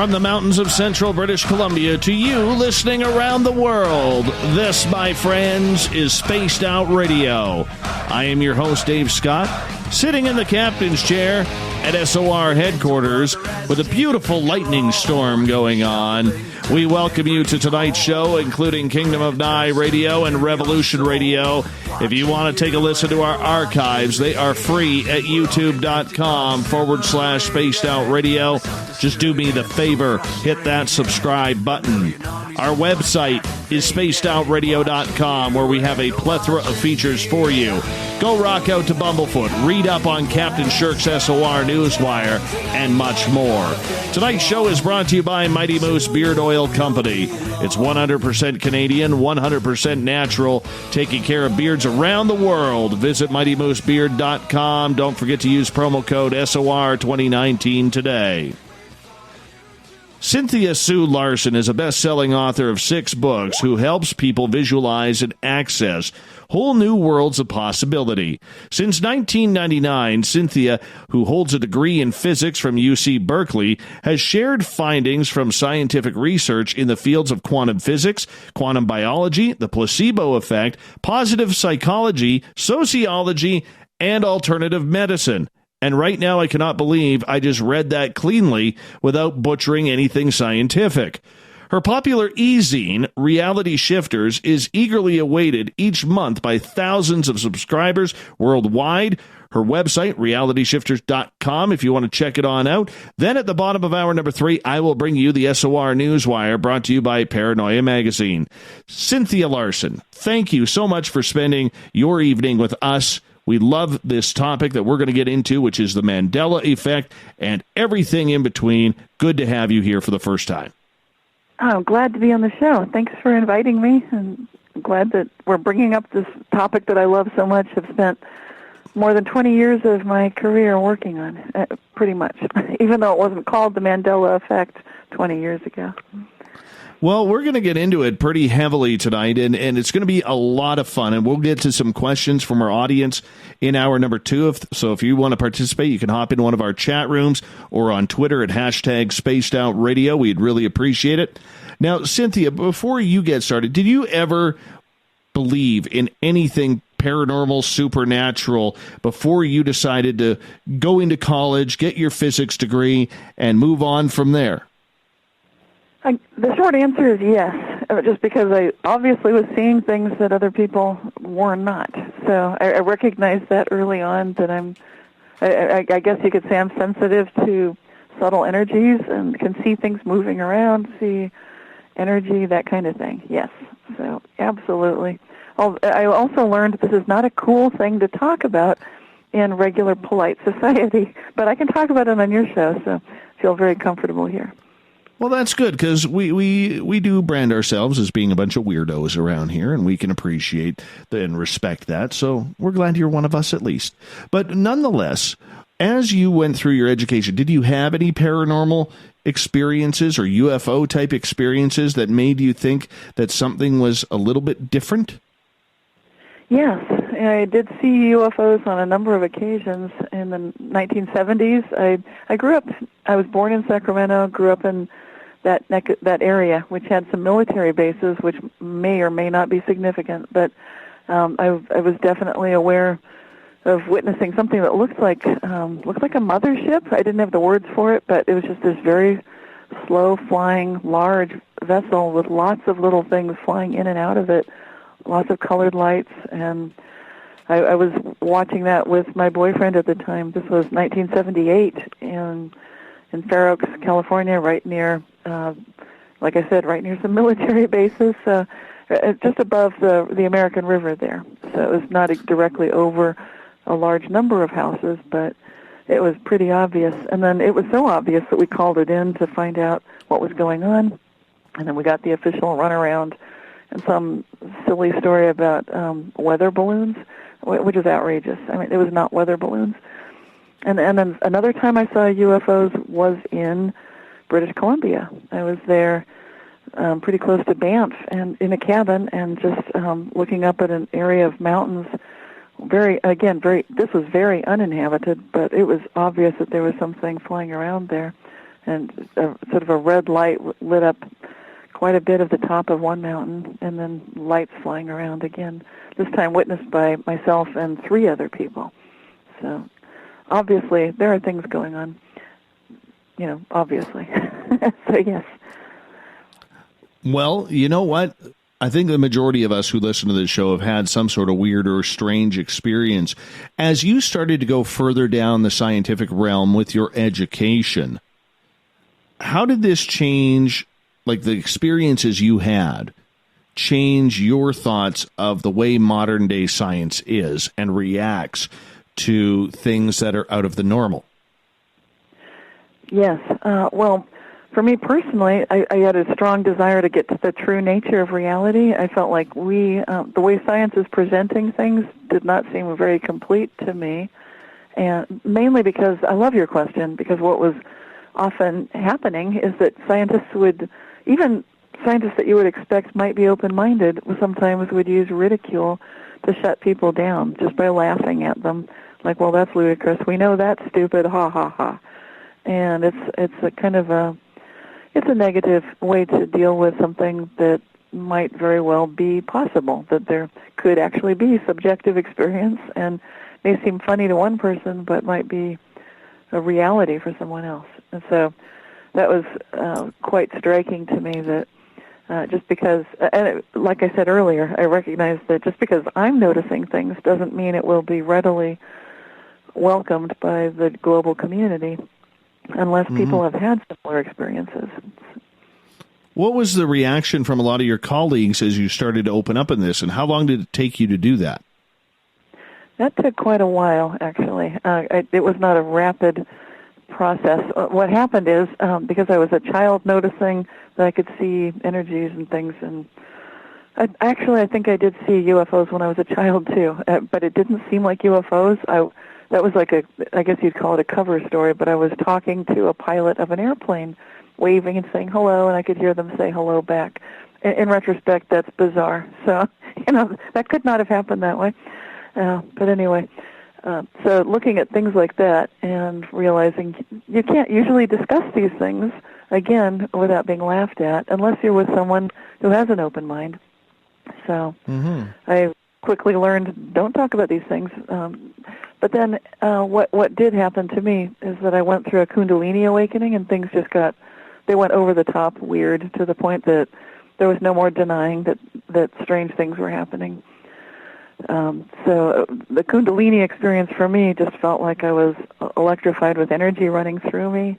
From the mountains of central British Columbia to you listening around the world, this, my friends, is Spaced Out Radio. I am your host, Dave Scott, sitting in the captain's chair at SOR headquarters with a beautiful lightning storm going on. We welcome you to tonight's show, including Kingdom of Nye Radio and Revolution Radio. If you want to take a listen to our archives, they are free at youtube.com/Spaced Out Radio. Just do me the favor, hit that subscribe button. Our website is spacedoutradio.com, where we have a plethora of features for you. Go rock out to Bumblefoot, read up on Captain Shirk's SOR Newswire, and much more. Tonight's show is brought to you by Mighty Moose Beard Oil Company. It's 100% Canadian, 100% natural, taking care of beards around the world. Visit MightyMooseBeard.com. Don't forget to use promo code SOR2019 today. Cynthia Sue Larson is a best-selling author of 6 books who helps people visualize and access whole new worlds of possibility. Since 1999, Cynthia, who holds a degree in physics from UC Berkeley, has shared findings from scientific research in the fields of quantum physics, quantum biology, the placebo effect, positive psychology, sociology, and alternative medicine. And right now, I cannot believe I just read that cleanly without butchering anything scientific. Her popular e-zine, Reality Shifters, is eagerly awaited each month by thousands of subscribers worldwide. Her website, realityshifters.com, if you want to check it on out. Then at the bottom of hour number 3, I will bring you the SOR Newswire, brought to you by Paranoia Magazine. Cynthia Larson, thank you so much for spending your evening with us. We love this topic that we're going to get into, which is the Mandela effect and everything in between. Good to have you here for the first time. Oh, glad to be on the show. Thanks for inviting me, and I'm glad that we're bringing up this topic that I love so much. I've spent more than 20 years of my career working on it, pretty much, even though it wasn't called the Mandela effect 20 years ago. Well, we're going to get into it pretty heavily tonight, and it's going to be a lot of fun, and we'll get to some questions from our audience in hour number 2. So if you want to participate, you can hop in one of our chat rooms or on Twitter at #SpacedOutRadio. We'd really appreciate it. Now, Cynthia, before you get started, did you ever believe in anything paranormal, supernatural, before you decided to go into college, get your physics degree, and move on from there? The short answer is yes, just because I obviously was seeing things that other people were not. So I recognized that early on that I guess you could say I'm sensitive to subtle energies and can see things moving around, see energy, that kind of thing. Yes, so absolutely. I also learned this is not a cool thing to talk about in regular polite society, but I can talk about it on your show, so I feel very comfortable here. Well, that's good, because we do brand ourselves as being a bunch of weirdos around here, and we can appreciate and respect that. So we're glad you're one of us at least. But nonetheless, as you went through your education, did you have any paranormal experiences or UFO-type experiences that made you think that something was a little bit different? Yes, I did see UFOs on a number of occasions in the 1970s. I grew up, I was born in Sacramento, grew up in that area, which had some military bases, which may or may not be significant, but I was definitely aware of witnessing something that looked like a mothership. I didn't have the words for it, but it was just this very slow-flying, large vessel with lots of little things flying in and out of it, lots of colored lights, and I was watching that with my boyfriend at the time. This was 1978 in Fair Oaks, California, right near, like I said, right near some military bases, just above the American River there. So it was not directly over a large number of houses, but it was pretty obvious. And then it was so obvious that we called it in to find out what was going on. And then we got the official runaround and some silly story about weather balloons, which is outrageous. I mean, it was not weather balloons. And then another time I saw UFOs was in British Columbia. I was there pretty close to Banff and in a cabin and just looking up at an area of mountains. This was very uninhabited, but it was obvious that there was something flying around there. and sort of a red light lit up quite a bit of the top of one mountain, and then lights flying around again, this time witnessed by myself and 3 other people. So obviously there are things going on, obviously. So yes. Well, you know what? I think the majority of us who listen to this show have had some sort of weird or strange experience. As you started to go further down the scientific realm with your education, how did this change, like the experiences you had, change your thoughts of the way modern day science is and reacts to things that are out of the normal? Yes. Well, for me personally, I had a strong desire to get to the true nature of reality. I felt like the way science is presenting things did not seem very complete to me, and mainly because, I love your question, because what was often happening is that even scientists that you would expect might be open-minded, sometimes would use ridicule to shut people down just by laughing at them, like, well, that's ludicrous. We know that's stupid, ha, ha, ha. And it's a kind of it's a negative way to deal with something that might very well be possible, that there could actually be subjective experience and may seem funny to one person but might be a reality for someone else. And so that was quite striking to me, that just because, like I said earlier, I recognize that just because I'm noticing things doesn't mean it will be readily welcomed by the global community unless people have had similar experiences. What was the reaction from a lot of your colleagues as you started to open up in this, and how long did it take you to do that? That took quite a while, actually. It was not a rapid process. What happened is, because I was a child noticing that I could see energies and things, and I think I did see UFOs when I was a child too, but it didn't seem like UFOs. That was like I guess you'd call it a cover story, but I was talking to a pilot of an airplane, waving and saying hello, and I could hear them say hello back. In retrospect, that's bizarre. So, that could not have happened that way. But anyway, so looking at things like that and realizing you can't usually discuss these things, again, without being laughed at, unless you're with someone who has an open mind. So I quickly learned, don't talk about these things. But then what did happen to me is that I went through a Kundalini awakening, and things just they went over the top weird, to the point that there was no more denying that strange things were happening. So the Kundalini experience for me just felt like I was electrified with energy running through me.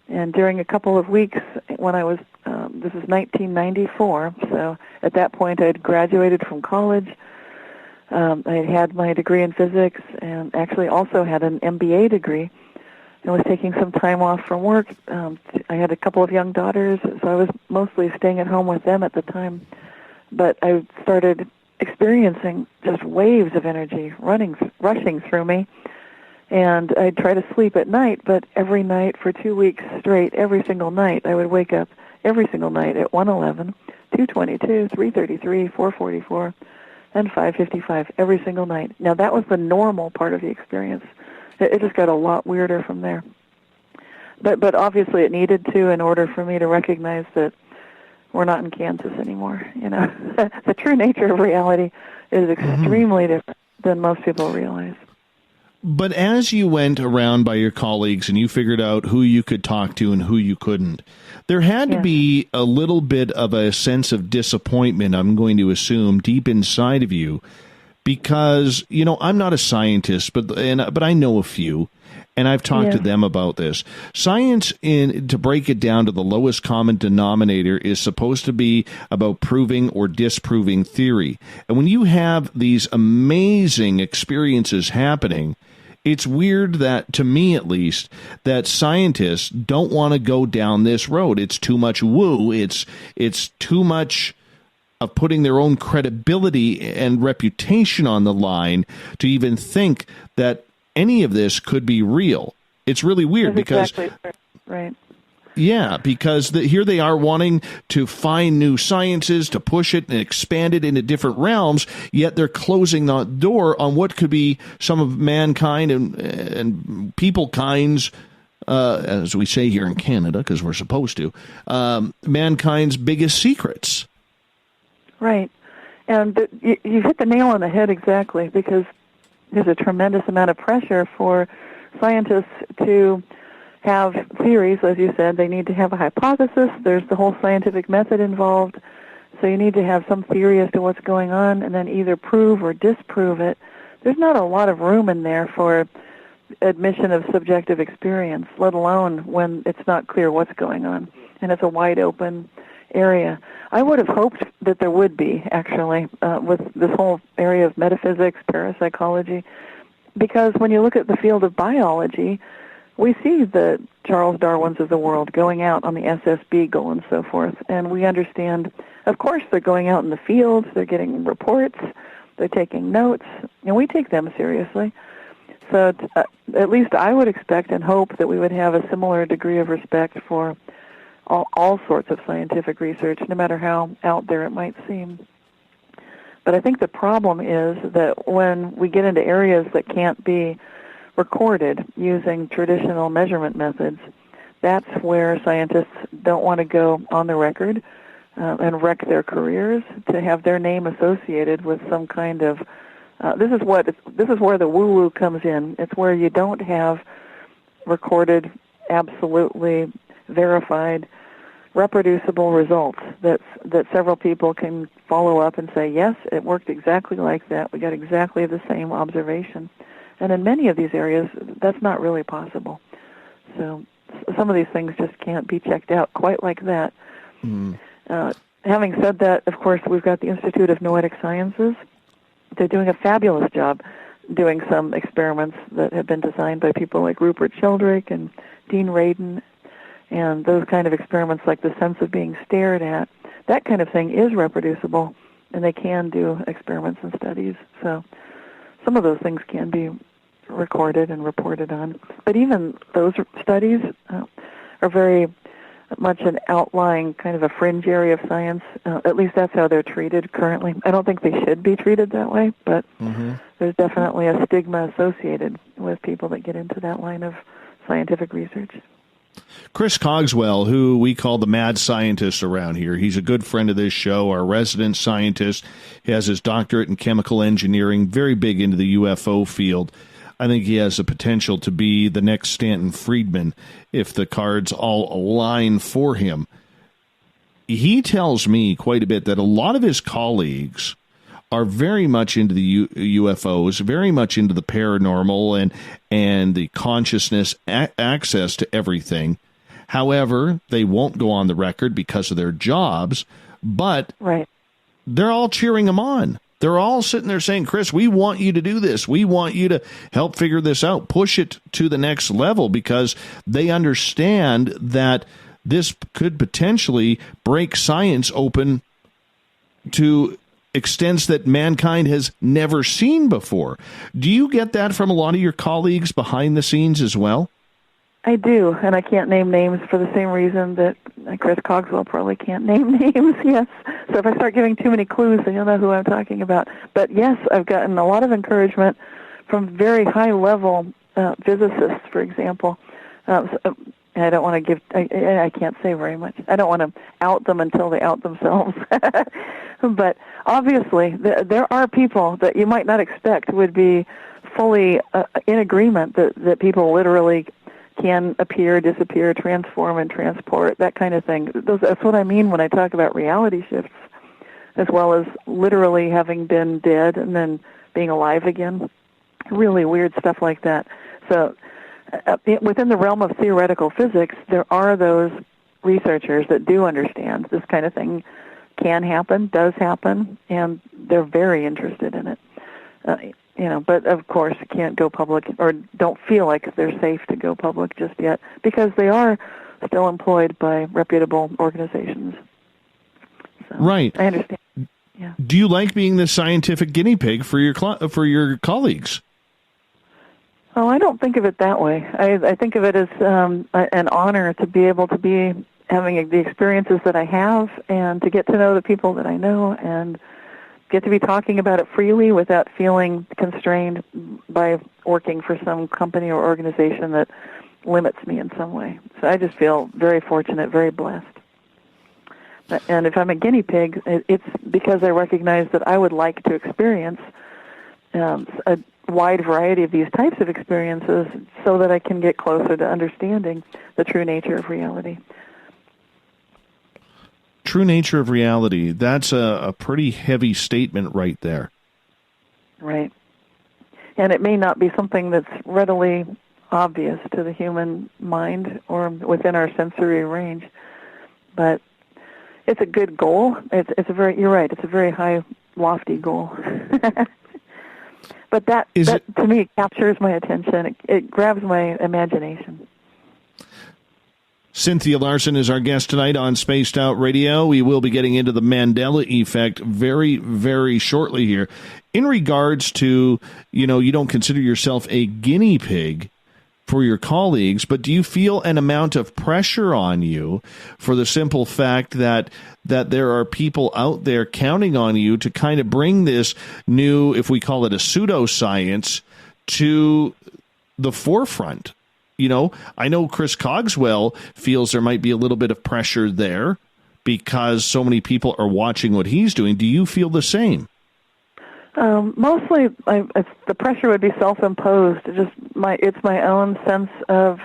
And during a couple of weeks when I was, this is 1994, so at that point I had graduated from college. I had my degree in physics and actually also had an MBA degree. I was taking some time off from work. I had a couple of young daughters, so I was mostly staying at home with them at the time. But I started experiencing just waves of energy rushing through me. And I'd try to sleep at night, but every night for 2 weeks straight, every single night, I would wake up every single night at 1:11, 2:22, 3:33, 4:44, and 5:55 every single night. Now, that was the normal part of the experience. It just got a lot weirder from there. But obviously it needed to, in order for me to recognize that we're not in Kansas anymore. The true nature of reality is extremely different than most people realize. But as you went around by your colleagues and you figured out who you could talk to and who you couldn't, there had to be a little bit of a sense of disappointment, I'm going to assume, deep inside of you, because, I'm not a scientist, but I know a few, and I've talked to them about this. Science, to break it down to the lowest common denominator, is supposed to be about proving or disproving theory. And when you have these amazing experiences happening, it's weird that, to me at least, that scientists don't want to go down this road. It's too much woo. It's too much of putting their own credibility and reputation on the line to even think that any of this could be real. It's really weird. That's exactly right. Yeah, because here they are wanting to find new sciences, to push it and expand it into different realms, yet they're closing the door on what could be some of mankind and people kind's as we say here in Canada, because we're supposed to, mankind's biggest secrets. Right. And you hit the nail on the head exactly, because there's a tremendous amount of pressure for scientists to have theories. As you said, they need to have a hypothesis. There's the whole scientific method involved. So you need to have some theory as to what's going on and then either prove or disprove it. There's not a lot of room in there for admission of subjective experience, let alone when it's not clear what's going on. And it's a wide open area. I would have hoped that there would be, actually, with this whole area of metaphysics, parapsychology, because when you look at the field of biology, we see the Charles Darwins of the world going out on the SS Beagle and so forth, and we understand, of course, they're going out in the fields, they're getting reports, they're taking notes, and we take them seriously. So at least I would expect and hope that we would have a similar degree of respect for all sorts of scientific research, no matter how out there it might seem. But I think the problem is that when we get into areas that can't be recorded using traditional measurement methods, that's where scientists don't want to go on the record and wreck their careers to have their name associated with some kind of this is where the woo-woo comes in. It's where you don't have recorded, absolutely verified, reproducible results that several people can follow up and say, yes, it worked exactly like that. We got exactly the same observation. And in many of these areas, that's not really possible. So some of these things just can't be checked out quite like that. Having said that, of course, we've got the Institute of Noetic Sciences. They're doing a fabulous job doing some experiments that have been designed by people like Rupert Sheldrake and Dean Radin, and those kind of experiments like the sense of being stared at. That kind of thing is reproducible, and they can do experiments and studies. So some of those things can be recorded and reported on. But even those studies are very much an outlying kind of a fringe area of science. At least that's how they're treated currently. I don't think they should be treated that way, but there's definitely a stigma associated with people that get into that line of scientific research. Chris Cogswell, who we call the mad scientist around here, he's a good friend of this show, our resident scientist. He has his doctorate in chemical engineering, very big into the UFO field. I think he has the potential to be the next Stanton Friedman if the cards all align for him. He tells me quite a bit that a lot of his colleagues are very much into the UFOs, very much into the paranormal and the consciousness access to everything. However, they won't go on the record because of their jobs, but they're all cheering him on. They're all sitting there saying, Chris, we want you to do this. We want you to help figure this out, push it to the next level, because they understand that this could potentially break science open to extents that mankind has never seen before. Do you get that from a lot of your colleagues behind the scenes as well? I do, and I can't name names for the same reason that Chris Cogswell probably can't name names, yes. So if I start giving too many clues, then you'll know who I'm talking about. But yes, I've gotten a lot of encouragement from very high-level physicists, for example. I don't want to give, I can't say very much. I don't want to out them until they out themselves. But obviously, there are people that you might not expect would be fully in agreement that people literally can appear, disappear, transform, and transport, that kind of thing. That's what I mean when I talk about reality shifts, as well as literally having been dead and then being alive again. Really weird stuff like that. So within the realm of theoretical physics, there are those researchers that do understand this kind of thing can happen, does happen, and they're very interested in it. But of course can't go public or don't feel like they're safe to go public just yet because they are still employed by reputable organizations. So, right. I understand. Yeah. Do you like being the scientific guinea pig for your colleagues? Oh, I don't think of it that way. I think of it as an honor to be able to be having the experiences that I have and to get to know the people that I know and get to be talking about it freely without feeling constrained by working for some company or organization that limits me in some way. So I just feel very fortunate, very blessed. And if I'm a guinea pig, it's because I recognize that I would like to experience a wide variety of these types of experiences so that I can get closer to understanding the true nature of reality. True nature of reality, that's a pretty heavy statement right there. Right. And it may not be something that's readily obvious to the human mind or within our sensory range, but it's a good goal. You're right, it's a very high, lofty goal. But that to me captures my attention. It grabs my imagination. Cynthia Larson is our guest tonight on Spaced Out Radio. We will be getting into the Mandela effect very, very shortly here. In regards to, you don't consider yourself a guinea pig for your colleagues, but do you feel an amount of pressure on you for the simple fact that there are people out there counting on you to kind of bring this new, if we call it a pseudoscience, to the forefront? I know Chris Cogswell feels there might be a little bit of pressure there because so many people are watching what he's doing. Do you feel the same? Mostly, the pressure would be self-imposed. It's my own sense of.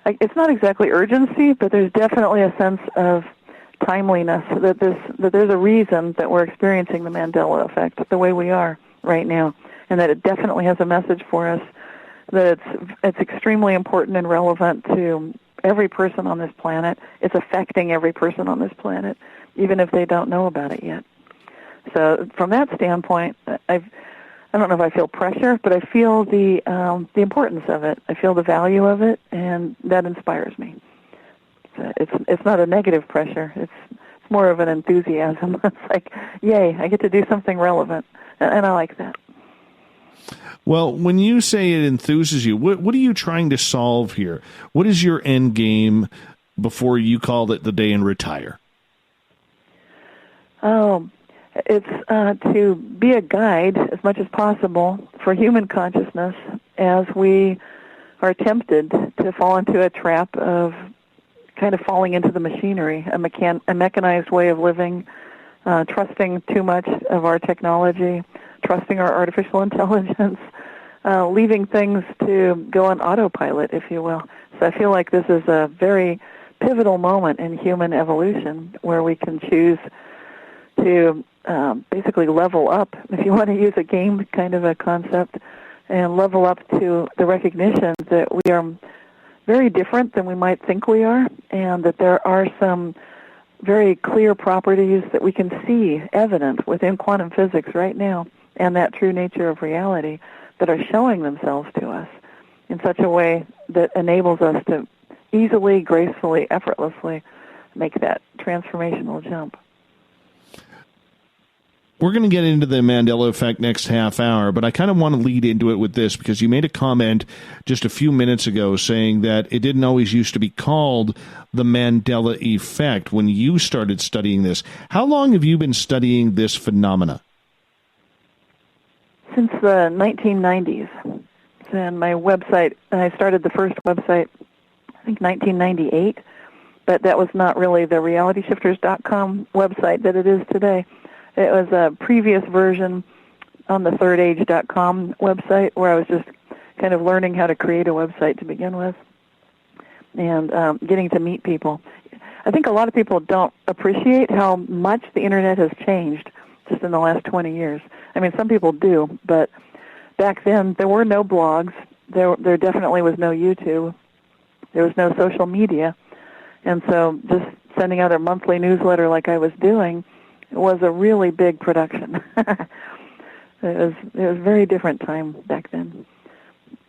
It's not exactly urgency, but there's definitely a sense of timeliness. That there's a reason that we're experiencing the Mandela effect the way we are right now, and that it definitely has a message for us. That it's extremely important and relevant to every person on this planet. It's affecting every person on this planet, even if they don't know about it yet. So from that standpoint, I don't know if I feel pressure, but I feel the importance of it. I feel the value of it, and that inspires me. So it's not a negative pressure. It's more of an enthusiasm. It's like, yay, I get to do something relevant, and I like that. Well, when you say it enthuses you, what are you trying to solve here? What is your end game before you call it the day and retire? It's to be a guide as much as possible for human consciousness as we are tempted to fall into a trap of kind of falling into the machinery, a mechanized way of living, trusting too much of our technology, trusting our artificial intelligence, leaving things to go on autopilot, if you will. So I feel like this is a very pivotal moment in human evolution where we can choose to basically level up, if you want to use a game kind of a concept, and level up to the recognition that we are very different than we might think we are, and that there are some very clear properties that we can see evident within quantum physics right now, and that true nature of reality that are showing themselves to us in such a way that enables us to easily, gracefully, effortlessly make that transformational jump. We're going to get into the Mandela effect next half hour, but I kind of want to lead into it with this because you made a comment just a few minutes ago saying that it didn't always used to be called the Mandela effect when you started studying this. How long have you been studying this phenomena? Since the 1990s. And my website, I started the first website, I think 1998, but that was not really the realityshifters.com website that it is today. It was a previous version on the thirdage.com website where I was just kind of learning how to create a website to begin with and getting to meet people. I think a lot of people don't appreciate how much the Internet has changed just in the last 20 years. I mean, some people do, but back then there were no blogs. There definitely was no YouTube. There was no social media. And so just sending out a monthly newsletter like I was doing was a really big production. It was a very different time back then.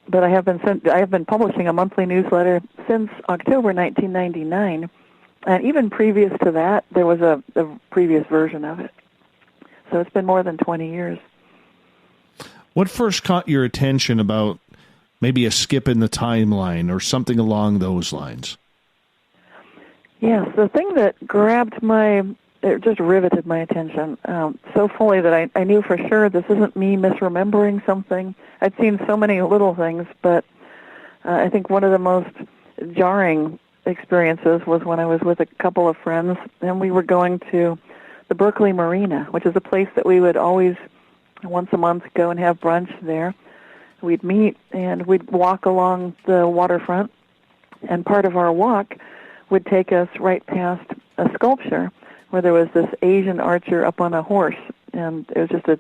But I have been publishing a monthly newsletter since October 1999, and even previous to that, there was a previous version of it. So it's been more than 20 years. What first caught your attention about maybe a skip in the timeline or something along those lines? Yes, the thing that it just riveted my attention so fully that I knew for sure this isn't me misremembering something. I'd seen so many little things, but I think one of the most jarring experiences was when I was with a couple of friends, and we were going to the Berkeley Marina, which is a place that we would always, once a month, go and have brunch there. We'd meet, and we'd walk along the waterfront, and part of our walk would take us right past a sculpture where there was this Asian archer up on a horse, and it was just a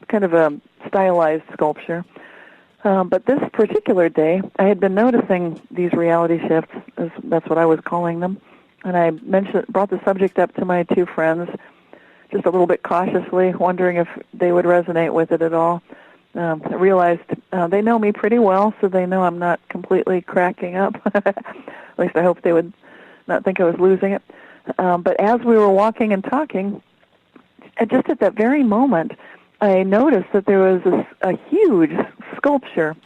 kind of a stylized sculpture. But this particular day, I had been noticing these reality shifts, that's what I was calling them, and I brought the subject up to my two friends, just a little bit cautiously, wondering if they would resonate with it at all. I realized they know me pretty well, so they know I'm not completely cracking up. At least I hope they would not think I was losing it. But as we were walking and talking, just at that very moment, I noticed that there was a huge sculpture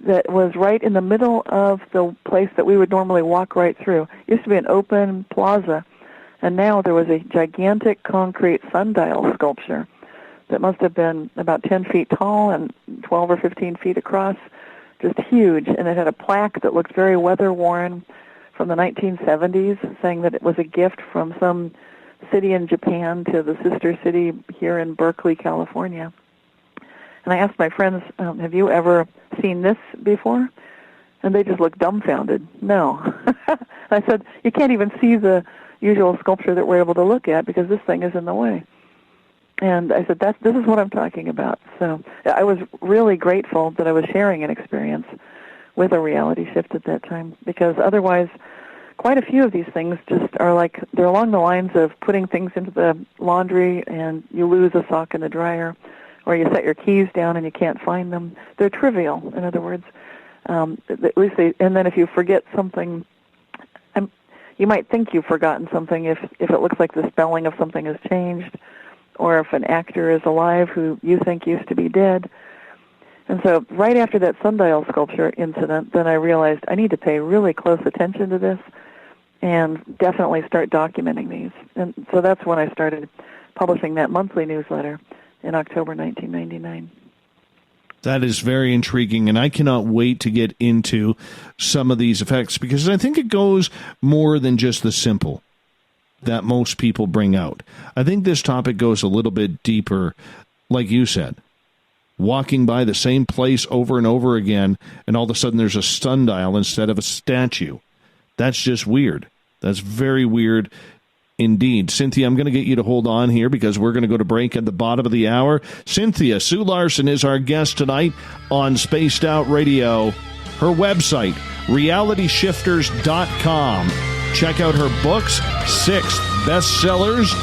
that was right in the middle of the place that we would normally walk right through. It used to be an open plaza, and now there was a gigantic concrete sundial sculpture that must have been about 10 feet tall and 12 or 15 feet across, just huge. And it had a plaque that looked very weather-worn from the 1970s, saying that it was a gift from some city in Japan to the sister city here in Berkeley, California. And I asked my friends, have you ever seen this before? And they just looked dumbfounded. No. I said, you can't even see the usual sculpture that we're able to look at because this thing is in the way. And I said, this is what I'm talking about. So I was really grateful that I was sharing an experience with a reality shift at that time, because otherwise quite a few of these things just are like, they're along the lines of putting things into the laundry and you lose a sock in the dryer, or you set your keys down and you can't find them. They're trivial, in other words. At least and then if you forget something, you might think you've forgotten something if it looks like the spelling of something has changed, or if an actor is alive who you think used to be dead. And so right after that sundial sculpture incident, then I realized I need to pay really close attention to this and definitely start documenting these. And so that's when I started publishing that monthly newsletter in October 1999. That is very intriguing, and I cannot wait to get into some of these effects, because I think it goes more than just the simple that most people bring out. I think this topic goes a little bit deeper, like you said. Walking by the same place over and over again, and all of a sudden there's a sundial instead of a statue. That's just weird. That's very weird indeed. Cynthia, I'm going to get you to hold on here because we're going to go to break at the bottom of the hour. Cynthia Larson is our guest tonight on Spaced Out Radio. Her website, realityshifters.com. Check out her books, 6 bestsellers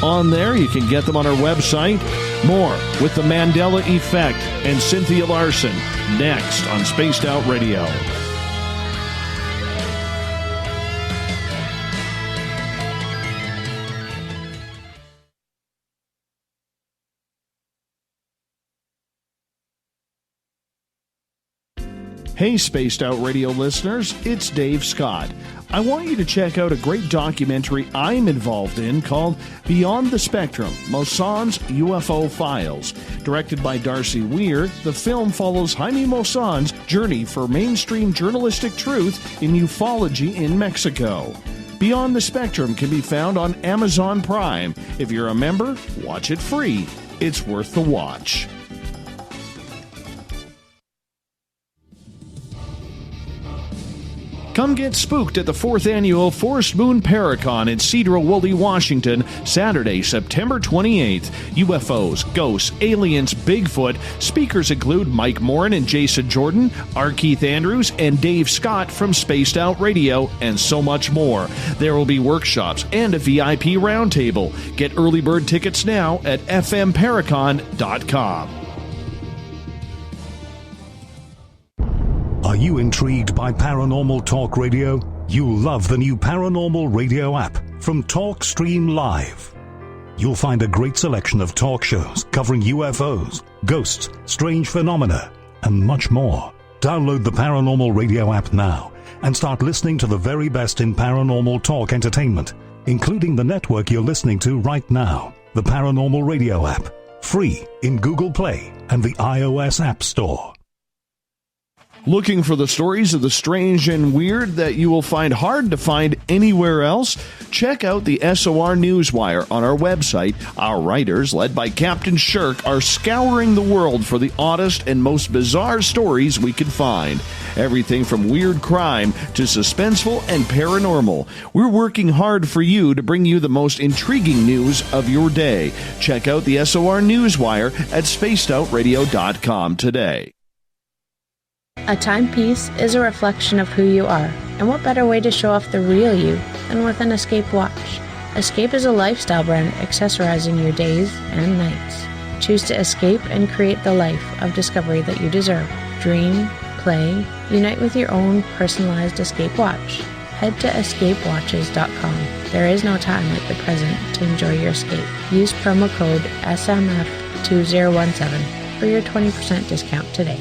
on there. You can get them on her website. More with the Mandela Effect and Cynthia Larson next on Spaced Out Radio. Hey, Spaced Out Radio listeners, it's Dave Scott. I want you to check out a great documentary I'm involved in called Beyond the Spectrum, Mosson's UFO Files. Directed by Darcy Weir, the film follows Jaime Mosson's journey for mainstream journalistic truth in ufology in Mexico. Beyond the Spectrum can be found on Amazon Prime. If you're a member, watch it free. It's worth the watch. Come get spooked at the 4th Annual Forest Moon Paracon in Cedar-Woolley, Washington, Saturday, September 28th. UFOs, ghosts, aliens, Bigfoot. Speakers include Mike Morin and Jason Jordan, R. Keith Andrews, and Dave Scott from Spaced Out Radio, and so much more. There will be workshops and a VIP roundtable. Get early bird tickets now at fmparacon.com. Are you intrigued by Paranormal Talk Radio? You'll love the new Paranormal Radio app from TalkStream Live. You'll find a great selection of talk shows covering UFOs, ghosts, strange phenomena, and much more. Download the Paranormal Radio app now and start listening to the very best in paranormal talk entertainment, including the network you're listening to right now, the Paranormal Radio app, free in Google Play and the iOS App Store. Looking for the stories of the strange and weird that you will find hard to find anywhere else? Check out the SOR Newswire on our website. Our writers, led by Captain Shirk, are scouring the world for the oddest and most bizarre stories we can find. Everything from weird crime to suspenseful and paranormal. We're working hard for you to bring you the most intriguing news of your day. Check out the SOR Newswire at spacedoutradio.com today. A timepiece is a reflection of who you are, and what better way to show off the real you than with an Escape watch? Escape is a lifestyle brand accessorizing your days and nights. Choose to escape and create the life of discovery that you deserve. Dream, play, unite with your own personalized Escape watch. Head to escapewatches.com. There is no time like the present to enjoy your escape. Use promo code SMF2017 for your 20% discount today.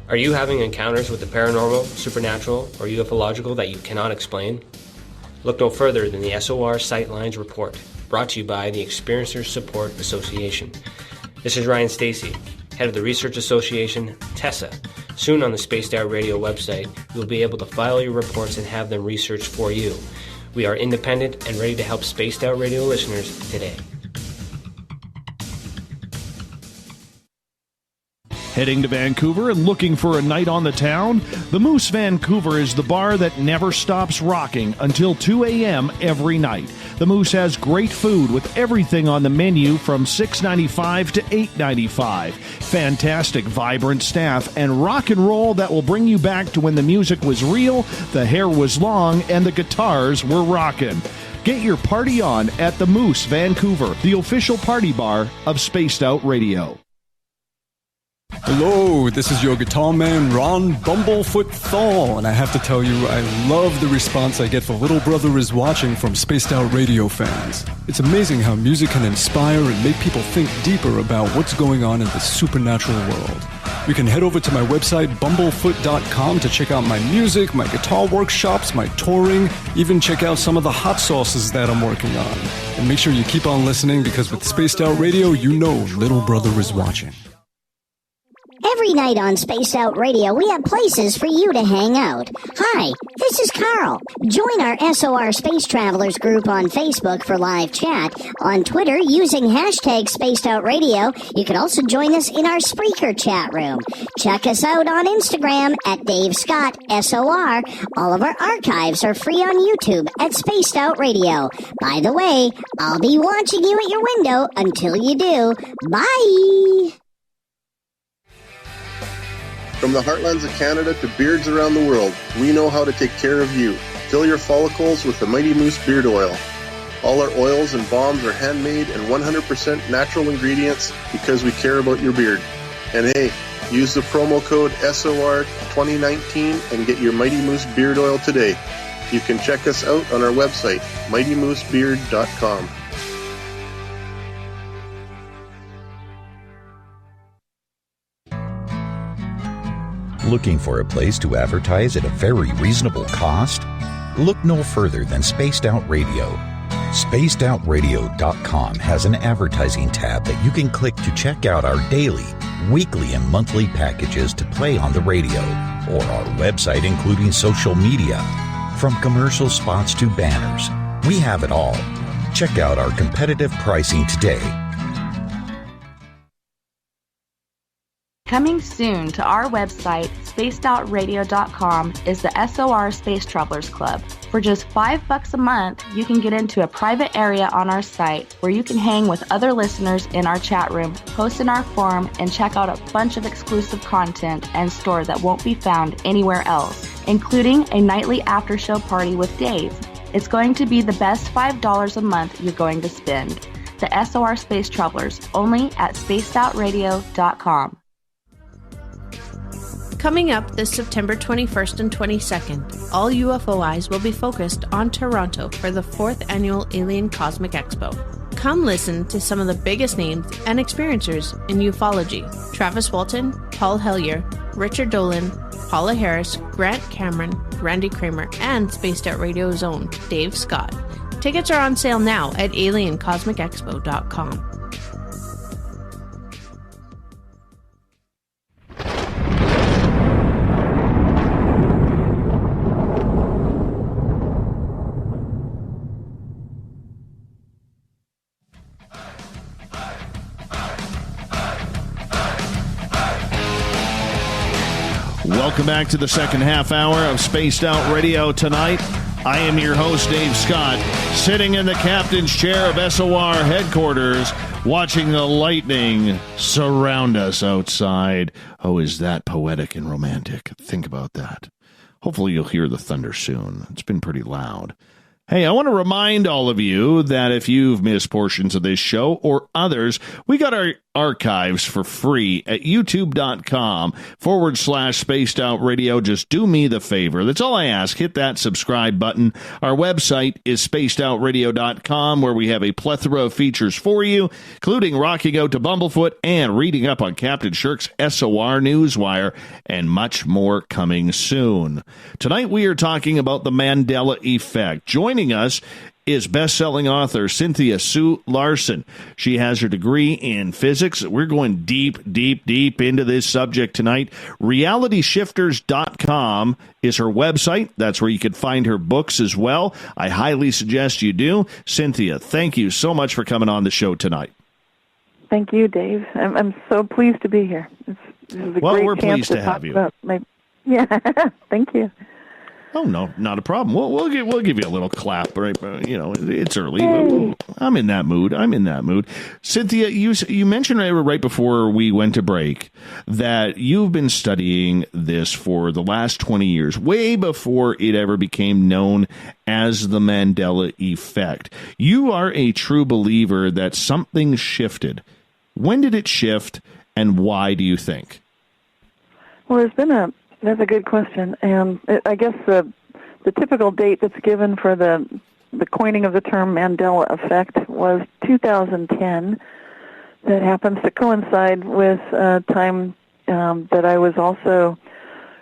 Are you having encounters with the paranormal, supernatural, or ufological that you cannot explain? Look no further than the SOR Sightlines Report, brought to you by the Experiencers Support Association. This is Ryan Stacy, head of the Research Association, TESSA. Soon on the Spaced Out Radio website, you'll be able to file your reports and have them researched for you. We are independent and ready to help Spaced Out Radio listeners today. Heading to Vancouver and looking for a night on the town? The Moose Vancouver is the bar that never stops rocking until 2 a.m. every night. The Moose has great food with everything on the menu from $6.95 to $8.95. Fantastic, vibrant staff and rock and roll that will bring you back to when the music was real, the hair was long, and the guitars were rocking. Get your party on at the Moose Vancouver, the official party bar of Spaced Out Radio. Hello, this is your guitar man, Ron Bumblefoot Thal, and I have to tell you, I love the response I get for Little Brother is Watching from Spaced Out Radio fans. It's amazing how music can inspire and make people think deeper about what's going on in the supernatural world. You can head over to my website, bumblefoot.com, to check out my music, my guitar workshops, my touring, even check out some of the hot sauces that I'm working on. And make sure you keep on listening, because with Spaced Out Radio, you know Little Brother is watching. Every night on Spaced Out Radio, we have places for you to hang out. Hi, this is Carl. Join our SOR Space Travelers group on Facebook for live chat. On Twitter, using hashtag Spaced Out Radio, you can also join us in our Spreaker chat room. Check us out on Instagram at Dave Scott SOR. All of our archives are free on YouTube at Spaced Out Radio. By the way, I'll be watching you at your window until you do. Bye! From the heartlands of Canada to beards around the world, we know how to take care of you. Fill your follicles with the Mighty Moose Beard Oil. All our oils and balms are handmade and 100% natural ingredients because we care about your beard. And hey, use the promo code SOR2019 and get your Mighty Moose Beard Oil today. You can check us out on our website, mightymoosebeard.com. Looking for a place to advertise at a very reasonable cost? Look no further than Spaced Out Radio. SpacedOutRadio.com has an advertising tab that you can click to check out our daily, weekly, and monthly packages to play on the radio, or our website including social media. From commercial spots to banners, we have it all. Check out our competitive pricing today. Coming soon to our website, spacedoutradio.com, is the SOR Space Travelers Club. For just $5 a month, you can get into a private area on our site where you can hang with other listeners in our chat room, post in our forum, and check out a bunch of exclusive content and store that won't be found anywhere else, including a nightly after-show party with Dave. It's going to be the best $5 a month you're going to spend. The SOR Space Travelers, only at spacedoutradio.com. Coming up this September 21st and 22nd, all UFO eyes will be focused on Toronto for the 4th Annual Alien Cosmic Expo. Come listen to some of the biggest names and experiencers in ufology. Travis Walton, Paul Hellyer, Richard Dolan, Paula Harris, Grant Cameron, Randy Kramer, and Spaced Out Radio's own Dave Scott. Tickets are on sale now at aliencosmicexpo.com. welcome back to the second half hour of Spaced Out Radio tonight. I am your host, Dave Scott, sitting in the captain's chair of SOR headquarters, watching the lightning surround us outside. Oh, is that poetic and romantic? Think about that. Hopefully you'll hear the thunder soon. It's been pretty loud. Hey, I want to remind all of you that if you've missed portions of this show or others, we got our archives for free at youtube.com/spaced out radio. Just do me the favor. That's all I ask. Hit that subscribe button. Our website is spacedoutradio.com, where we have a plethora of features for you, including rocking out to Bumblefoot and reading up on Captain Shirk's SOR Newswire, and much more coming soon. Tonight we are talking about the Mandela effect. Joining us is best-selling author Cynthia Larson. She has her degree in physics. We're going deep into this subject tonight. RealityShifters.com is her website. That's where you can find her books as well. I highly suggest you do. Cynthia, thank you so much for coming on the show tonight. Thank you, Dave. I'm so pleased to be here. This is a great we're chance pleased to have you. Yeah, thank you. Oh, no, not a problem. We'll give you a little clap, right? It's early. Hey. I'm in that mood. Cynthia, you mentioned right before we went to break that you've been studying this for the last 20 years, way before it ever became known as the Mandela effect. You are a true believer that something shifted. When did it shift, and why do you think? Well, that's a good question, and I guess the typical date that's given for the coining of the term Mandela effect was 2010. That happens to coincide with a time that I was also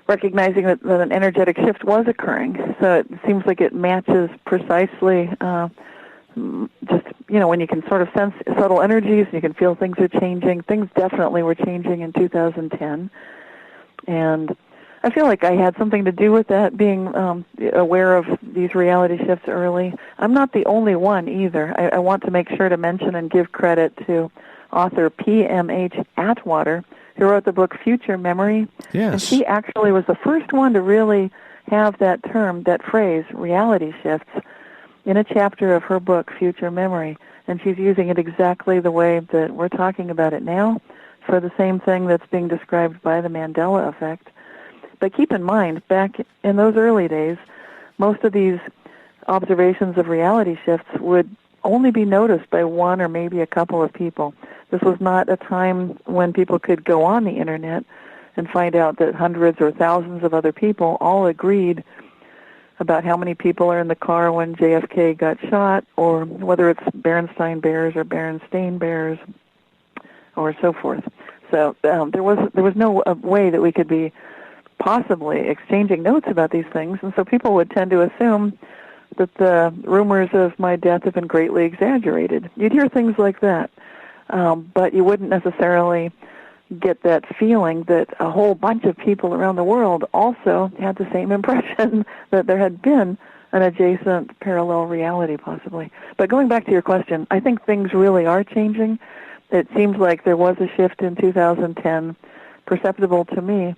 recognizing that an energetic shift was occurring. So it seems like it matches precisely just, when you can sort of sense subtle energies, and you can feel things are changing. Things definitely were changing in 2010. And I feel like I had something to do with that, being aware of these reality shifts early. I'm not the only one either. I want to make sure to mention and give credit to author P.M.H. Atwater, who wrote the book Future Memory. Yes. And she actually was the first one to really have that term, that phrase, reality shifts, in a chapter of her book, Future Memory. And she's using it exactly the way that we're talking about it now, for the same thing that's being described by the Mandela effect. But keep in mind, back in those early days, most of these observations of reality shifts would only be noticed by one or maybe a couple of people. This was not a time when people could go on the Internet and find out that hundreds or thousands of other people all agreed about how many people are in the car when JFK got shot, or whether it's Berenstain Bears or Berenstain Bears, or so forth. So there was no way that we could be possibly exchanging notes about these things, and so people would tend to assume that the rumors of my death have been greatly exaggerated. You'd hear things like that, but you wouldn't necessarily get that feeling that a whole bunch of people around the world also had the same impression that there had been an adjacent parallel reality, possibly. But going back to your question, I think things really are changing. It seems like there was a shift in 2010, perceptible to me.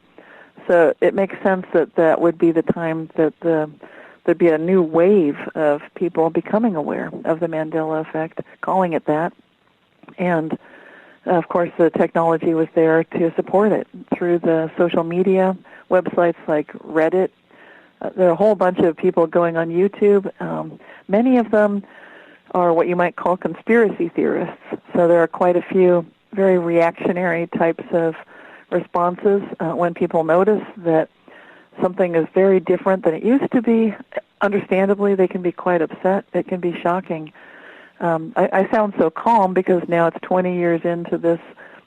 So it makes sense that that would be the time that there'd be a new wave of people becoming aware of the Mandela effect, calling it that. And, of course, the technology was there to support it through the social media websites like Reddit. There are a whole bunch of people going on YouTube. Many of them are what you might call conspiracy theorists. So there are quite a few very reactionary types of responses when people notice that something is very different than it used to be. Understandably, they can be quite upset. It can be shocking. I sound so calm because now it's 20 years into this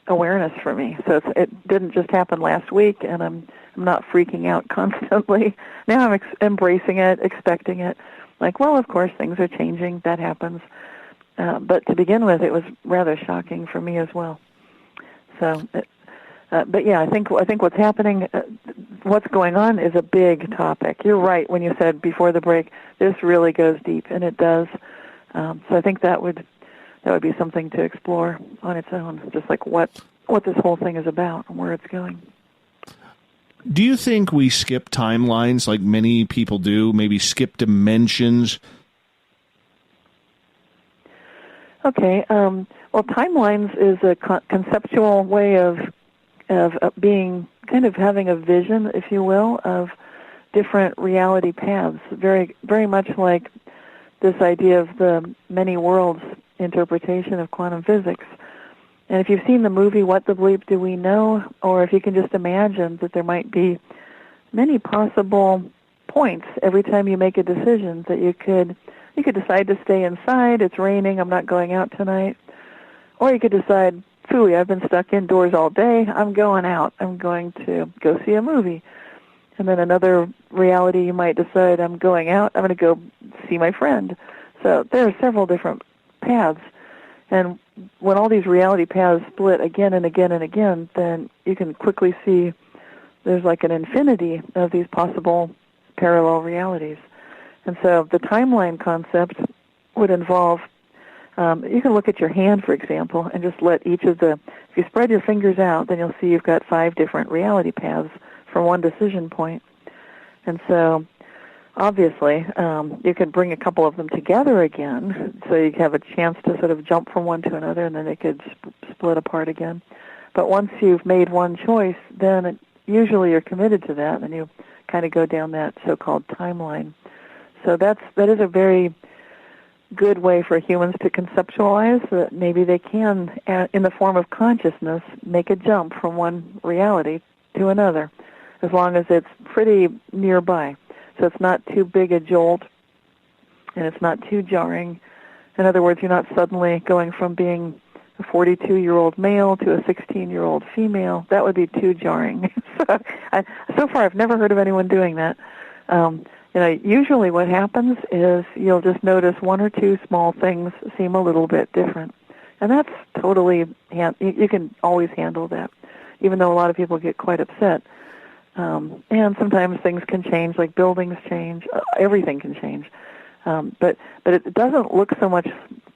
awareness for me. So it didn't just happen last week, and I'm not freaking out constantly. Now I'm embracing it, expecting it. Like, well, of course, things are changing. That happens. But to begin with, it was rather shocking for me as well. So, but yeah, I think what's happening, what's going on, is a big topic. You're right when you said before the break, this really goes deep, and it does. So I think that would be something to explore on its own, just like what this whole thing is about and where it's going. Do you think we skip timelines like many people do, maybe skip dimensions? Okay. Well, timelines is a conceptual way of being, kind of having a vision, if you will, of different reality paths. Very, very much like this idea of the many worlds interpretation of quantum physics. And if you've seen the movie What the Bleep Do We Know, or if you can just imagine that there might be many possible points every time you make a decision, that you could decide to stay inside, it's raining, I'm not going out tonight. Or you could decide, phooey, I've been stuck indoors all day, I'm going out, I'm going to go see a movie. And then another reality, you might decide, I'm going out, I'm going to go see my friend. So there are several different paths. And when all these reality paths split again and again and again, then you can quickly see there's like an infinity of these possible parallel realities. And so the timeline concept would involve, you can look at your hand, for example, and just let each of if you spread your fingers out, then you'll see you've got 5 different reality paths from one decision point. And so, obviously, you could bring a couple of them together again, so you have a chance to sort of jump from one to another, and then they could split apart again. But once you've made one choice, then usually you're committed to that, and you kind of go down that so-called timeline. So that is a very good way for humans to conceptualize that maybe they can, in the form of consciousness, make a jump from one reality to another, as long as it's pretty nearby. So it's not too big a jolt, and it's not too jarring. In other words, you're not suddenly going from being a 42-year-old male to a 16-year-old female. That would be too jarring. So far, I've never heard of anyone doing that. Usually what happens is you'll just notice one or two small things seem a little bit different. And that's totally, you can always handle that, even though a lot of people get quite upset. And sometimes things can change, like buildings change, everything can change. But it doesn't look so much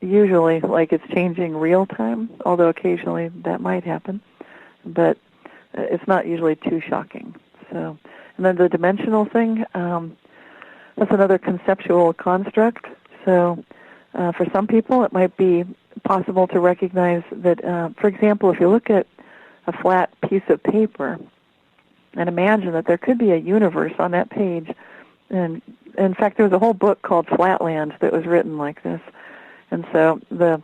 usually like it's changing real time, although occasionally that might happen. But it's not usually too shocking. So, and then the dimensional thing, that's another conceptual construct. So for some people, it might be possible to recognize that, for example, if you look at a flat piece of paper and imagine that there could be a universe on that page. And in fact, there was a whole book called Flatland that was written like this. And so the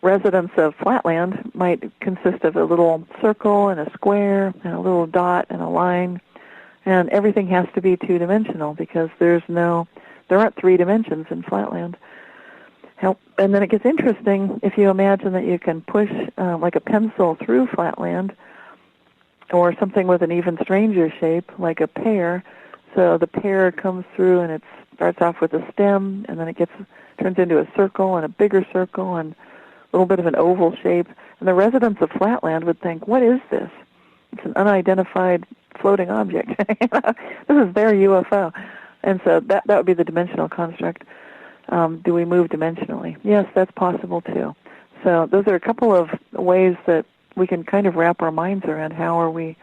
residents of Flatland might consist of a little circle and a square and a little dot and a line. And everything has to be two-dimensional because there aren't 3 dimensions in Flatland. And then it gets interesting if you imagine that you can push like a pencil through Flatland, or something with an even stranger shape, like a pear. So the pear comes through and it starts off with a stem, and then it turns into a circle and a bigger circle and a little bit of an oval shape. And the residents of Flatland would think, what is this? It's an unidentified floating object. This is their UFO. And so that would be the dimensional construct. Do we move dimensionally? Yes, that's possible too. So those are a couple of ways that we can kind of wrap our minds around how are we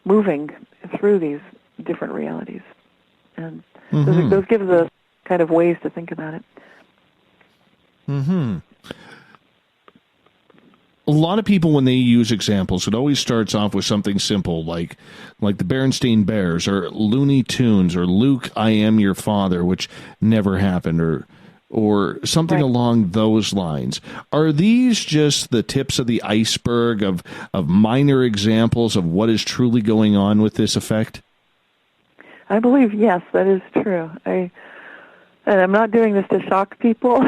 moving through these different realities. And those give us kind of ways to think about it. Mm-hmm. A lot of people, when they use examples, it always starts off with something simple, like the Berenstain Bears, or Looney Tunes, or Luke, I Am Your Father, which never happened, or something along those lines. Are these just the tips of the iceberg of minor examples of what is truly going on with this effect? I believe, yes, that is true. And I'm not doing this to shock people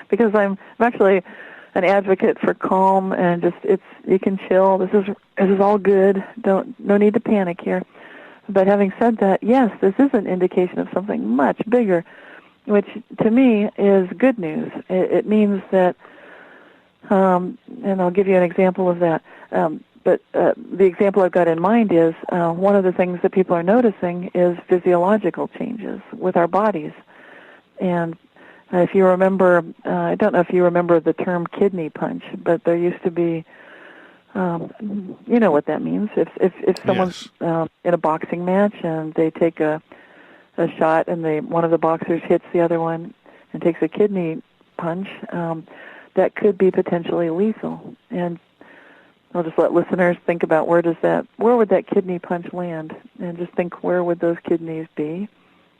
because I'm actually an advocate for calm and just you can chill. This is all good. No need to panic here. But having said that, yes, this is an indication of something much bigger, which to me is good news. It means that, and I'll give you an example of that. But the example I've got in mind is one of the things that people are noticing is physiological changes with our bodies. And if you remember, I don't know if you remember the term kidney punch, but there used to be You know what that means. If someone's in a boxing match and they take a shot and one of the boxers hits the other one and takes a kidney punch, that could be potentially lethal. And I'll just let listeners think about where would that kidney punch land, and just think, where would those kidneys be?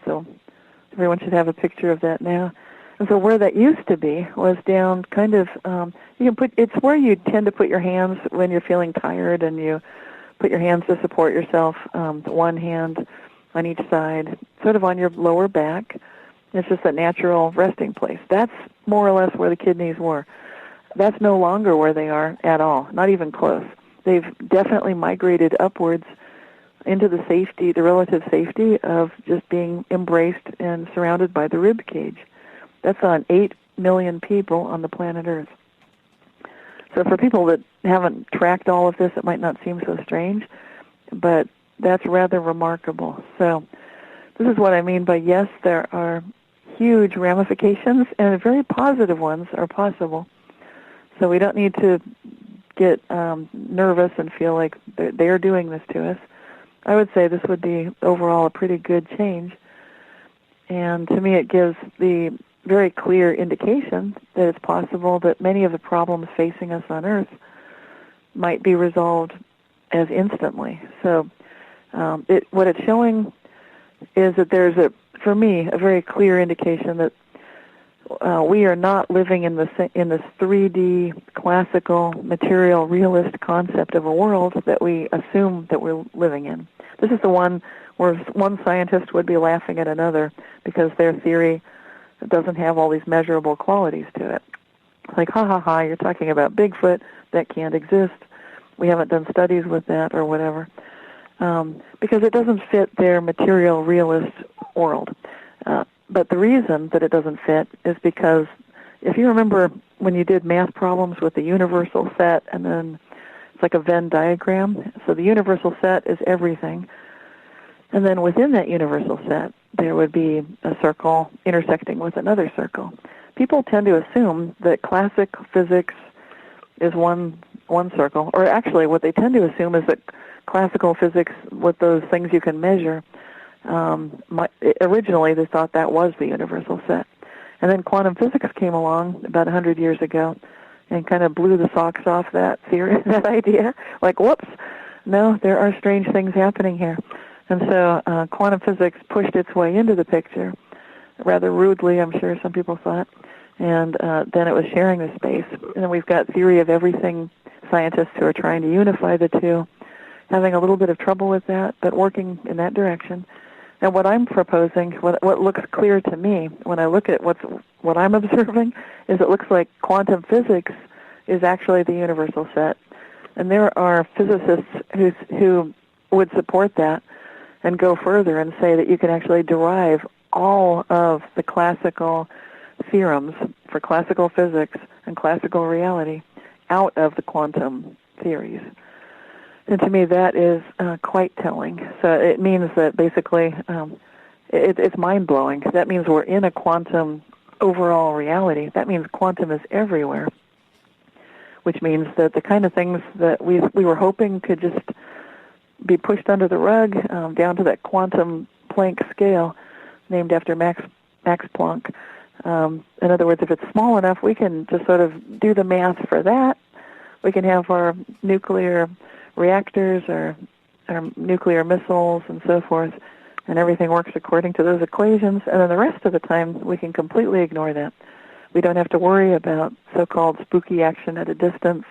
So everyone should have a picture of that now. And so where that used to be was down kind of, it's where you tend to put your hands when you're feeling tired, and you put your hands to support yourself, one hand on each side, sort of on your lower back. It's just a natural resting place. That's more or less where the kidneys were. That's no longer where they are at all, not even close. They've definitely migrated upwards into the relative safety of just being embraced and surrounded by the rib cage. That's on 8 million people on the planet Earth. So for people that haven't tracked all of this, it might not seem so strange, but that's rather remarkable. So this is what I mean by, yes, there are huge ramifications, and very positive ones are possible. So we don't need to get nervous and feel like they're doing this to us. I would say this would be overall a pretty good change. And to me, it gives the very clear indication that it's possible that many of the problems facing us on Earth might be resolved as instantly. So what it's showing is that there's for me, a very clear indication that we are not living in this 3D classical material realist concept of a world that we assume that we're living in. This is the one where one scientist would be laughing at another because their theory doesn't have all these measurable qualities to it. Like, ha ha ha, you're talking about Bigfoot, that can't exist. We haven't done studies with that or whatever. Because it doesn't fit their material realist world. But the reason that it doesn't fit is because if you remember when you did math problems with the universal set, and then it's like a Venn diagram. So the universal set is everything. And then within that universal set, there would be a circle intersecting with another circle. People tend to assume that classic physics is one circle, or actually what they tend to assume is that classical physics, with those things you can measure, originally they thought that was the universal set. And then quantum physics came along about 100 years ago and kind of blew the socks off that theory, that idea. Like, whoops, no, there are strange things happening here. And so quantum physics pushed its way into the picture, rather rudely, I'm sure some people thought, and then it was sharing the space. And then we've got theory of everything scientists who are trying to unify the two, having a little bit of trouble with that, but working in that direction. And what I'm proposing, what looks clear to me when I look at what I'm observing, is it looks like quantum physics is actually the universal set. And there are physicists who would support that and go further and say that you can actually derive all of the classical theorems for classical physics and classical reality out of the quantum theories. And to me, that is quite telling. So it means that basically it's mind-blowing. That means we're in a quantum overall reality. That means quantum is everywhere, which means that the kind of things that we were hoping could just be pushed under the rug down to that quantum Planck scale, named after Max Planck. In other words, if it's small enough, we can just sort of do the math for that. We can have our nuclear reactors or nuclear missiles and so forth, and everything works according to those equations, and then the rest of the time we can completely ignore that. We don't have to worry about so-called spooky action at a distance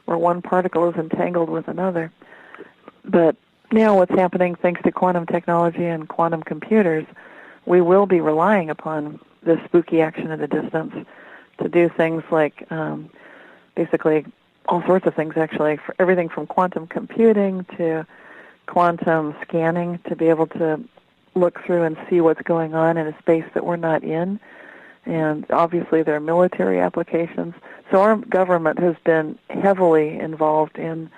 where one particle is entangled with another. But now what's happening, thanks to quantum technology and quantum computers, we will be relying upon this spooky action at a distance to do things like basically all sorts of things, actually, for everything from quantum computing to quantum scanning, to be able to look through and see what's going on in a space that we're not in. And obviously there are military applications. So our government has been heavily involved in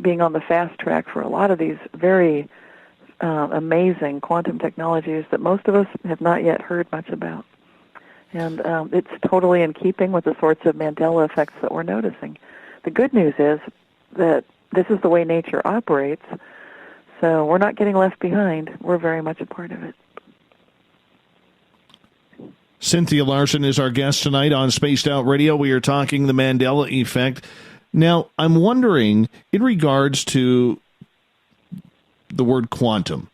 being on the fast track for a lot of these very amazing quantum technologies that most of us have not yet heard much about. And it's totally in keeping with the sorts of Mandela effects that we're noticing. The good news is that this is the way nature operates. So we're not getting left behind. We're very much a part of it. Cynthia Larson is our guest tonight on Spaced Out Radio. We are talking the Mandela effect. Now, I'm wondering, in regards to the word quantum,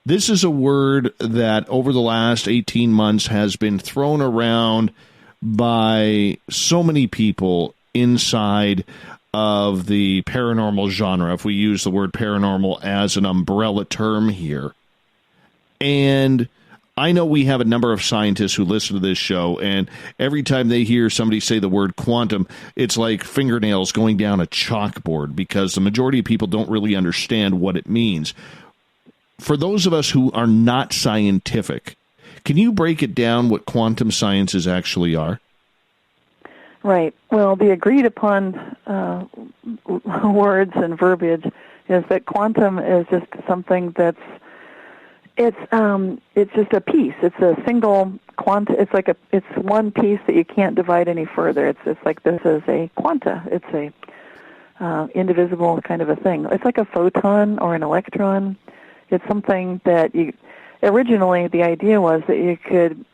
this is a word that over the last 18 months has been thrown around by so many people inside of the paranormal genre, if we use the word paranormal as an umbrella term here. And I know we have a number of scientists who listen to this show, and every time they hear somebody say the word quantum, it's like fingernails going down a chalkboard, because the majority of people don't really understand what it means. For those of us who are not scientific, can you break it down what quantum sciences actually are? Right. Well, the agreed upon words and verbiage is that quantum is just something that's it's just a piece. It's a single quanta. It's one piece that you can't divide any further. It's like this is a quanta. It's a indivisible kind of a thing. It's like a photon or an electron. It's something that originally the idea was that you could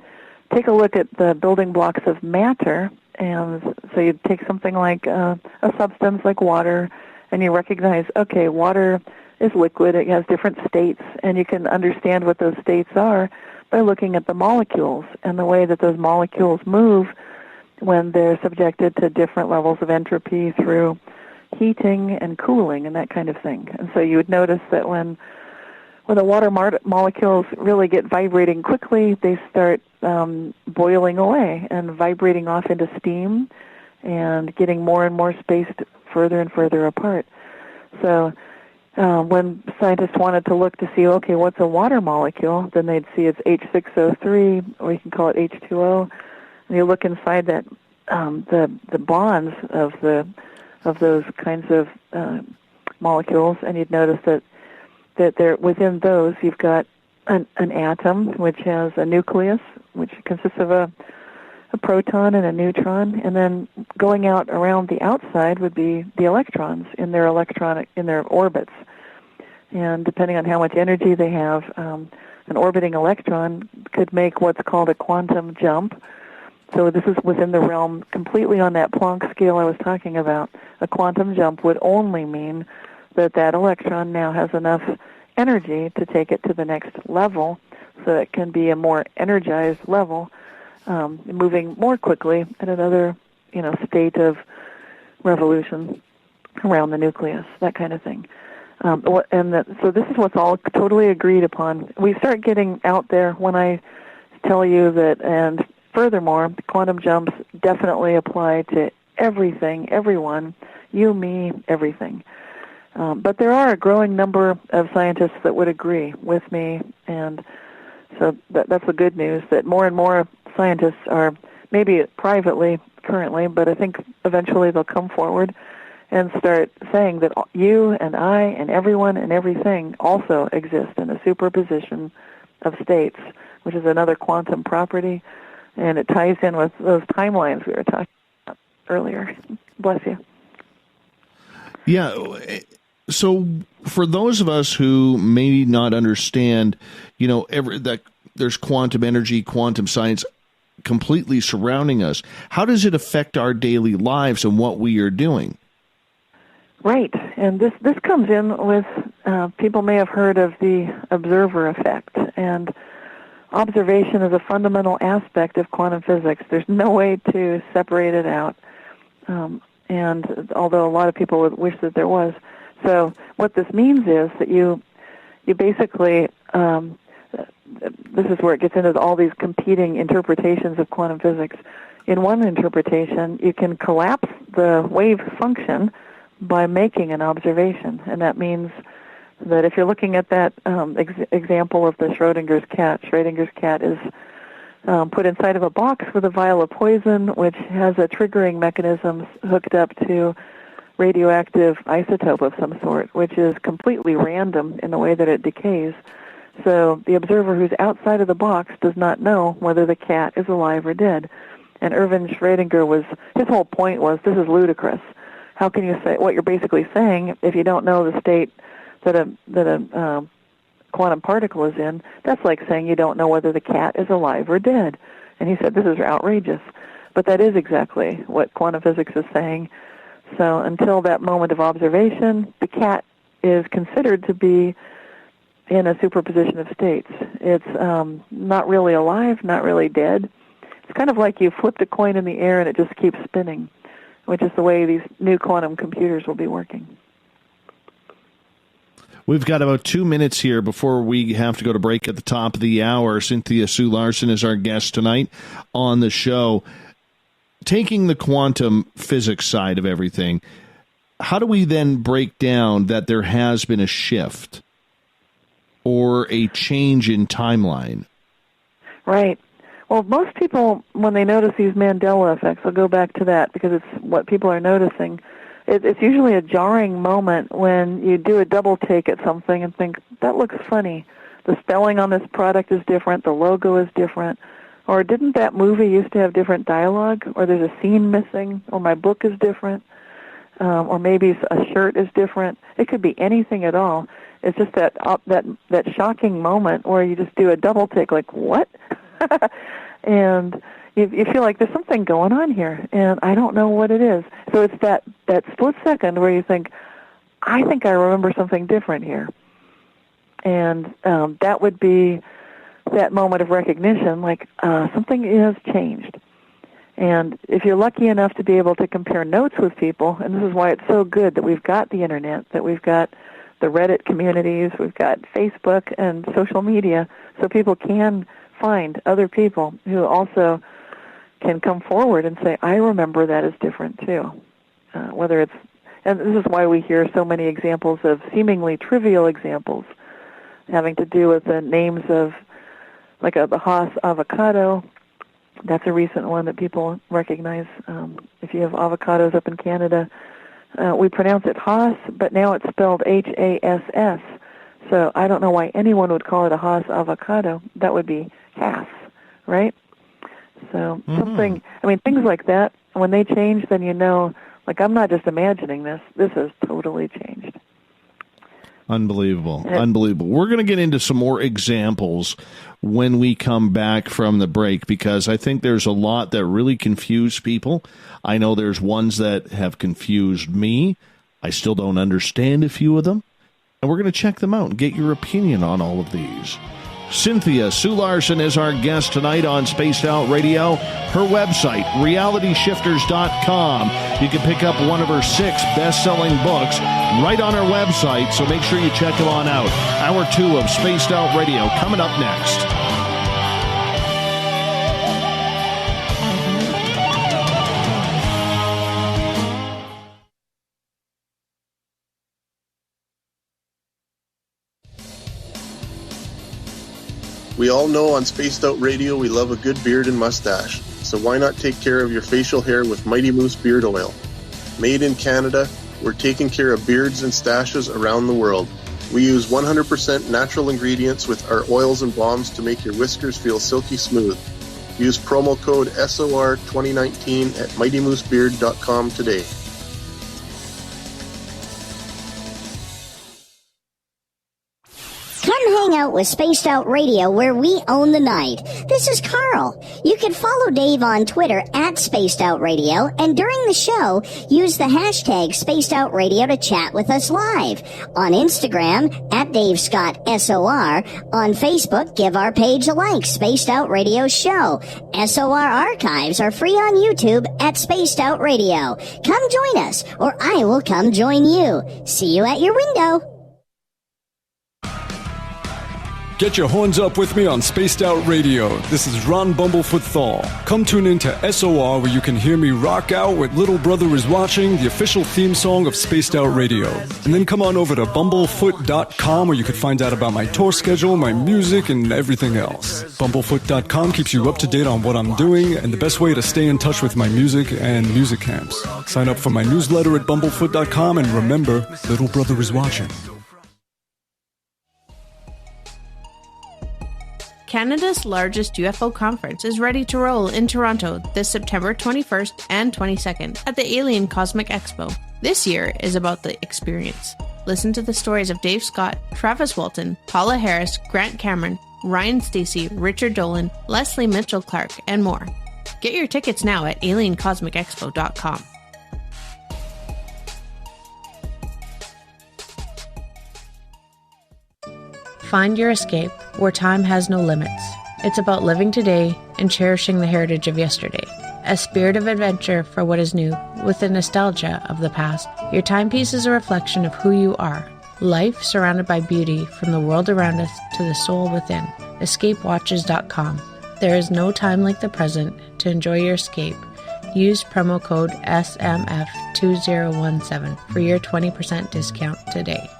take a look at the building blocks of matter, and so you'd take something like a substance like water, and you recognize, okay, water is liquid, it has different states, and you can understand what those states are by looking at the molecules and the way that those molecules move when they're subjected to different levels of entropy through heating and cooling and that kind of thing. And so you would notice that when the water molecules really get vibrating quickly, they start boiling away and vibrating off into steam and getting more and more spaced further and further apart. So when scientists wanted to look to see, okay, what's a water molecule, then they'd see it's H6O3, or you can call it H2O. And you look inside that, the bonds of those kinds of molecules, and you'd notice that there within those you've got an atom which has a nucleus, which consists of a proton and a neutron, and then going out around the outside would be the electrons in their orbits. And depending on how much energy they have, an orbiting electron could make what's called a quantum jump. So this is within the realm completely on that Planck scale I was talking about. A quantum jump would only mean that electron now has enough energy to take it to the next level, so it can be a more energized level, moving more quickly at another, state of revolution around the nucleus, that kind of thing. So this is what's all totally agreed upon. We start getting out there when I tell you that, and furthermore, quantum jumps definitely apply to everything, everyone, you, me, everything. But there are a growing number of scientists that would agree with me, and so that's the good news, that more and more scientists are, maybe privately currently, but I think eventually they'll come forward and start saying that you and I and everyone and everything also exist in a superposition of states, which is another quantum property, and it ties in with those timelines we were talking about earlier. Bless you. Yeah. So for those of us who may not understand, that there's quantum energy, quantum science completely surrounding us, how does it affect our daily lives and what we are doing? Right. And this comes in with, people may have heard of the observer effect, and observation is a fundamental aspect of quantum physics. There's no way to separate it out, and although a lot of people would wish that there was. So what this means is that you basically, this is where it gets into all these competing interpretations of quantum physics. In one interpretation, you can collapse the wave function by making an observation, and that means that if you're looking at that example of the Schrodinger's cat is put inside of a box with a vial of poison, which has a triggering mechanism hooked up to radioactive isotope of some sort, which is completely random in the way that it decays. So the observer who's outside of the box does not know whether the cat is alive or dead. And Erwin Schrödinger his whole point was, this is ludicrous. how can you say what you're basically saying if you don't know the state that a quantum particle is in? That's like saying you don't know whether the cat is alive or dead. And he said, this is outrageous. But that is exactly what quantum physics is saying. So until that moment of observation, the cat is considered to be in a superposition of states. It's not really alive, not really dead. It's kind of like you flipped a coin in the air and it just keeps spinning, which is the way these new quantum computers will be working. We've got about 2 minutes here before we have to go to break at the top of the hour. Cynthia Sue Larson is our guest tonight on the show. Taking the quantum physics side of everything, how do we then break down that there has been a shift or a change in timeline? Right. Well, most people, when they notice these Mandela effects, will go back to that because it's what people are noticing. It's usually a jarring moment when you do a double take at something and think, that looks funny. The spelling on this product is different. The logo is different. Or didn't that movie used to have different dialogue? Or there's a scene missing? Or my book is different? Or maybe a shirt is different. It could be anything at all. It's just that shocking moment where you just do a double take, like, what? And you feel like there's something going on here, and I don't know what it is. So it's that split second where you think, I think I remember something different here. And that would be that moment of recognition, like something has changed. And if you're lucky enough to be able to compare notes with people, and this is why it's so good that we've got the Internet, that we've got the Reddit communities, we've got Facebook and social media, so people can find other people who also can come forward and say, I remember that as different too. Whether it's, and this is why we hear so many examples of seemingly trivial examples having to do with the names of, like the Haas avocado. That's a recent one that people recognize. If you have avocados up in Canada, we pronounce it Haas, but now it's spelled Hass. So I don't know why anyone would call it a Haas avocado. That would be Haas, right? So something, I mean, things like that, when they change, then you know, like, I'm not just imagining this. This has totally changed. Unbelievable. Unbelievable. We're going to get into some more examples when we come back from the break, because I think there's a lot that really confuse people. I know there's ones that have confused me. I still don't understand a few of them. And we're going to check them out and get your opinion on all of these. Cynthia Sue Larson is our guest tonight on Spaced Out Radio. Her website, realityshifters.com. You can pick up one of her 6 best-selling books right on her website, so make sure you check them on out. Hour 2 of Spaced Out Radio coming up next. We all know on Spaced Out Radio we love a good beard and mustache, so why not take care of your facial hair with Mighty Moose Beard Oil? Made in Canada, we're taking care of beards and stashes around the world. We use 100% natural ingredients with our oils and balms to make your whiskers feel silky smooth. Use promo code SOR2019 at MightyMooseBeard.com today. Hang out with Spaced Out Radio, where we own the night. This is Carl. You can follow Dave on Twitter at Spaced Out Radio, and during the show, use the hashtag Spaced Out Radio to chat with us live. On Instagram, at Dave Scott SOR. On Facebook, give our page a like, Spaced Out Radio Show. SOR archives are free on YouTube at Spaced Out Radio. Come join us, or I will come join you. See you at your window. Get your horns up with me on Spaced Out Radio. This is Ron Bumblefoot THAL. Come tune in to SOR, where you can hear me rock out with Little Brother Is Watching, the official theme song of Spaced Out Radio. And then come on over to bumblefoot.com, where you can find out about my tour schedule, my music, and everything else. Bumblefoot.com keeps you up to date on what I'm doing and the best way to stay in touch with my music and music camps. Sign up for my newsletter at bumblefoot.com, and remember, Little Brother Is Watching. Canada's largest UFO conference is ready to roll in Toronto this September 21st and 22nd at the Alien Cosmic Expo. This year is about the experience. Listen to the stories of Dave Scott, Travis Walton, Paula Harris, Grant Cameron, Ryan Stacey, Richard Dolan, Leslie Mitchell-Clark, and more. Get your tickets now at aliencosmicexpo.com. Find your escape where time has no limits. It's about living today and cherishing the heritage of yesterday. A spirit of adventure for what is new, with the nostalgia of the past. Your timepiece is a reflection of who you are. Life surrounded by beauty from the world around us to the soul within. EscapeWatches.com. There is no time like the present to enjoy your escape. Use promo code SMF2017 for your 20% discount today.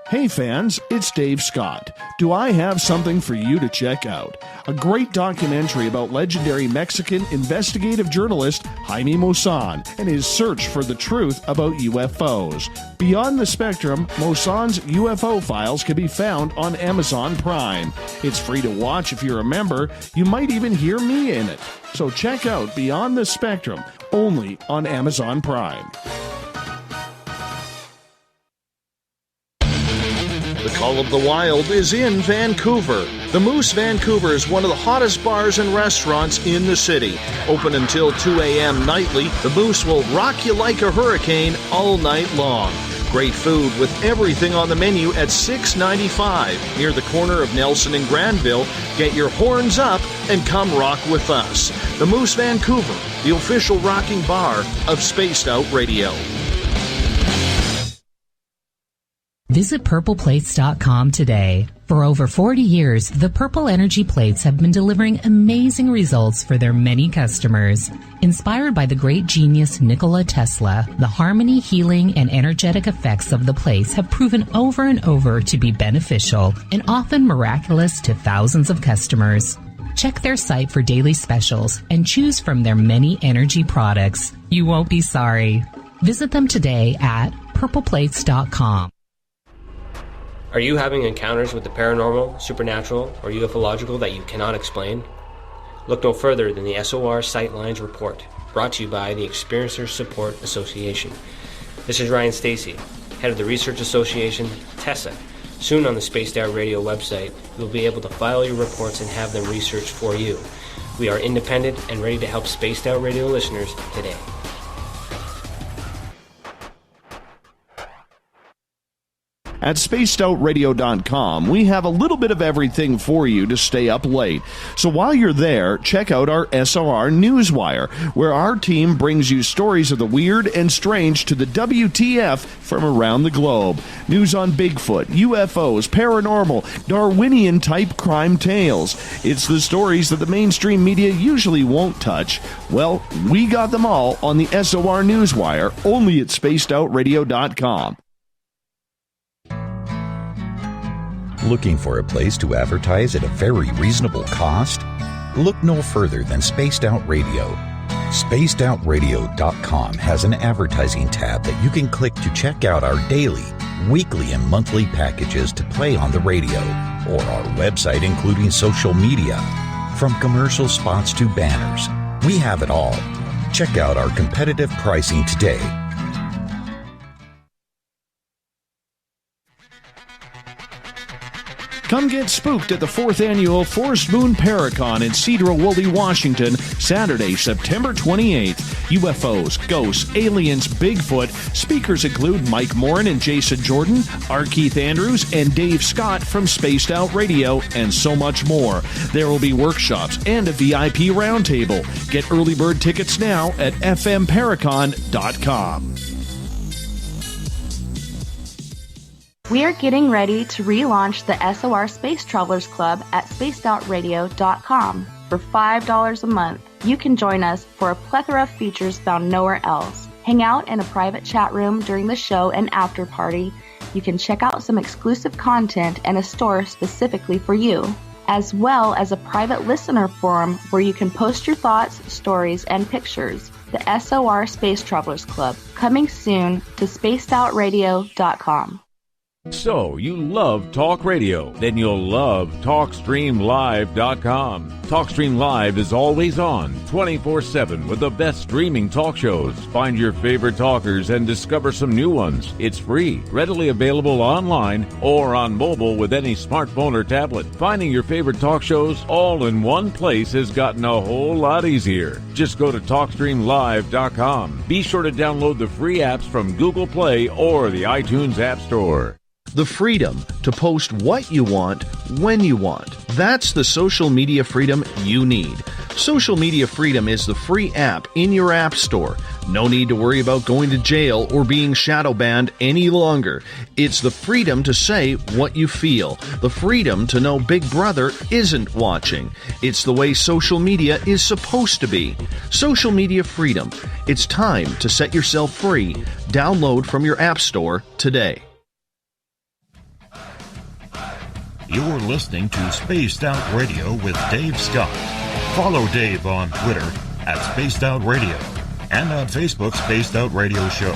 Hey fans, it's Dave Scott. Do I have something for you to check out? A great documentary about legendary Mexican investigative journalist Jaime Maussan and his search for the truth about UFOs. Beyond the Spectrum, Maussan's UFO files can be found on Amazon Prime. It's free to watch if you're a member. You might even hear me in it. So check out Beyond the Spectrum, only on Amazon Prime. The Call of the Wild is in Vancouver. The Moose Vancouver is one of the hottest bars and restaurants in the city. Open until 2 a.m. nightly, the Moose will rock you like a hurricane all night long. Great food with everything on the menu at $6.95 near the corner of Nelson and Granville. Get your horns up and come rock with us. The Moose Vancouver, the official rocking bar of Spaced Out Radio. Visit purpleplates.com today. For over 40 years, the Purple Energy Plates have been delivering amazing results for their many customers. Inspired by the great genius Nikola Tesla, the harmony, healing, and energetic effects of the plates have proven over and over to be beneficial and often miraculous to thousands of customers. Check their site for daily specials and choose from their many energy products. You won't be sorry. Visit them today at purpleplates.com. Are you having encounters with the paranormal, supernatural, or ufological that you cannot explain? Look no further than the SOR Sightlines Report, brought to you by the Experiencers Support Association. This is Ryan Stacey, head of the Research Association, TESA. Soon on the Spaced Out Radio website, you'll be able to file your reports and have them researched for you. We are independent and ready to help Spaced Out Radio listeners today. At spacedoutradio.com, we have a little bit of everything for you to stay up late. So while you're there, check out our SOR Newswire, where our team brings you stories of the weird and strange to the WTF from around the globe. News on Bigfoot, UFOs, paranormal, Darwinian-type crime tales. It's the stories that the mainstream media usually won't touch. Well, we got them all on the SOR Newswire, only at spacedoutradio.com. Looking for a place to advertise at a very reasonable cost? Look no further than Spaced Out Radio. SpacedOutRadio.com has an advertising tab that you can click to check out our daily, weekly, and monthly packages to play on the radio, or our website including social media. From commercial spots to banners, we have it all. Check out our competitive pricing today. Come get spooked at the 4th Annual Forest Moon Paracon in Cedar-Woolley, Washington, Saturday, September 28th. UFOs, ghosts, aliens, Bigfoot. Speakers include Mike Morin and Jason Jordan, R. Keith Andrews, and Dave Scott from Spaced Out Radio, and so much more. There will be workshops and a VIP roundtable. Get early bird tickets now at fmparacon.com. We are getting ready to relaunch the SOR Space Travelers Club at spacedoutradio.com. For $5 a month, you can join us for a plethora of features found nowhere else. Hang out in a private chat room during the show and after party. You can check out some exclusive content and a store specifically for you, as well as a private listener forum where you can post your thoughts, stories, and pictures. The SOR Space Travelers Club, coming soon to spacedoutradio.com. So, you love talk radio? Then you'll love TalkStreamLive.com. TalkStream Live is always on, 24/7, with the best streaming talk shows. Find your favorite talkers and discover some new ones. It's free, readily available online or on mobile with any smartphone or tablet. Finding your favorite talk shows all in one place has gotten a whole lot easier. Just go to TalkStreamLive.com. Be sure to download the free apps from Google Play or the iTunes App Store. The freedom to post what you want, when you want. That's the social media freedom you need. Social Media Freedom is the free app in your app store. No need to worry about going to jail or being shadow banned any longer. It's the freedom to say what you feel. The freedom to know Big Brother isn't watching. It's the way social media is supposed to be. Social Media Freedom. It's time to set yourself free. Download from your app store today. You're listening to Spaced Out Radio with Dave Scott. Follow Dave on Twitter at Spaced Out Radio and on Facebook, Spaced Out Radio Show.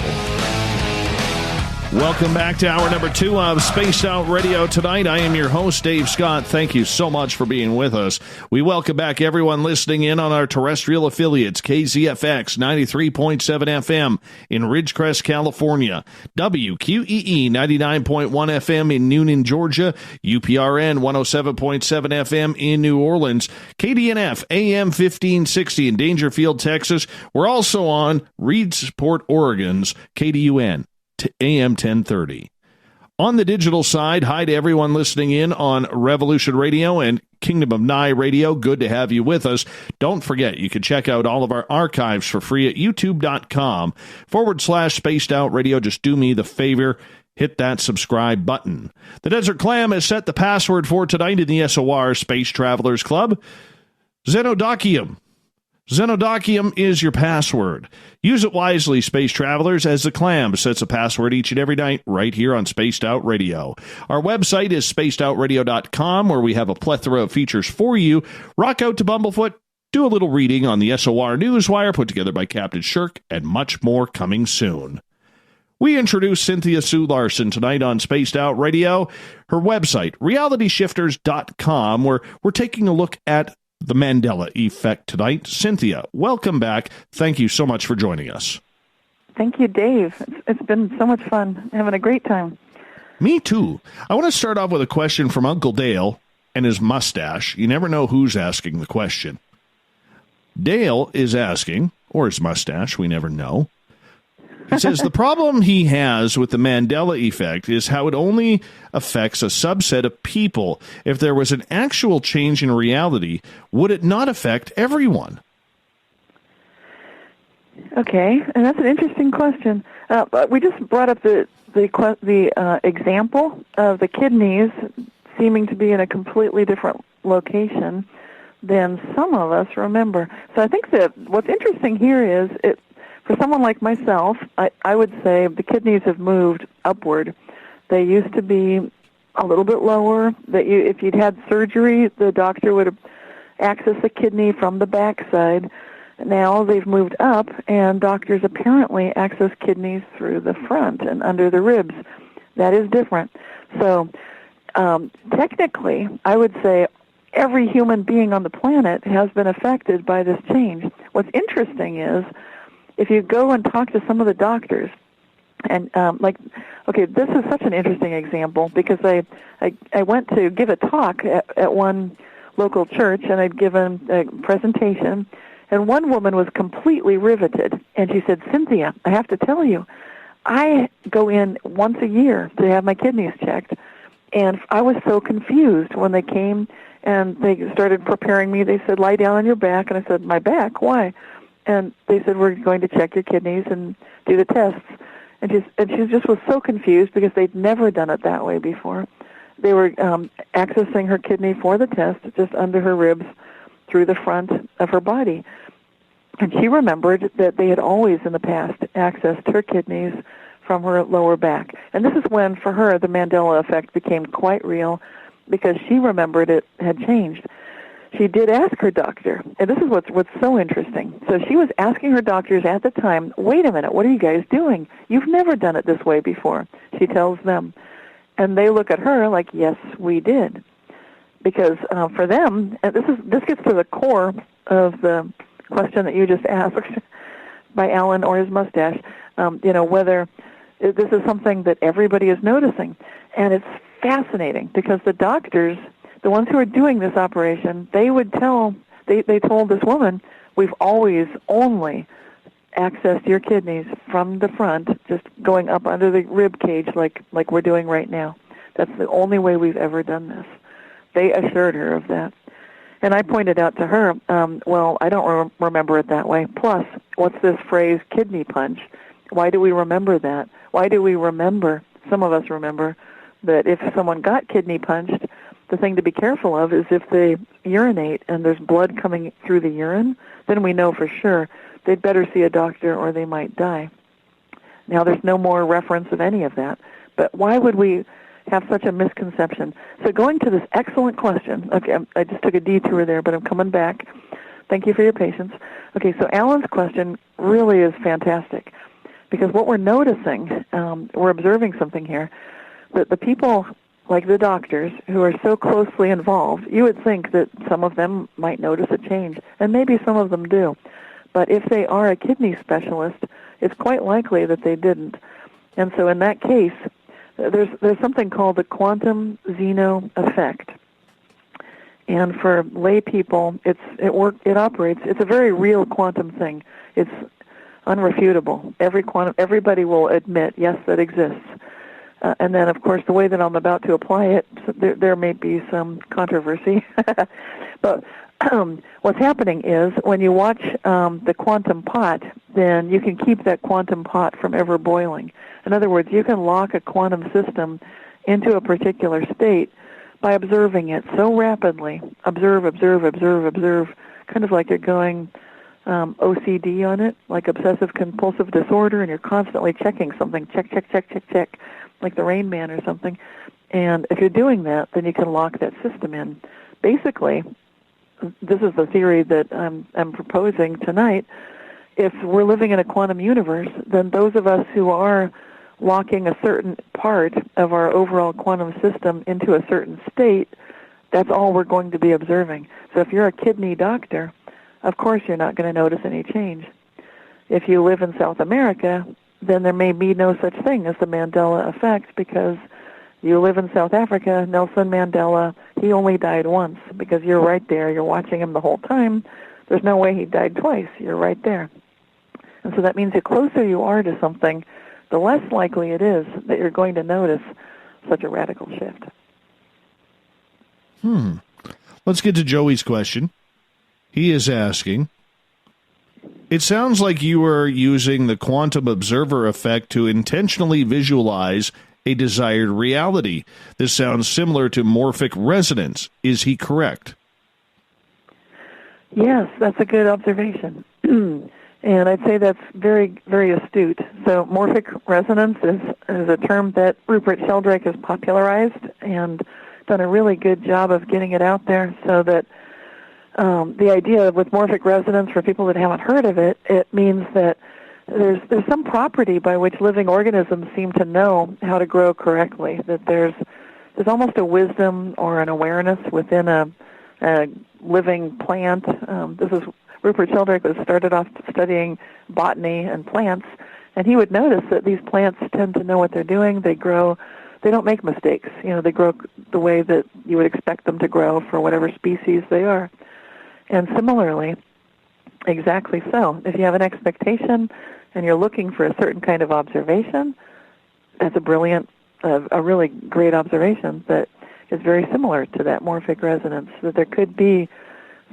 Welcome back to hour number 2 of Spaced Out Radio tonight. I am your host, Dave Scott. Thank you so much for being with us. We welcome back everyone listening in on our terrestrial affiliates, KZFX 93.7 FM in Ridgecrest, California, WQEE 99.1 FM in Newnan, Georgia, UPRN 107.7 FM in New Orleans, KDNF AM 1560 in Dangerfield, Texas. We're also on Reedsport, Oregon's KDUN. AM 1030. On the digital side, hi to everyone listening in on Revolution Radio and Kingdom of Nye Radio. Good to have you with us. Don't forget, you can check out all of our archives for free at youtube.com/Spaced Out Radio. Just do me the favor, hit that subscribe button. The Desert Clam has set the password for tonight in the SOR Space Travelers Club. Xenodokium. Xenodokium is your password. Use it wisely, space travelers, as the Clam sets a password each and every night right here on Spaced Out Radio. Our website is spacedoutradio.com, where we have a plethora of features for you. Rock out to Bumblefoot, do a little reading on the SOR Newswire put together by Captain Shirk, and much more coming soon. We introduce Cynthia Sue Larson tonight on Spaced Out Radio. Her website, realityshifters.com, where we're taking a look at the Mandela effect tonight. Cynthia, welcome back. Thank you so much for joining us. Thank you, Dave. It's been so much fun. Having a great time. Me too. I want to start off with a question from Uncle Dale and his mustache. You never know who's asking the question. Dale is asking, or his mustache, we never know. He says the problem he has with the Mandela effect is how it only affects a subset of people. If there was an actual change in reality, would it not affect everyone? Okay, and that's an interesting question. We just brought up the example of the kidneys seeming to be in a completely different location than some of us remember. So I think that what's interesting here is for someone like myself, I would say the kidneys have moved upward. They used to be a little bit lower. If you'd had surgery, the doctor would access the kidney from the backside. Now they've moved up, and doctors apparently access kidneys through the front and under the ribs. That is different. So technically, I would say every human being on the planet has been affected by this change. What's interesting is, if you go and talk to some of the doctors, and this is such an interesting example because I went to give a talk at one local church, and I'd given a presentation, and one woman was completely riveted, and she said, "Cynthia, I have to tell you, I go in once a year to have my kidneys checked, and I was so confused when they came and they started preparing me. They said, lie down on your back,' and I said, 'My back? Why?' And they said, 'We're going to check your kidneys and do the tests.' And she just was so confused because they'd never done it that way before. They were accessing her kidney for the test just under her ribs through the front of her body. And she remembered that they had always in the past accessed her kidneys from her lower back. And this is when, for her, the Mandela effect became quite real because she remembered it had changed. She did ask her doctor, and this is what's so interesting. So she was asking her doctors at the time, wait a minute, what are you guys doing? You've never done it this way before, she tells them. And they look at her like, yes, we did. Because for them, and this gets to the core of the question that you just asked by Alan or his mustache, whether this is something that everybody is noticing. And it's fascinating because the doctors, the ones who are doing this operation, they told this woman, we've always only accessed your kidneys from the front, just going up under the rib cage like we're doing right now. That's the only way we've ever done this. They assured her of that. And I pointed out to her, well, I don't remember it that way. Plus, what's this phrase, kidney punch? Why do we remember that? Why do we remember, some of us remember, that if someone got kidney punched, the thing to be careful of is if they urinate and there's blood coming through the urine, then we know for sure they'd better see a doctor or they might die. Now, there's no more reference of any of that. But why would we have such a misconception? So going to this excellent question, okay, I just took a detour there, but I'm coming back. Thank you for your patience. Okay, so Alan's question really is fantastic because what we're noticing, we're observing something here, that the people like the doctors who are so closely involved, you would think that some of them might notice a change, and maybe some of them do. But if they are a kidney specialist, it's quite likely that they didn't. And so in that case, there's something called the quantum xeno effect. And for lay people, it operates. It's a very real quantum thing. It's unrefutable. Everybody will admit, yes, that exists. And then, of course, the way that I'm about to apply it, there may be some controversy. But what's happening is when you watch the quantum pot, then you can keep that quantum pot from ever boiling. In other words, you can lock a quantum system into a particular state by observing it so rapidly. Observe, kind of like you're going OCD on it, like obsessive-compulsive disorder, and you're constantly checking something, check, like the Rain Man or something. And if you're doing that, then you can lock that system in. Basically, this is the theory that I'm proposing tonight. If we're living in a quantum universe, then those of us who are locking a certain part of our overall quantum system into a certain state, that's all we're going to be observing. So if you're a kidney doctor, of course you're not going to notice any change. If you live in South America, then there may be no such thing as the Mandela effect because you live in South Africa, Nelson Mandela, he only died once because you're right there. You're watching him the whole time. There's no way he died twice. You're right there. And so that means the closer you are to something, the less likely it is that you're going to notice such a radical shift. Let's get to Joey's question. He is asking, it sounds like you are using the quantum observer effect to intentionally visualize a desired reality. This sounds similar to morphic resonance. Is he correct? Yes, that's a good observation. And I'd say that's very, very astute. So morphic resonance is a term that Rupert Sheldrake has popularized and done a really good job of getting it out there so that the idea with morphic resonance, for people that haven't heard of it, it means that there's some property by which living organisms seem to know how to grow correctly, that there's almost a wisdom or an awareness within a living plant. Rupert Sheldrake started off studying botany and plants, and he would notice that these plants tend to know what they're doing. They grow. They don't make mistakes. They grow the way that you would expect them to grow for whatever species they are. And similarly, exactly so. If you have an expectation and you're looking for a certain kind of observation, that's a really great observation that is very similar to that morphic resonance, that there could be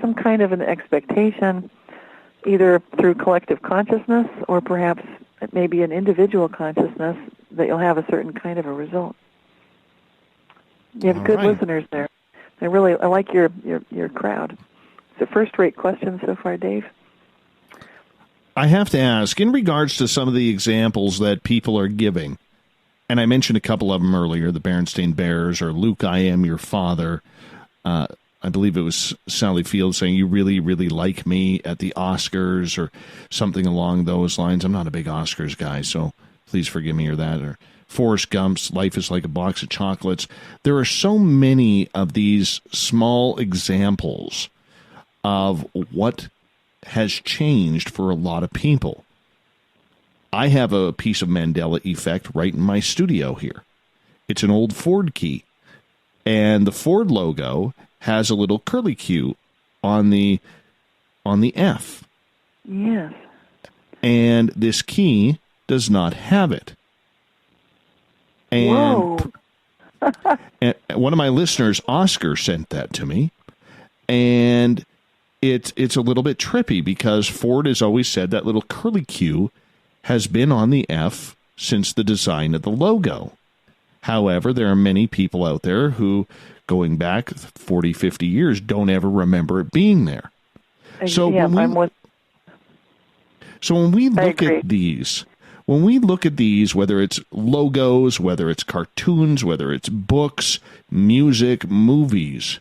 some kind of an expectation, either through collective consciousness or perhaps maybe an individual consciousness, that you'll have a certain kind of a result. You have good listeners there. I like your crowd. It's a first-rate question so far, Dave. I have to ask, in regards to some of the examples that people are giving, and I mentioned a couple of them earlier, the Berenstain Bears or Luke, I Am Your Father. I believe it was Sally Field saying, you really, really like me at the Oscars or something along those lines. I'm not a big Oscars guy, so please forgive me or that. Or Forrest Gump's Life is Like a Box of Chocolates. There are so many of these small examples of what has changed for a lot of people. I have a piece of Mandela effect right in my studio here. It's an old Ford key, and the Ford logo has a little curlicue on the F. Yes. And this key does not have it. And, whoa. and one of my listeners, Oscar, sent that to me, and it's a little bit trippy because Ford has always said that little curlicue has been on the F since the design of the logo. However, there are many people out there who, going back 40, 50 years, don't ever remember it being there. So when we look at these, whether it's logos, whether it's cartoons, whether it's books, music, movies,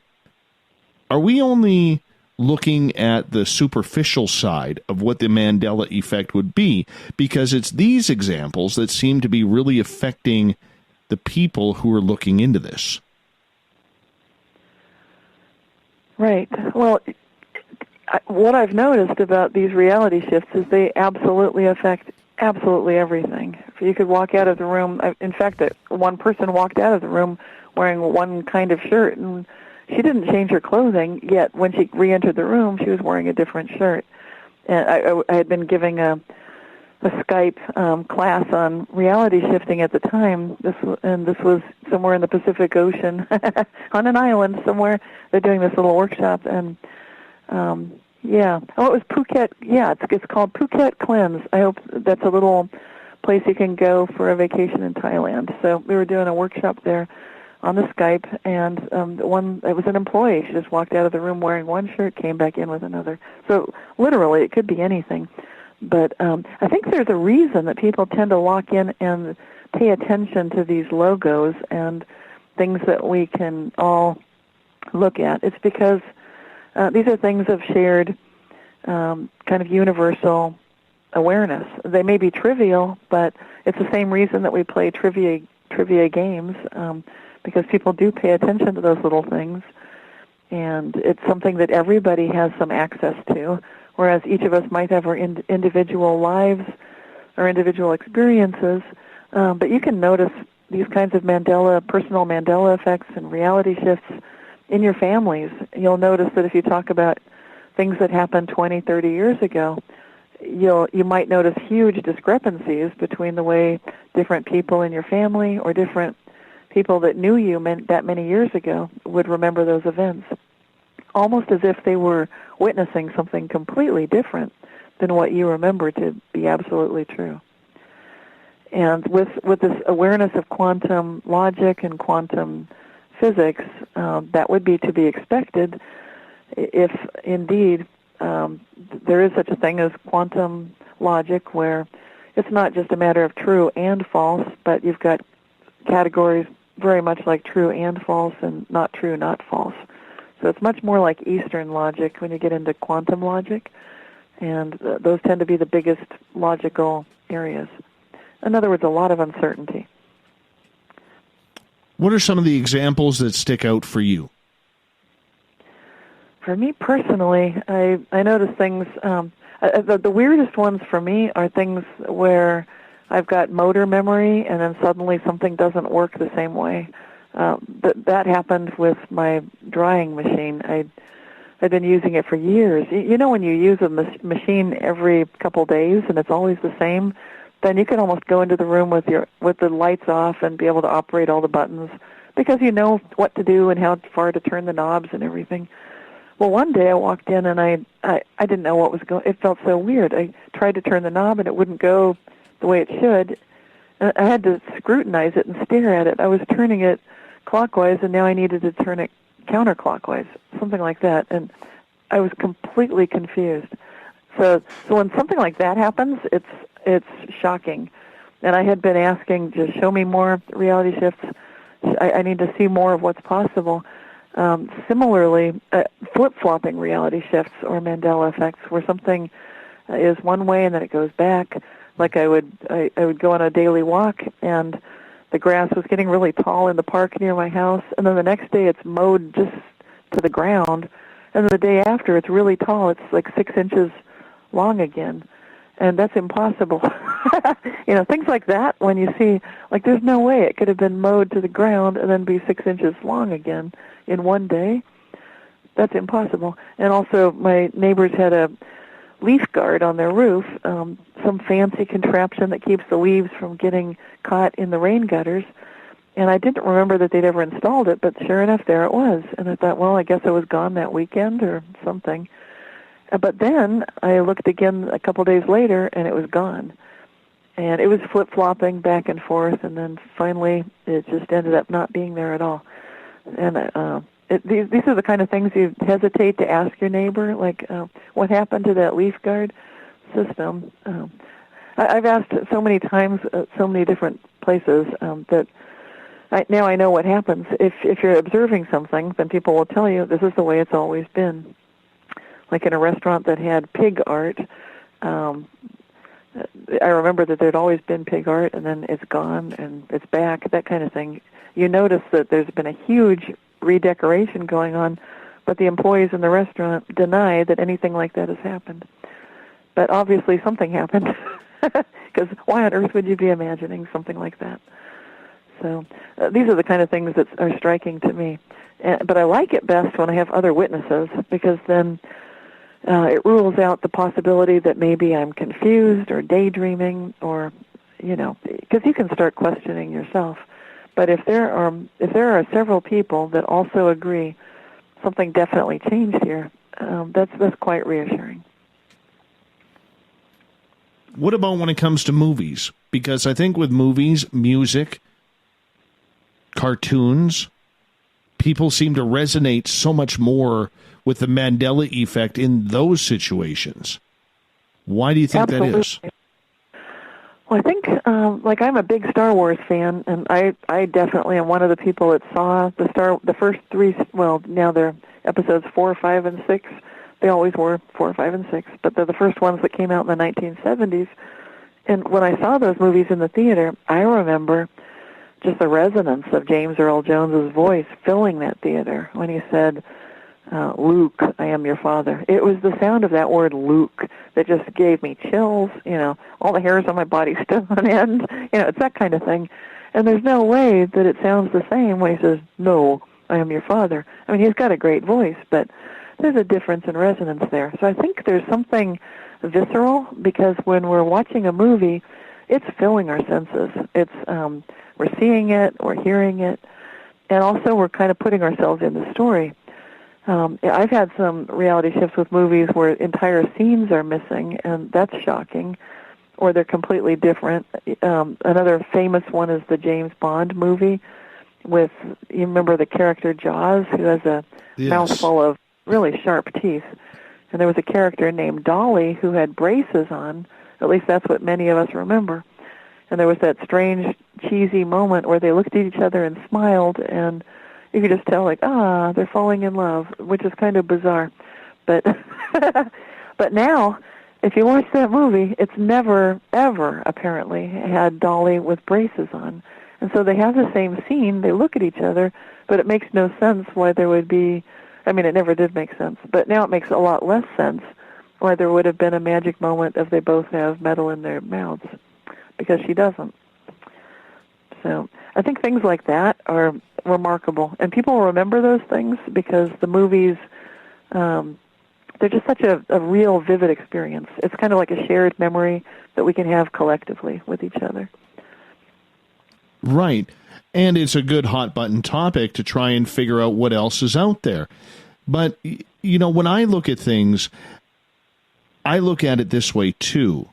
are we only looking at the superficial side of what the Mandela effect would be? Because it's these examples that seem to be really affecting the people who are looking into this. Right. Well, what I've noticed about these reality shifts is they absolutely affect absolutely everything. You could walk out of the room. In fact, one person walked out of the room wearing one kind of shirt, and she didn't change her clothing, yet when she re-entered the room, she was wearing a different shirt. And I had been giving a Skype class on reality shifting at the time. This was somewhere in the Pacific Ocean, on an island somewhere. They're doing this little workshop, and it was Phuket. Yeah, it's called Phuket Cleanse. I hope that's a little place you can go for a vacation in Thailand. So we were doing a workshop there on the Skype, and it was an employee. She just walked out of the room wearing one shirt, came back in with another. So literally, it could be anything. But I think there's a reason that people tend to walk in and pay attention to these logos and things that we can all look at. It's because these are things of shared kind of universal awareness. They may be trivial, but it's the same reason that we play trivia games, because people do pay attention to those little things, and it's something that everybody has some access to. Whereas each of us might have our individual lives or individual experiences, but you can notice these kinds of personal Mandela effects and reality shifts in your families. You'll notice that if you talk about things that happened 20, 30 years ago, you might notice huge discrepancies between the way different people in your family or different people that knew you that many years ago would remember those events, almost as if they were witnessing something completely different than what you remember to be absolutely true. And with this awareness of quantum logic and quantum physics, that would be to be expected if indeed there is such a thing as quantum logic, where it's not just a matter of true and false, but you've got categories very much like true and false and not true, not false. So it's much more like Eastern logic when you get into quantum logic, and those tend to be the biggest logical areas. In other words, a lot of uncertainty. What are some of the examples that stick out for you? For me personally, I notice things, the weirdest ones for me are things where I've got motor memory and then suddenly something doesn't work the same way. That happened with my drying machine. I'd been using it for years. You know, when you use a machine every couple days and it's always the same, then you can almost go into the room with the lights off and be able to operate all the buttons because you know what to do and how far to turn the knobs and everything. Well, one day I walked in and I didn't know what was going. It felt so weird. I tried to turn the knob and it wouldn't go the way it should. I had to scrutinize it and stare at it. I was turning it clockwise, and now I needed to turn it counterclockwise, something like that, and I was completely confused. So when something like that happens, it's shocking. And I had been asking, just show me more reality shifts. I need to see more of what's possible. Similarly, flip-flopping reality shifts or Mandela effects, where something is one way and then it goes back. Like I would go on a daily walk, and the grass was getting really tall in the park near my house, and then the next day it's mowed just to the ground, and then the day after it's really tall. It's like 6 inches long again, and that's impossible. Things like that, when you see, like, there's no way it could have been mowed to the ground and then be 6 inches long again in one day. That's impossible. And also, my neighbors had a leaf guard on their roof, some fancy contraption that keeps the leaves from getting caught in the rain gutters. And I didn't remember that they'd ever installed it, but sure enough, there it was. And I thought, well, I guess I was gone that weekend or something. But then I looked again a couple days later, and it was gone. And it was flip-flopping back and forth, and then finally it just ended up not being there at all. And these are the kind of things you hesitate to ask your neighbor, like what happened to that leaf guard system. I've asked so many times, so many different places, that now I know what happens. If you're observing something, then people will tell you this is the way it's always been. Like in a restaurant that had pig art, I remember that there'd always been pig art, and then it's gone, and it's back, that kind of thing. You notice that there's been a huge redecoration going on, but the employees in the restaurant deny that anything like that has happened. But obviously something happened, because why on earth would you be imagining something like that? So these are the kind of things that are striking to me. But I like it best when I have other witnesses, because then it rules out the possibility that maybe I'm confused or daydreaming, or, because you can start questioning yourself. But if there are several people that also agree something definitely changed here, that's quite reassuring. What about when it comes to movies? Because I think with movies, music, cartoons, people seem to resonate so much more with the Mandela effect in those situations. Why do you think that is? Well, I think, I'm a big Star Wars fan, and I definitely am one of the people that saw the first three, well, now they're episodes 4, 5, and 6. They always were 4, 5, and 6, but they're the first ones that came out in the 1970s. And when I saw those movies in the theater, I remember just the resonance of James Earl Jones's voice filling that theater when he said, Luke, I am your father. It was the sound of that word Luke that just gave me chills, all the hairs on my body stood on end, it's that kind of thing. And there's no way that it sounds the same when he says, no, I am your father. I mean, he's got a great voice, but there's a difference in resonance there. So I think there's something visceral, because when we're watching a movie, it's filling our senses. It's we're seeing it, we're hearing it, and also we're kind of putting ourselves in the story. I've had some reality shifts with movies where entire scenes are missing, and that's shocking, or they're completely different. Another famous one is the James Bond movie with, you remember the character Jaws, who has a mouthful of really sharp teeth. And there was a character named Dolly who had braces on. At least that's what many of us remember. And there was that strange, cheesy moment where they looked at each other and smiled, and you could just tell, they're falling in love, which is kind of bizarre. But but now, if you watch that movie, it's never, ever, apparently, had Dolly with braces on. And so they have the same scene, they look at each other, but it makes no sense why there would be, it never did make sense, but now it makes a lot less sense why there would have been a magic moment if they both have metal in their mouths, because she doesn't. So I think things like that are remarkable, and people remember those things because the movies, they're just such a real, vivid experience. It's kind of like a shared memory that we can have collectively with each other. Right. And it's a good hot-button topic to try and figure out what else is out there. But, when I look at things, I look at it this way, too.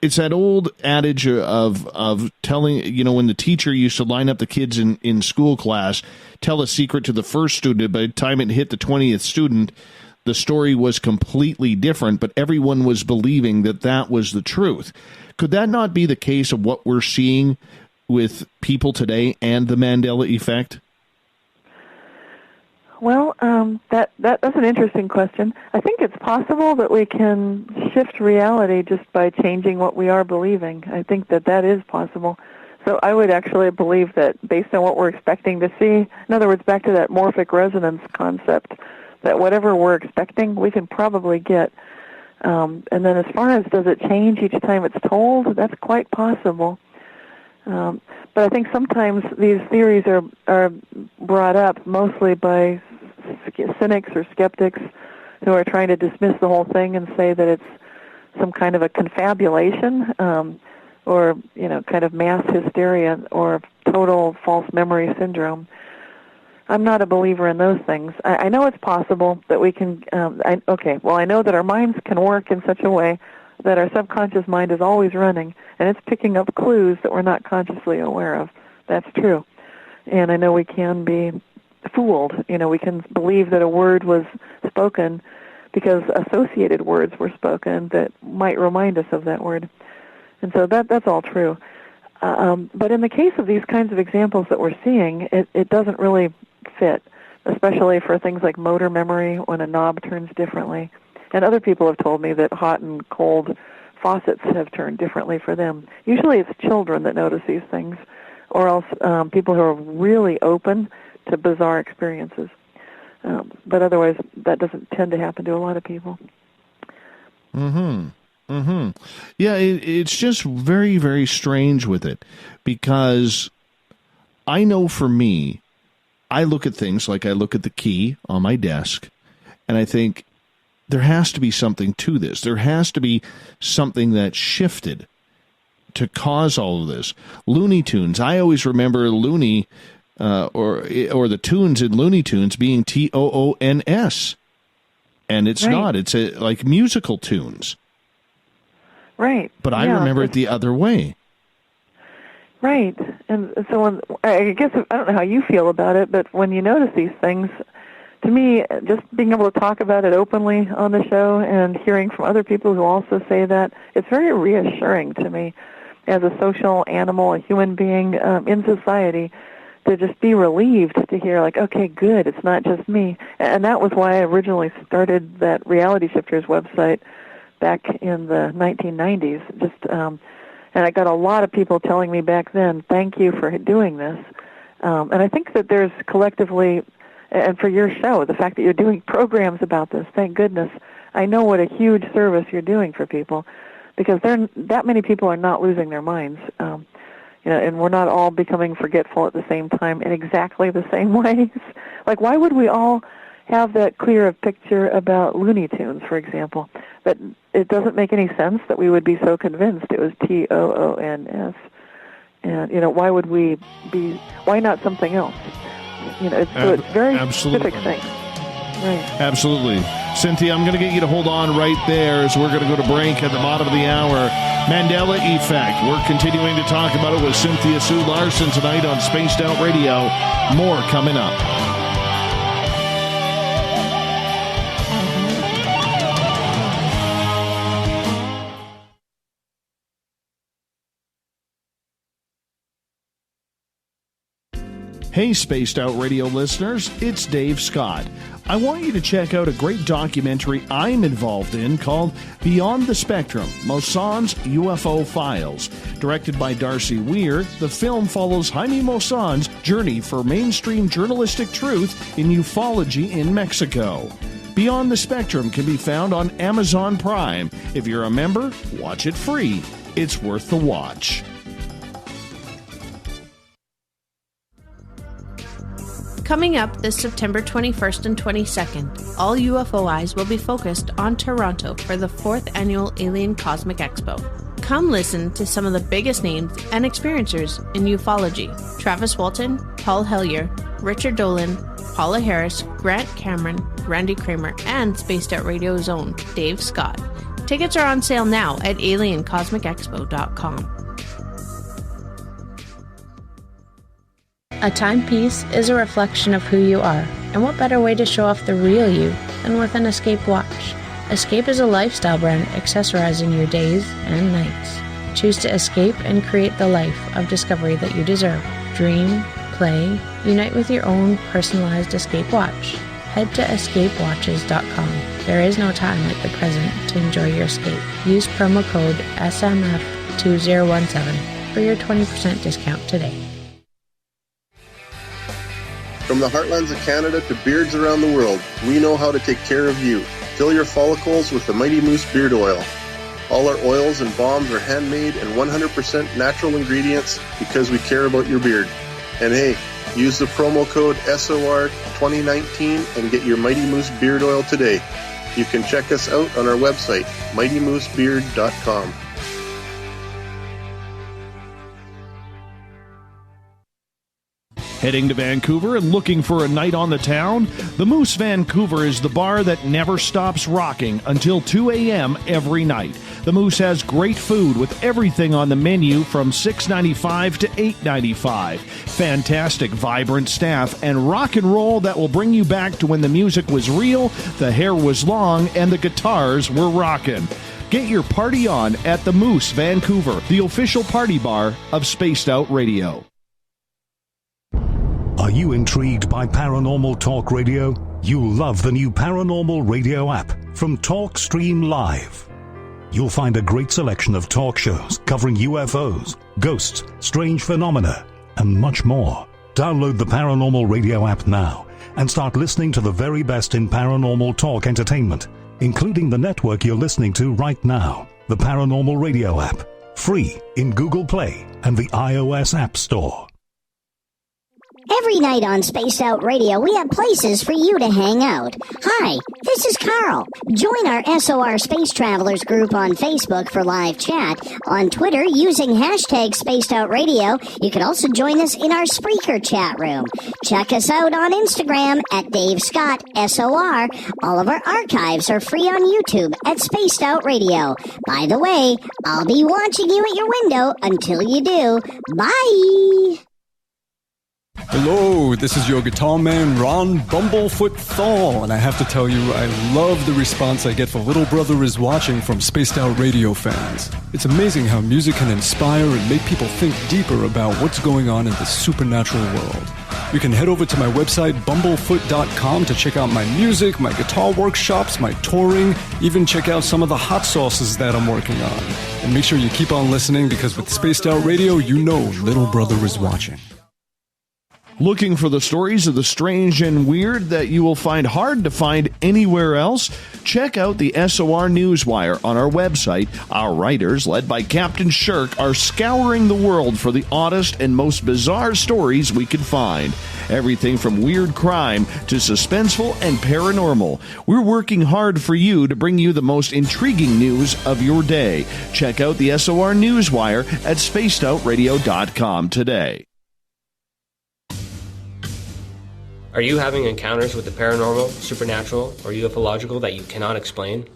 It's that old adage of telling, when the teacher used to line up the kids in school class, tell a secret to the first student. By the time it hit the 20th student, the story was completely different, but everyone was believing that was the truth. Could that not be the case of what we're seeing with people today and the Mandela effect? Well, that's an interesting question. I think it's possible that we can shift reality just by changing what we are believing. I think that is possible. So I would actually believe that based on what we're expecting to see, in other words, back to that morphic resonance concept, that whatever we're expecting, we can probably get. And then as far as does it change each time it's told, that's quite possible. But I think sometimes these theories are brought up mostly by cynics or skeptics who are trying to dismiss the whole thing and say that it's some kind of a confabulation, or kind of mass hysteria or total false memory syndrome. I'm not a believer in those things. I know it's possible that we can. I know that our minds can work in such a way that our subconscious mind is always running, and it's picking up clues that we're not consciously aware of. That's true. And I know we can be fooled. We can believe that a word was spoken because associated words were spoken that might remind us of that word. And so that's all true. But in the case of these kinds of examples that we're seeing, it doesn't really fit, especially for things like motor memory when a knob turns differently. And other people have told me that hot and cold faucets have turned differently for them. Usually it's children that notice these things, or else people who are really open to bizarre experiences. But otherwise, that doesn't tend to happen to a lot of people. Yeah, it's just very, very strange with it, because I know for me, I look at things like I look at the key on my desk, and I think, there has to be something to this. There has to be something that shifted to cause all of this. Looney Tunes. I always remember Looney or the tunes in Looney Tunes being TOONS, and it's not. It's like musical tunes. Right. But I remember it the other way. Right. And so I guess I don't know how you feel about it, but when you notice these things, to me, just being able to talk about it openly on the show and hearing from other people who also say that, it's very reassuring to me as a social animal, a human being in society, to just be relieved to hear, like, okay, good, it's not just me. And that was why I originally started that Reality Shifters website back in the 1990s. And I got a lot of people telling me back then, thank you for doing this. And I think that there's collectively, and for your show, the fact that you're doing programs about this, thank goodness. I know what a huge service you're doing for people, because that many people are not losing their minds. And we're not all becoming forgetful at the same time in exactly the same ways. Like, why would we all have that clear of picture about Looney Tunes, for example? That it doesn't make any sense that we would be so convinced it was TOONS. And, why would we be, why not something else? It's very specific things. Right. Absolutely. Cynthia, I'm going to get you to hold on right there as we're going to go to break at the bottom of the hour. Mandela Effect. We're continuing to talk about it with Cynthia Sue Larson tonight on Spaced Out Radio. More coming up. Hey, Spaced Out Radio listeners, it's Dave Scott. I want you to check out a great documentary I'm involved in called Beyond the Spectrum, Mosson's UFO Files. Directed by Darcy Weir, the film follows Jaime Mosson's journey for mainstream journalistic truth in ufology in Mexico. Beyond the Spectrum can be found on Amazon Prime. If you're a member, watch it free. It's worth the watch. Coming up this September 21st and 22nd, all UFO eyes will be focused on Toronto for the 4th Annual Alien Cosmic Expo. Come listen to some of the biggest names and experiencers in ufology. Travis Walton, Paul Hellyer, Richard Dolan, Paula Harris, Grant Cameron, Randy Kramer, and Spaced Out Radio's own Dave Scott. Tickets are on sale now at aliencosmicexpo.com. A timepiece is a reflection of who you are, and what better way to show off the real you than with an Escape watch. Escape is a lifestyle brand accessorizing your days and nights. Choose to escape and create the life of discovery that you deserve. Dream, play, unite with your own personalized Escape watch. Head to escapewatches.com. There is no time like the present to enjoy your escape. Use promo code SMF2017 for your 20% discount today. From the heartlands of Canada to beards around the world, we know how to take care of you. Fill your follicles with the Mighty Moose Beard Oil. All our oils and balms are handmade and 100% natural ingredients because we care about your beard. And hey, use the promo code SOR2019 and get your Mighty Moose Beard Oil today. You can check us out on our website, mightymoosebeard.com. Heading to Vancouver and looking for a night on the town? The Moose Vancouver is the bar that never stops rocking until 2 a.m. every night. The Moose has great food with everything on the menu from $6.95 to $8.95. Fantastic, vibrant staff and rock and roll that will bring you back to when the music was real, the hair was long, and the guitars were rockin'. Get your party on at the Moose Vancouver, the official party bar of Spaced Out Radio. Are you intrigued by Paranormal Talk Radio? You'll love the new Paranormal Radio app from TalkStream Live. You'll find a great selection of talk shows covering UFOs, ghosts, strange phenomena, and much more. Download the Paranormal Radio app now and start listening to the very best in paranormal talk entertainment, including the network you're listening to right now, the Paranormal Radio app, free in Google Play and the iOS App Store. Every night on Spaced Out Radio, we have places for you to hang out. Hi, this is Carl. Join our SOR Space Travelers group on Facebook for live chat. On Twitter, using hashtag Spaced Out Radio. You can also join us in our Spreaker chat room. Check us out on Instagram at Dave Scott SOR. All of our archives are free on YouTube at Spaced Out Radio. By the way, I'll be watching you at your window until you do. Bye! Hello, this is your guitar man, Ron Bumblefoot THAL, and I have to tell you, I love the response I get for Little Brother is Watching from Spaced Out Radio fans. It's amazing how music can inspire and make people think deeper about what's going on in the supernatural world. You can head over to my website, bumblefoot.com, to check out my music, my guitar workshops, my touring, even check out some of the hot sauces that I'm working on. And make sure you keep on listening, because with Spaced Out Radio, you know Little Brother is watching. Looking for the stories of the strange and weird that you will find hard to find anywhere else? Check out the SOR Newswire on our website. Our writers, led by Captain Shirk, are scouring the world for the oddest and most bizarre stories we can find. Everything from weird crime to suspenseful and paranormal. We're working hard for you to bring you the most intriguing news of your day. Check out the SOR Newswire at spacedoutradio.com today. Are you having encounters with the paranormal, supernatural, or ufological that you cannot explain?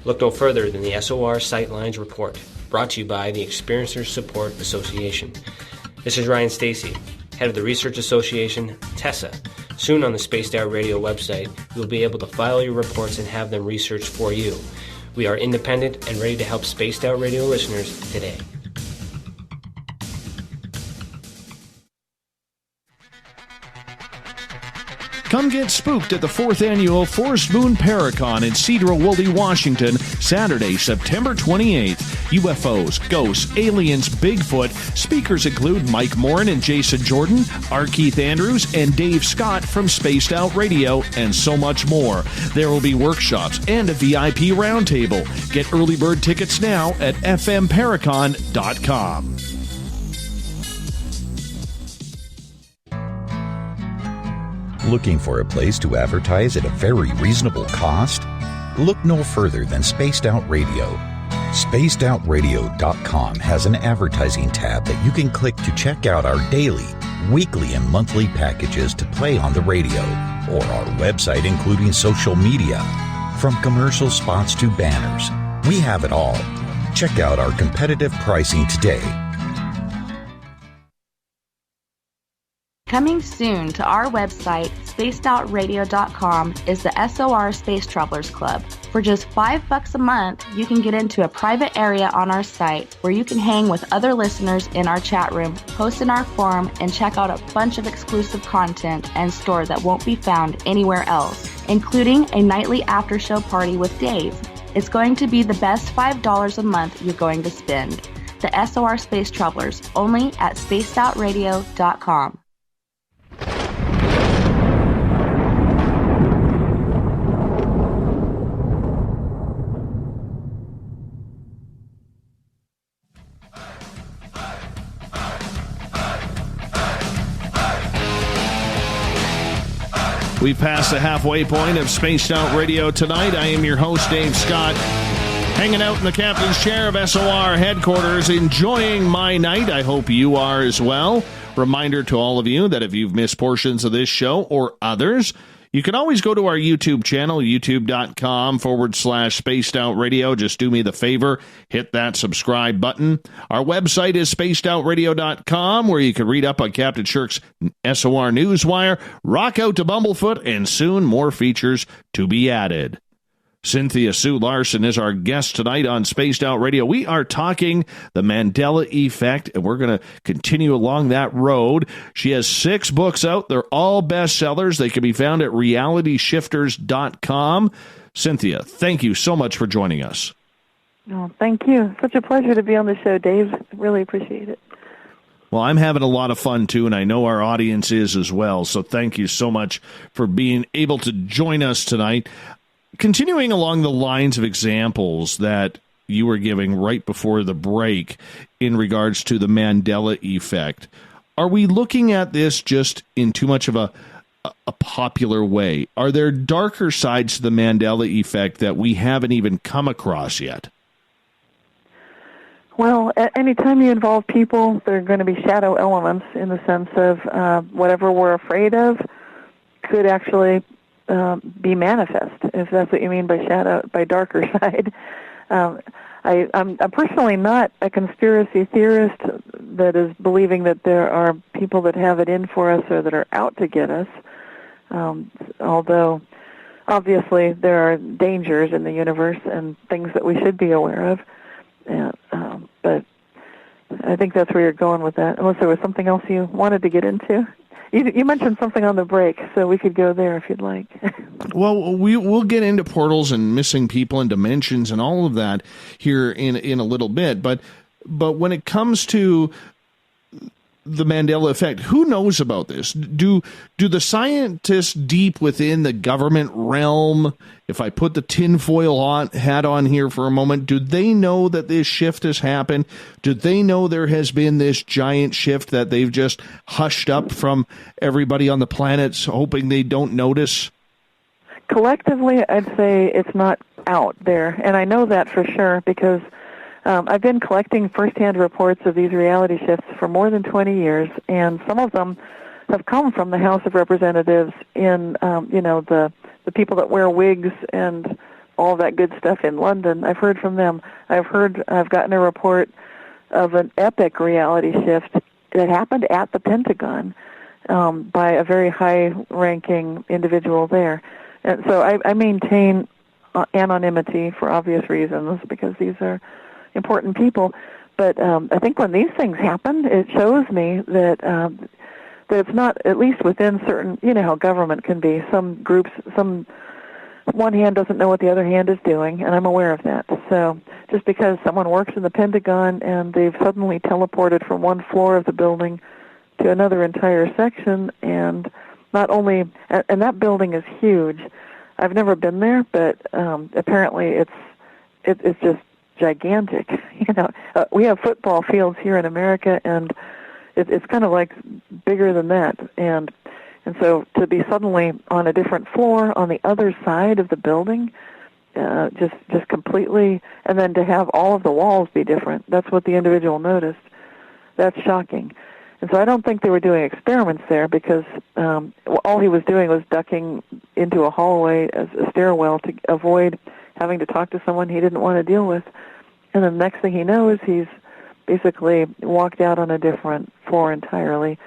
Look no further than the SOR Sightlines Report, brought to you by the Experiencers Support Association. This is Ryan Stacy, head of the Research Association, TESA. Soon on the Spaced Out Radio website, you'll be able to file your reports and have them researched for you. We are independent and ready to help Spaced Out Radio listeners today. Come get spooked at the 4th Annual Forest Moon Paracon in Cedar-Woolley, Washington, Saturday, September 28th. UFOs, ghosts, aliens, Bigfoot. Speakers include Mike Morin and Jason Jordan, R. Keith Andrews, and Dave Scott from Spaced Out Radio, and so much more. There will be workshops and a VIP roundtable. Get early bird tickets now at fmparacon.com. Looking for a place to advertise at a very reasonable cost? Look no further than Spaced Out Radio. SpacedOutRadio.com has an advertising tab that you can click to check out our daily, weekly, and monthly packages to play on the radio, or our website including social media. From commercial spots to banners, we have it all. Check out our competitive pricing today. Coming soon to our website, spacedoutradio.com, is the SOR Space Travelers Club. For just $5 a month, you can get into a private area on our site where you can hang with other listeners in our chat room, post in our forum, and check out a bunch of exclusive content and store that won't be found anywhere else, including a nightly after-show party with Dave. It's going to be the best $5 a month you're going to spend. The SOR Space Travelers, only at spacedoutradio.com. We've passed the halfway point of Spaced Out Radio tonight. I am your host, Dave Scott, hanging out in the captain's chair of SOR headquarters, enjoying my night. I hope you are as well. Reminder to all of you that if you've missed portions of this show or others, you can always go to our YouTube channel, youtube.com/Spaced Out Radio. Just do me the favor, hit that subscribe button. Our website is spacedoutradio.com, where you can read up on Captain Shirk's SOR Newswire, rock out to Bumblefoot, and soon more features to be added. Cynthia Sue Larson is our guest tonight on Spaced Out Radio. We are talking the Mandela effect, and we're going to continue along that road. She has 6 books out. They're all bestsellers. They can be found at realityshifters.com. Cynthia, thank you so much for joining us. Oh, thank you. Such a pleasure to be on the show, Dave. Really appreciate it. Well, I'm having a lot of fun, too, and I know our audience is as well. So thank you so much for being able to join us tonight. Continuing along the lines of examples that you were giving right before the break in regards to the Mandela effect, are we looking at this just in too much of a popular way? Are there darker sides to the Mandela effect that we haven't even come across yet? Well, anytime you involve people, there are going to be shadow elements in the sense of whatever we're afraid of could actually be manifest, if that's what you mean by shadow, by darker side. I'm personally not a conspiracy theorist that is believing that there are people that have it in for us or that are out to get us, although obviously there are dangers in the universe and things that we should be aware of. But I think that's where you're going with that, unless there was something else you wanted to get into. You mentioned something on the break, so we could go there if you'd like. Well, we'll get into portals and missing people and dimensions and all of that here in a little bit. But when it comes to the Mandela effect, who knows about this? Do the scientists deep within the government realm, if I put the tinfoil hat on here for a moment, do they know that this shift has happened? Do they know there has been this giant shift that they've just hushed up from everybody on the planet, hoping they don't notice? Collectively, I'd say it's not out there, and I know that for sure because I've been collecting firsthand reports of these reality shifts for more than 20 years, and some of them have come from the House of Representatives in, the people that wear wigs and all that good stuff in London. I've heard from them. I've gotten a report of an epic reality shift that happened at the Pentagon by a very high-ranking individual there. And so I maintain anonymity for obvious reasons because these are important people, but I think when these things happen, it shows me that that it's not, at least within certain, you know how government can be. Some groups, one hand doesn't know what the other hand is doing, and I'm aware of that. So just because someone works in the Pentagon and they've suddenly teleported from one floor of the building to another entire section, and not only, and that building is huge. I've never been there, but apparently it's just gigantic. We have football fields here in America, and it's kind of like bigger than that. And so to be suddenly on a different floor on the other side of the building, just completely, and then to have all of the walls be different, that's what the individual noticed. That's shocking. And so I don't think they were doing experiments there because all he was doing was ducking into a hallway, a stairwell, to avoid having to talk to someone he didn't want to deal with. And the next thing he knows, he's basically walked out on a different floor entirely.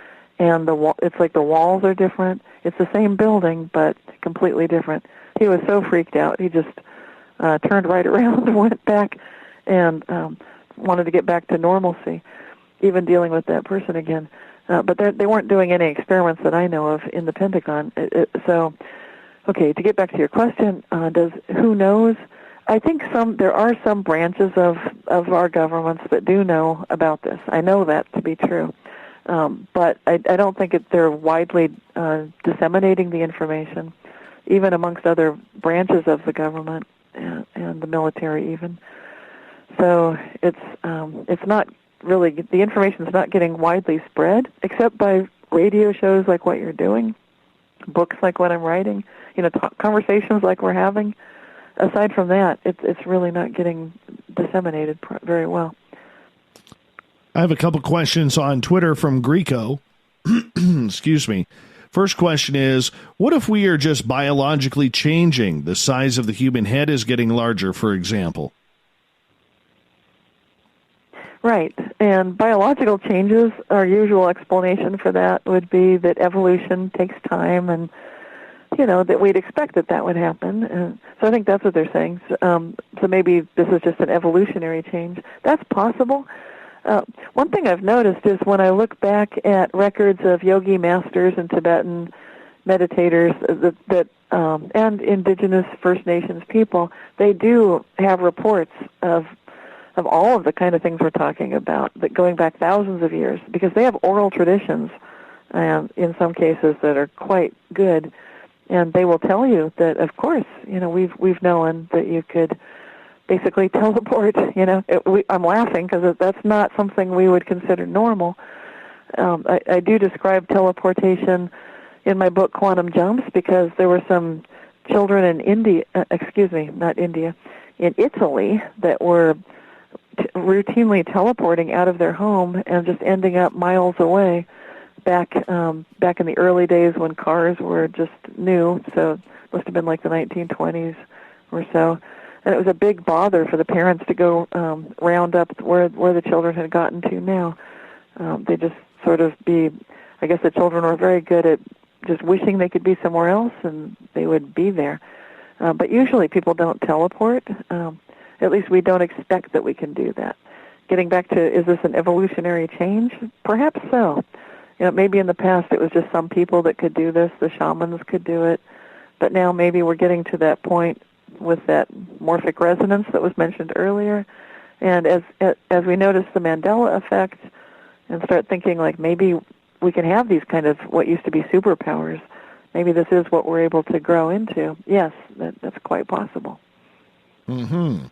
and it's like the walls are different. It's the same building, but completely different. He was so freaked out, he just turned right around and went back and wanted to get back to normalcy, even dealing with that person again. But they weren't doing any experiments that I know of in the Pentagon. So, okay, to get back to your question, who knows? I think there are some branches of our governments that do know about this. I know that to be true. But I don't think they're widely disseminating the information, even amongst other branches of the government and the military even. So it's not really, the information's not getting widely spread, except by radio shows like what you're doing, books like what I'm writing, conversations like we're having. Aside from that, it's really not getting disseminated very well. I have a couple questions on Twitter from Greco. Excuse me. First question is, what if we are just biologically changing? The size of the human head is getting larger, for example. Right. And biological changes, our usual explanation for that would be that evolution takes time and, that we'd expect that would happen. And so I think that's what they're saying. So maybe this is just an evolutionary change. That's possible. One thing I've noticed is when I look back at records of yogi masters and Tibetan meditators and indigenous First Nations people, they do have reports of all of the kind of things we're talking about, that going back thousands of years, because they have oral traditions, in some cases that are quite good, and they will tell you that, of course, we've known that you could basically teleport. I'm laughing because that's not something we would consider normal. I do describe teleportation in my book Quantum Jumps, because there were some children in in Italy that were routinely teleporting out of their home and just ending up miles away back in the early days when cars were just new. So it must have been like the 1920s or so. And it was a big bother for the parents to go round up where the children had gotten to now. They just sort of I guess the children were very good at just wishing they could be somewhere else, and they would be there. But usually people don't teleport. At least we don't expect that we can do that. Getting back to, is this an evolutionary change? Perhaps so. Maybe in the past it was just some people that could do this, the shamans could do it, but now maybe we're getting to that point with that morphic resonance that was mentioned earlier. And as we notice the Mandela effect and start thinking like maybe we can have these kind of what used to be superpowers, maybe this is what we're able to grow into. Yes, that's quite possible. Mm-hmm.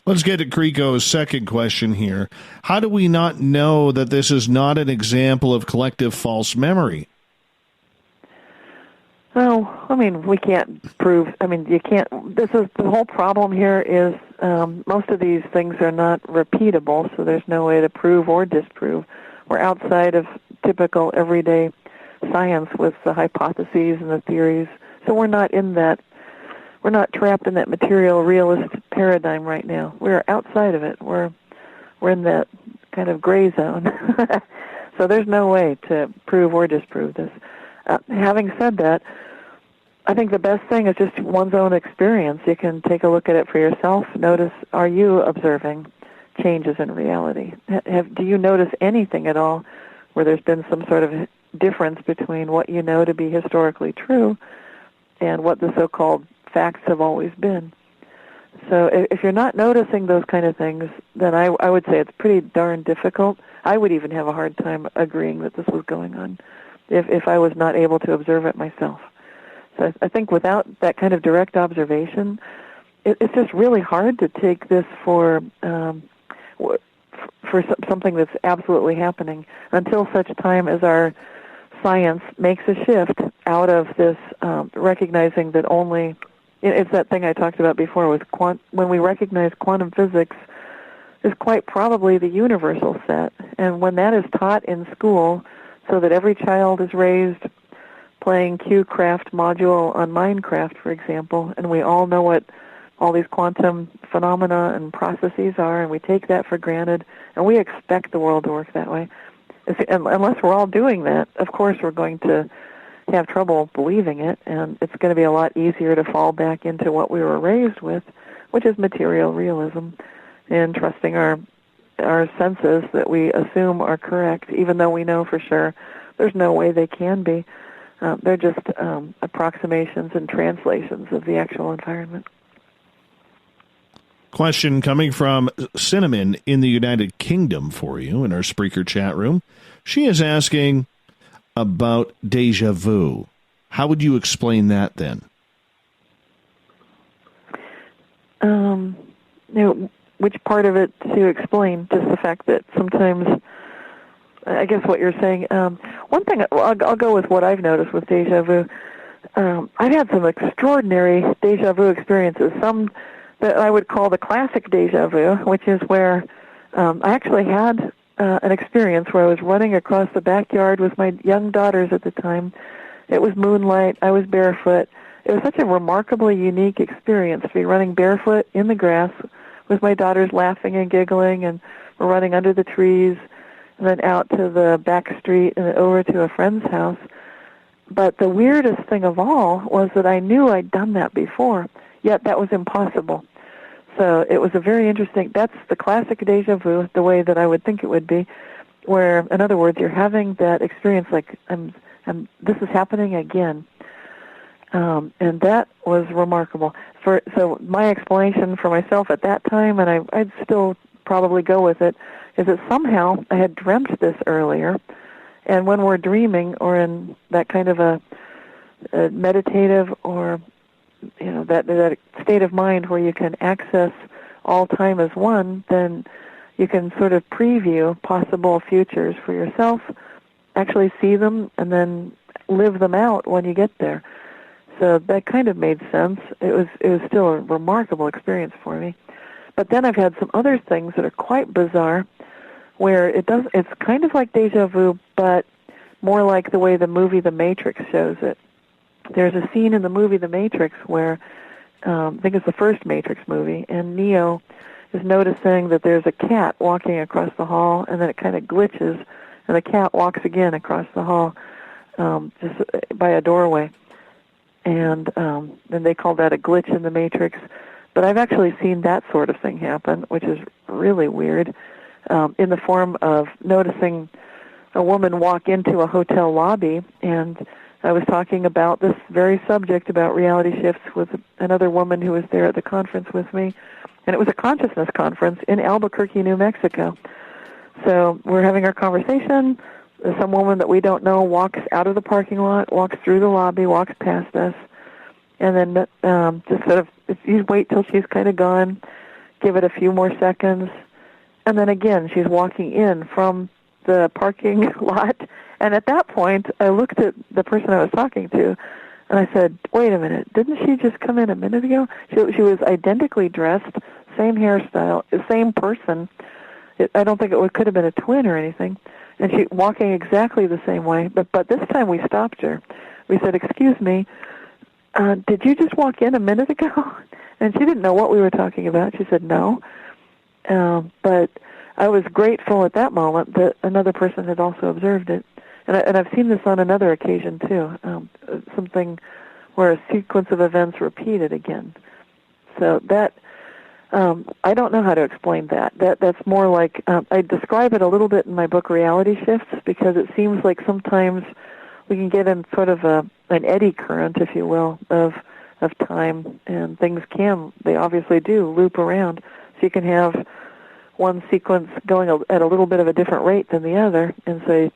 Let's get to Creco's second question here. How do we not know that this is not an example of collective false memory? Oh, we can't prove. You can't. This is the whole problem here is most of these things are not repeatable, so there's no way to prove or disprove. We're outside of typical everyday science with the hypotheses and the theories, so we're not in that. We're not trapped in that material realist paradigm right now. We're outside of it. We're in that kind of gray zone. So there's no way to prove or disprove this. Having said that, I think the best thing is just one's own experience. You can take a look at it for yourself. Notice, are you observing changes in reality? Do you notice anything at all where there's been some sort of difference between what you know to be historically true and what the so-called facts have always been? So if you're not noticing those kind of things, then I would say it's pretty darn difficult. I would even have a hard time agreeing that this was going on if I was not able to observe it myself. So I think without that kind of direct observation, it's just really hard to take this for something that's absolutely happening until such time as our science makes a shift out of this recognizing that only, it's that thing I talked about before with when we recognize quantum physics is quite probably the universal set. And when that is taught in school so that every child is raised playing QCraft module on Minecraft, for example, and we all know what all these quantum phenomena and processes are, and we take that for granted, and we expect the world to work that way. unless we're all doing that, of course we're going to have trouble believing it, and it's going to be a lot easier to fall back into what we were raised with, which is material realism and trusting our senses that we assume are correct, even though we know for sure there's no way they can be. They're just approximations and translations of the actual environment. Question coming from Cinnamon in the United Kingdom for you in our Spreaker chat room. She is asking about deja vu. How would you explain that then? Which part of it to explain? Just the fact that sometimes, I guess what you're saying, one thing, I'll go with what I've noticed with deja vu. I've had some extraordinary deja vu experiences, some that I would call the classic deja vu, which is where I actually had an experience where I was running across the backyard with my young daughters at the time. It was moonlight. I was barefoot. It was such a remarkably unique experience to be running barefoot in the grass with my daughters laughing and giggling, and we're running under the trees and then out to the back street and then over to a friend's house. But the weirdest thing of all was that I knew I'd done that before, yet that was impossible. So it was a very interesting, that's the classic deja vu, the way that I would think it would be, where, in other words, you're having that experience like, this is happening again. And that was remarkable. So my explanation for myself at that time, and I'd still probably go with it, is that somehow I had dreamt this earlier, and when we're dreaming or in that kind of a meditative or that state of mind where you can access all time as one, then you can sort of preview possible futures for yourself, actually see them, and then live them out when you get there. So that kind of made sense. It was still a remarkable experience for me. But then I've had some other things that are quite bizarre, where it's kind of like deja vu, but more like the way the movie The Matrix shows it. There's a scene in the movie The Matrix where, I think it's the first Matrix movie, and Neo is noticing that there's a cat walking across the hall, and then it kind of glitches, and the cat walks again across the hall, just by a doorway. And then they call that a glitch in the Matrix. But I've actually seen that sort of thing happen, which is really weird, in the form of noticing a woman walk into a hotel lobby, and I was talking about this very subject, about reality shifts, with another woman who was there at the conference with me, and it was a consciousness conference in Albuquerque, New Mexico. So we're having our conversation. Some woman that we don't know walks out of the parking lot, walks through the lobby, walks past us, and then just sort of, you wait till she's kind of gone, give it a few more seconds, and then again she's walking in from the parking lot. And at that point, I looked at the person I was talking to, and I said, wait a minute, didn't she just come in a minute ago? She was identically dressed, same hairstyle, same person. I don't think could have been a twin or anything. And she walking exactly the same way. But this time we stopped her. We said, excuse me, did you just walk in a minute ago? And she didn't know what we were talking about. She said, no. But I was grateful at that moment that another person had also observed it. And I've seen this on another occasion, too, something where a sequence of events repeated again. So that, I don't know how to explain that. That's more like, I describe it a little bit in my book, Reality Shifts, because it seems like sometimes we can get in sort of an eddy current, if you will, of time, and things they obviously do loop around. So you can have one sequence going at a little bit of a different rate than the other, and so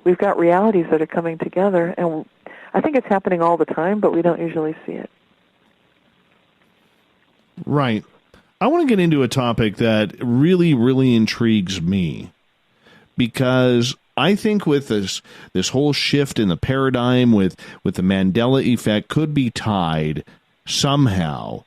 we've got realities that are coming together, and I think it's happening all the time, but we don't usually see it. Right. I want to get into a topic that really, really intrigues me, because I think with this whole shift in the paradigm with the Mandela effect could be tied somehow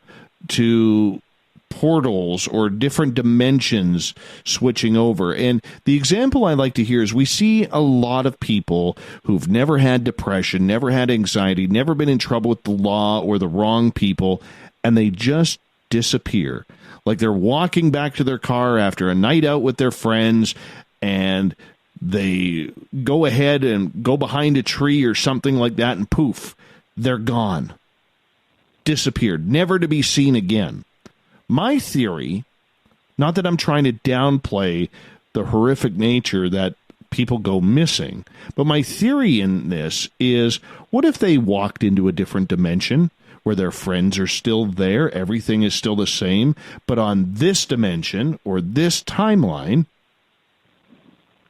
to portals or different dimensions switching over. And the example I like to hear is we see a lot of people who've never had depression, never had anxiety, never been in trouble with the law or the wrong people, and they just disappear. Like they're walking back to their car after a night out with their friends, and They go ahead and go behind a tree or something like that, and poof, they're gone. Disappeared, never to be seen again. My theory, not that I'm trying to downplay the horrific nature that people go missing, but my theory in this is, what if they walked into a different dimension where their friends are still there, everything is still the same, but on this dimension or this timeline,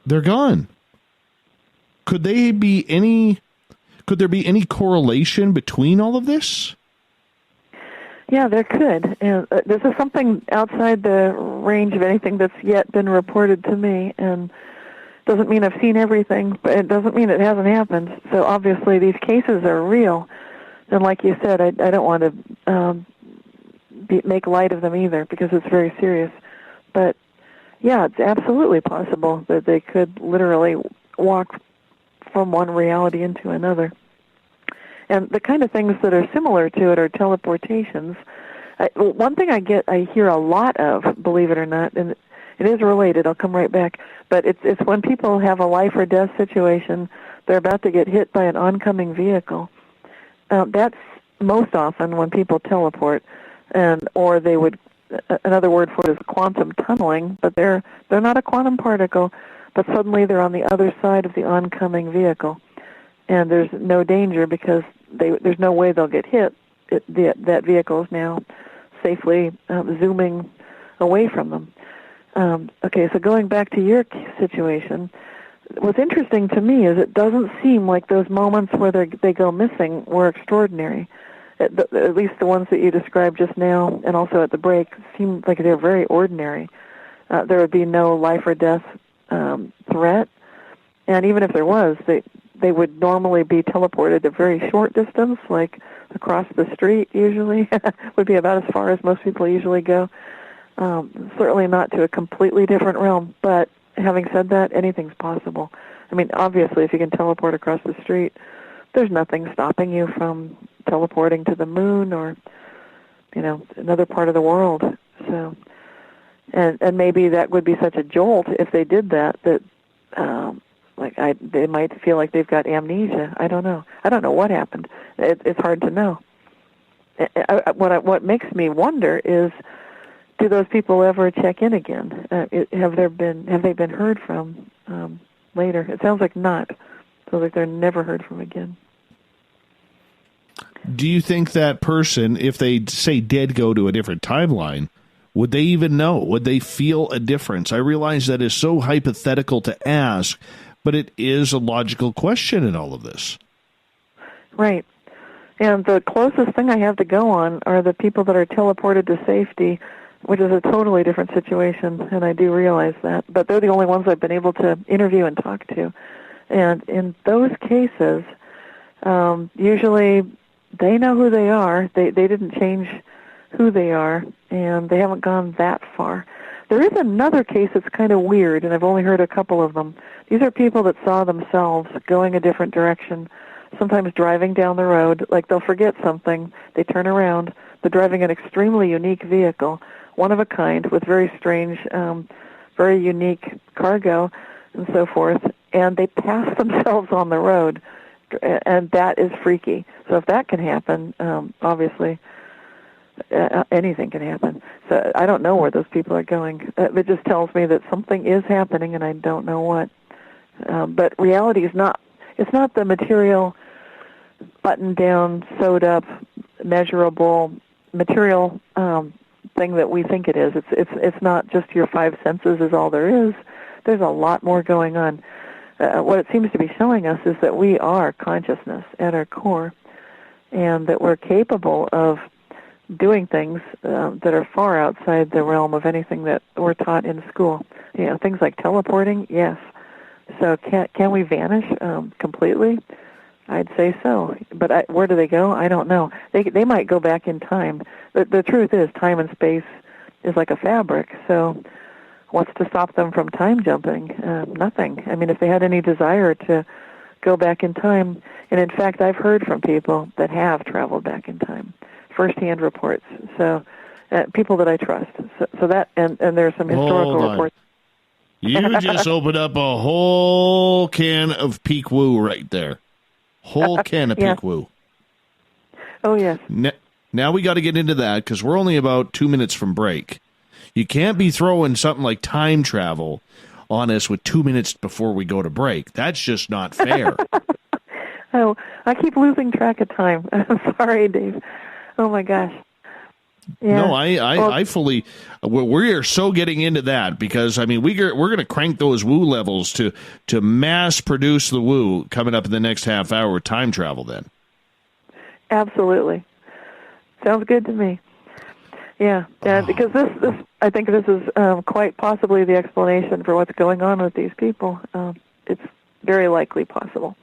they're gone? Could there be any correlation between all of this? Yeah, there could. And this is something outside the range of anything that's yet been reported to me, and doesn't mean I've seen everything, but it doesn't mean it hasn't happened. So obviously these cases are real, and like you said, I don't want to make light of them either, because it's very serious. But yeah, it's absolutely possible that they could literally walk from one reality into another. And the kind of things that are similar to it are teleportations. One thing I hear a lot of, believe it or not, and it is related, I'll come right back, but it's when people have a life or death situation, they're about to get hit by an oncoming vehicle. That's most often when people teleport, or they would, another word for it is quantum tunneling, but they're not a quantum particle, but suddenly they're on the other side of the oncoming vehicle. And there's no danger because there's no way they'll get hit. That vehicle is now safely zooming away from them. Okay, so going back to your situation, what's interesting to me is it doesn't seem like those moments where they go missing were extraordinary. At least the ones that you described just now and also at the break seem like they're very ordinary. There would be no life or death threat, and even if there was, they would normally be teleported a very short distance, like across the street usually, would be about as far as most people usually go. Certainly not to a completely different realm, but having said that, anything's possible. I mean, obviously, if you can teleport across the street, there's nothing stopping you from teleporting to the moon or, another part of the world. So, and maybe that would be such a jolt if they did that they might feel like they've got amnesia. I don't know. I don't know what happened. It's hard to know. What makes me wonder is, do those people ever check in again? Have they been heard from later? It sounds like not. So like they're never heard from again. Do you think that person, if they say did go to a different timeline, would they even know? Would they feel a difference? I realize that is so hypothetical to ask, but it is a logical question in all of this. Right. And the closest thing I have to go on are the people that are teleported to safety, which is a totally different situation, and I do realize that. But they're the only ones I've been able to interview and talk to. And in those cases, usually they know who they are. They didn't change who they are, and they haven't gone that far. There is another case that's kind of weird, and I've only heard a couple of them. These are people that saw themselves going a different direction, sometimes driving down the road, like they'll forget something, they turn around, they're driving an extremely unique vehicle, one of a kind, with very strange, very unique cargo and so forth, and they pass themselves on the road, and that is freaky. So if that can happen, obviously anything can happen. So I don't know where those people are going. It just tells me that something is happening, and I don't know what. But reality is not. It's not the material, buttoned down, sewed up, measurable material thing that we think it is. It's not just your five senses is all there is. There's a lot more going on. What it seems to be showing us is that we are consciousness at our core, and that we're capable of doing things that are far outside the realm of anything that we're taught in school. Things like teleporting, yes. So can we vanish completely? I'd say so. But where do they go? I don't know. They might go back in time. The truth is, time and space is like a fabric. So what's to stop them from time jumping? Nothing. I mean, if they had any desire to go back in time, and in fact, I've heard from people that have traveled back in time, first-hand reports. So people that I trust. So that, and there's some historical reports. You just opened up a whole can of peak woo right there. Whole can of peak woo. Oh, yes. Now we got to get into that because we're only about 2 minutes from break. You can't be throwing something like time travel on us with 2 minutes before we go to break. That's just not fair. Oh, I keep losing track of time. I'm sorry, Dave. Oh, my gosh. Yeah. No, I fully. We are so getting into that because I mean we're going to crank those woo levels to mass produce the woo coming up in the next half hour with time travel. Then, sounds good to me. Yeah, because this I think this is quite possibly the explanation for what's going on with these people. It's very likely possible.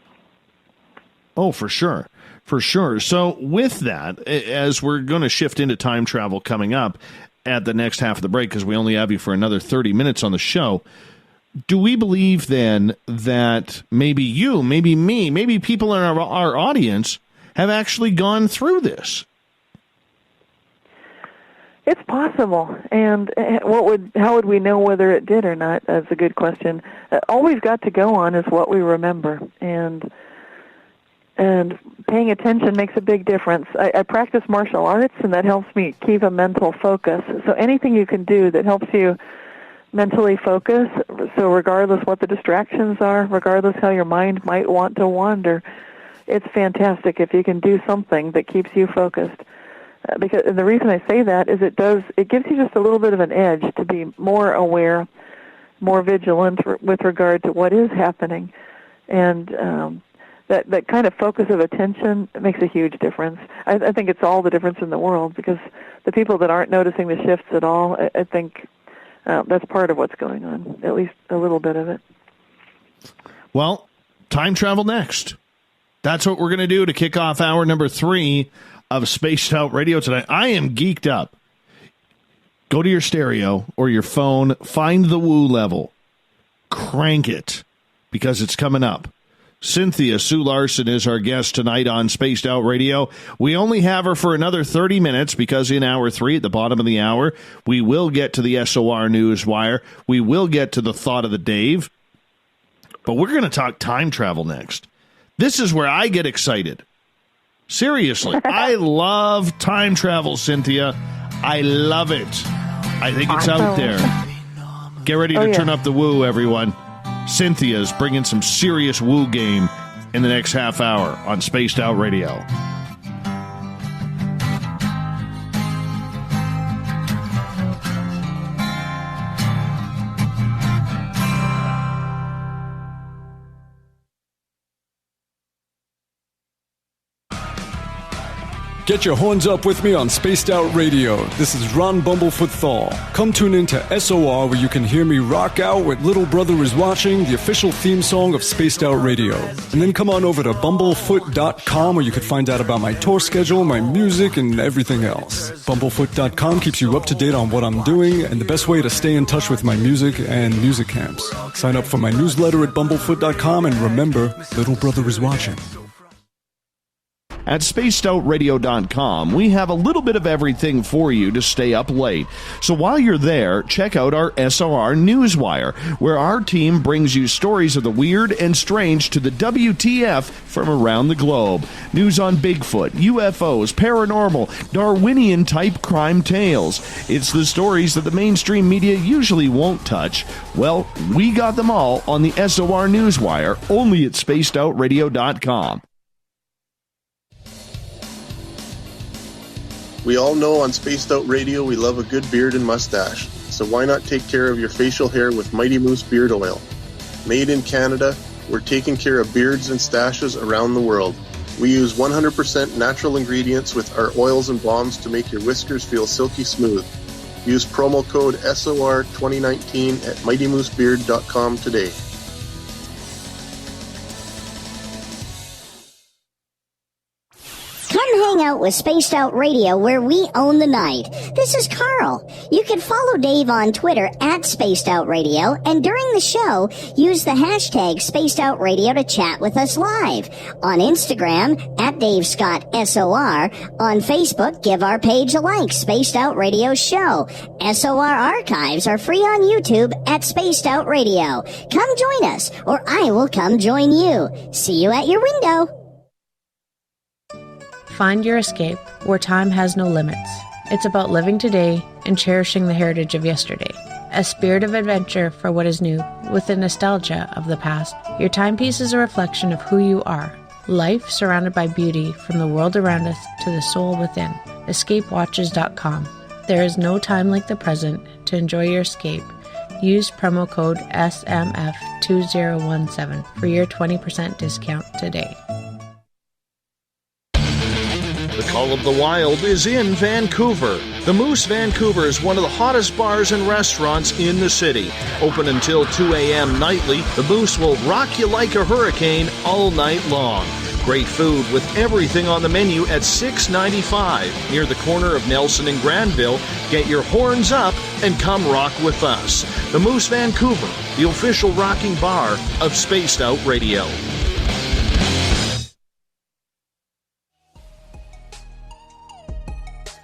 Oh, for sure. For sure. So with that, as we're going to shift into time travel coming up at the next half of the break, because we only have you for another 30 minutes on the show, do we believe then that maybe you, maybe me, maybe people in our audience have actually gone through this? It's possible. And how would we know whether it did or not? That's a good question. All we've got to go on is what we remember. And paying attention makes a big difference. I practice martial arts, and that helps me keep a mental focus. So anything you can do that helps you mentally focus, so regardless what the distractions are, regardless how your mind might want to wander, it's fantastic if you can do something that keeps you focused. Because the reason I say that is it gives you just a little bit of an edge to be more aware, more vigilant with regard to what is happening. And that kind of focus of attention makes a huge difference. I think it's all the difference in the world, because the people that aren't noticing the shifts at all, I think that's part of what's going on, at least a little bit of it. Well, time travel next. That's what we're going to do to kick off hour number 3 of Spaced Out Radio tonight. I am geeked up. Go to your stereo or your phone, find the woo level, crank it, because it's coming up. Cynthia Larson is our guest tonight on Spaced Out Radio. We only have her for another 30 minutes because in hour 3, at the bottom of the hour, we will get to the SOR Newswire. We will get to the Thought of the Dave. But we're going to talk time travel next. This is where I get excited. Seriously, I love time travel, Cynthia. I love it. I think it's out there. Get ready to turn up the woo, everyone. Cynthia's bringing some serious woo game in the next half hour on Spaced Out Radio. Get your horns up with me on Spaced Out Radio. This is Ron Bumblefoot THAL. Come tune in to SOR, where you can hear me rock out with Little Brother is Watching, the official theme song of Spaced Out Radio. And then come on over to bumblefoot.com, where you can find out about my tour schedule, my music, and everything else. Bumblefoot.com keeps you up to date on what I'm doing and the best way to stay in touch with my music and music camps. Sign up for my newsletter at bumblefoot.com, and remember, Little Brother is Watching. At spacedoutradio.com, we have a little bit of everything for you to stay up late. So while you're there, check out our SOR Newswire, where our team brings you stories of the weird and strange to the WTF from around the globe. News on Bigfoot, UFOs, paranormal, Darwinian-type crime tales. It's the stories that the mainstream media usually won't touch. Well, we got them all on the SOR Newswire, only at spacedoutradio.com. We all know on Spaced Out Radio we love a good beard and mustache, so why not take care of your facial hair with Mighty Moose Beard Oil? Made in Canada, we're taking care of beards and stashes around the world. We use 100% natural ingredients with our oils and balms to make your whiskers feel silky smooth. Use promo code SOR2019 at MightyMooseBeard.com today. Come hang out out with Spaced Out Radio, where we own the night. This is Carl. You can follow Dave on Twitter at Spaced Out Radio, and during the show, use the hashtag Spaced Out Radio to chat with us live. On Instagram, at Dave Scott SOR. On Facebook, give our page a like, Spaced Out Radio Show. SOR archives are free on YouTube at Spaced Out Radio. Come join us, or I will come join you. See you at your window. Find your escape where time has no limits. It's about living today and cherishing the heritage of yesterday. A spirit of adventure for what is new, with the nostalgia of the past. Your timepiece is a reflection of who you are. Life surrounded by beauty from the world around us to the soul within. EscapeWatches.com. There is no time like the present to enjoy your escape. Use promo code SMF2017 for your 20% discount today. The Call of the Wild is in Vancouver. The Moose Vancouver is one of the hottest bars and restaurants in the city. Open until 2 a.m. nightly, the Moose will rock you like a hurricane all night long. Great food with everything on the menu at $6.95 near the corner of Nelson and Granville. Get your horns up and come rock with us. The Moose Vancouver, the official rocking bar of Spaced Out Radio.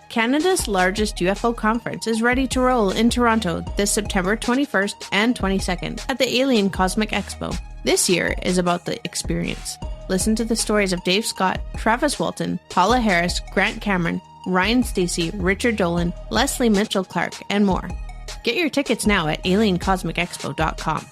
Canada's largest UFO conference is ready to roll in Toronto this September 21st and 22nd at the Alien Cosmic Expo. This year is about the experience. Listen to the stories of Dave Scott, Travis Walton, Paula Harris, Grant Cameron, Ryan Stacey, Richard Dolan, Leslie Mitchell-Clark, and more. Get your tickets now at aliencosmicexpo.com.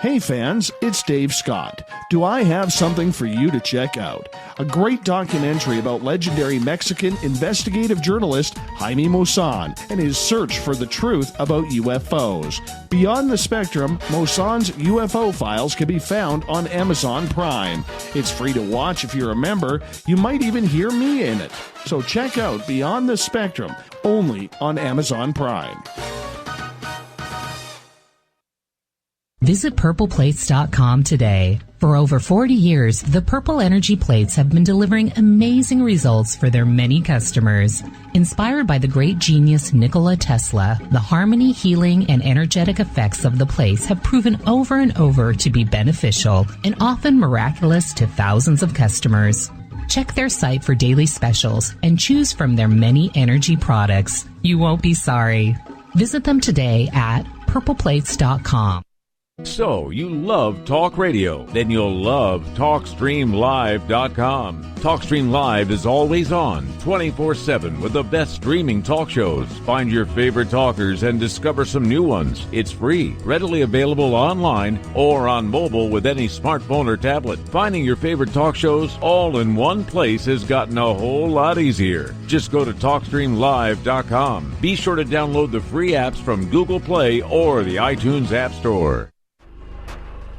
Hey fans, it's Dave Scott. Do I have something for you to check out? A great documentary about legendary Mexican investigative journalist Jaime Maussan and his search for the truth about UFOs. Beyond the Spectrum, Maussan's UFO files can be found on Amazon Prime. It's free to watch if you're a member. You might even hear me in it. So check out Beyond the Spectrum, only on Amazon Prime. Visit purpleplates.com today. For over 40 years, the Purple Energy Plates have been delivering amazing results for their many customers. Inspired by the great genius Nikola Tesla, the harmony, healing, and energetic effects of the plates have proven over and over to be beneficial and often miraculous to thousands of customers. Check their site for daily specials and choose from their many energy products. You won't be sorry. Visit them today at purpleplates.com. So, you love talk radio? Then you'll love TalkStreamLive.com. TalkStream Live is always on, 24/7 with the best streaming talk shows. Find your favorite talkers and discover some new ones. It's free, readily available online or on mobile with any smartphone or tablet. Finding your favorite talk shows all in one place has gotten a whole lot easier. Just go to TalkStreamLive.com. Be sure to download the free apps from Google Play or the iTunes App Store.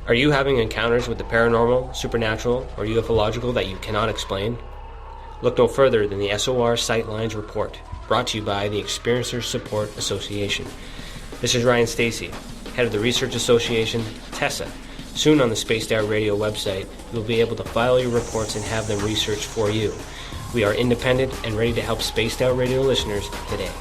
Are you having encounters with the paranormal, supernatural, or ufological that you cannot explain? Look no further than the SOR Sightlines Report, brought to you by the Experiencers Support Association. This is Ryan Stacey, head of the Research Association, TESSA. Soon on the Spaced Out Radio website, you'll be able to file your reports and have them researched for you. We are independent and ready to help Spaced Out Radio listeners today.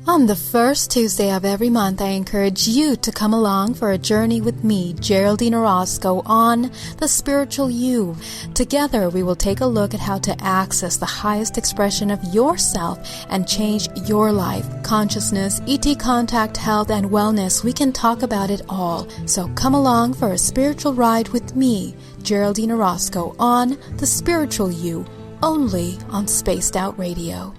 On the first Tuesday of every month, I encourage you to come along for a journey with me, Geraldine Orozco, on The Spiritual You. Together, we will take a look at how to access the highest expression of yourself and change your life. Consciousness, ET contact, health, and wellness, we can talk about it all. So come along for a spiritual ride with me, Geraldine Orozco, on The Spiritual You, only on Spaced Out Radio.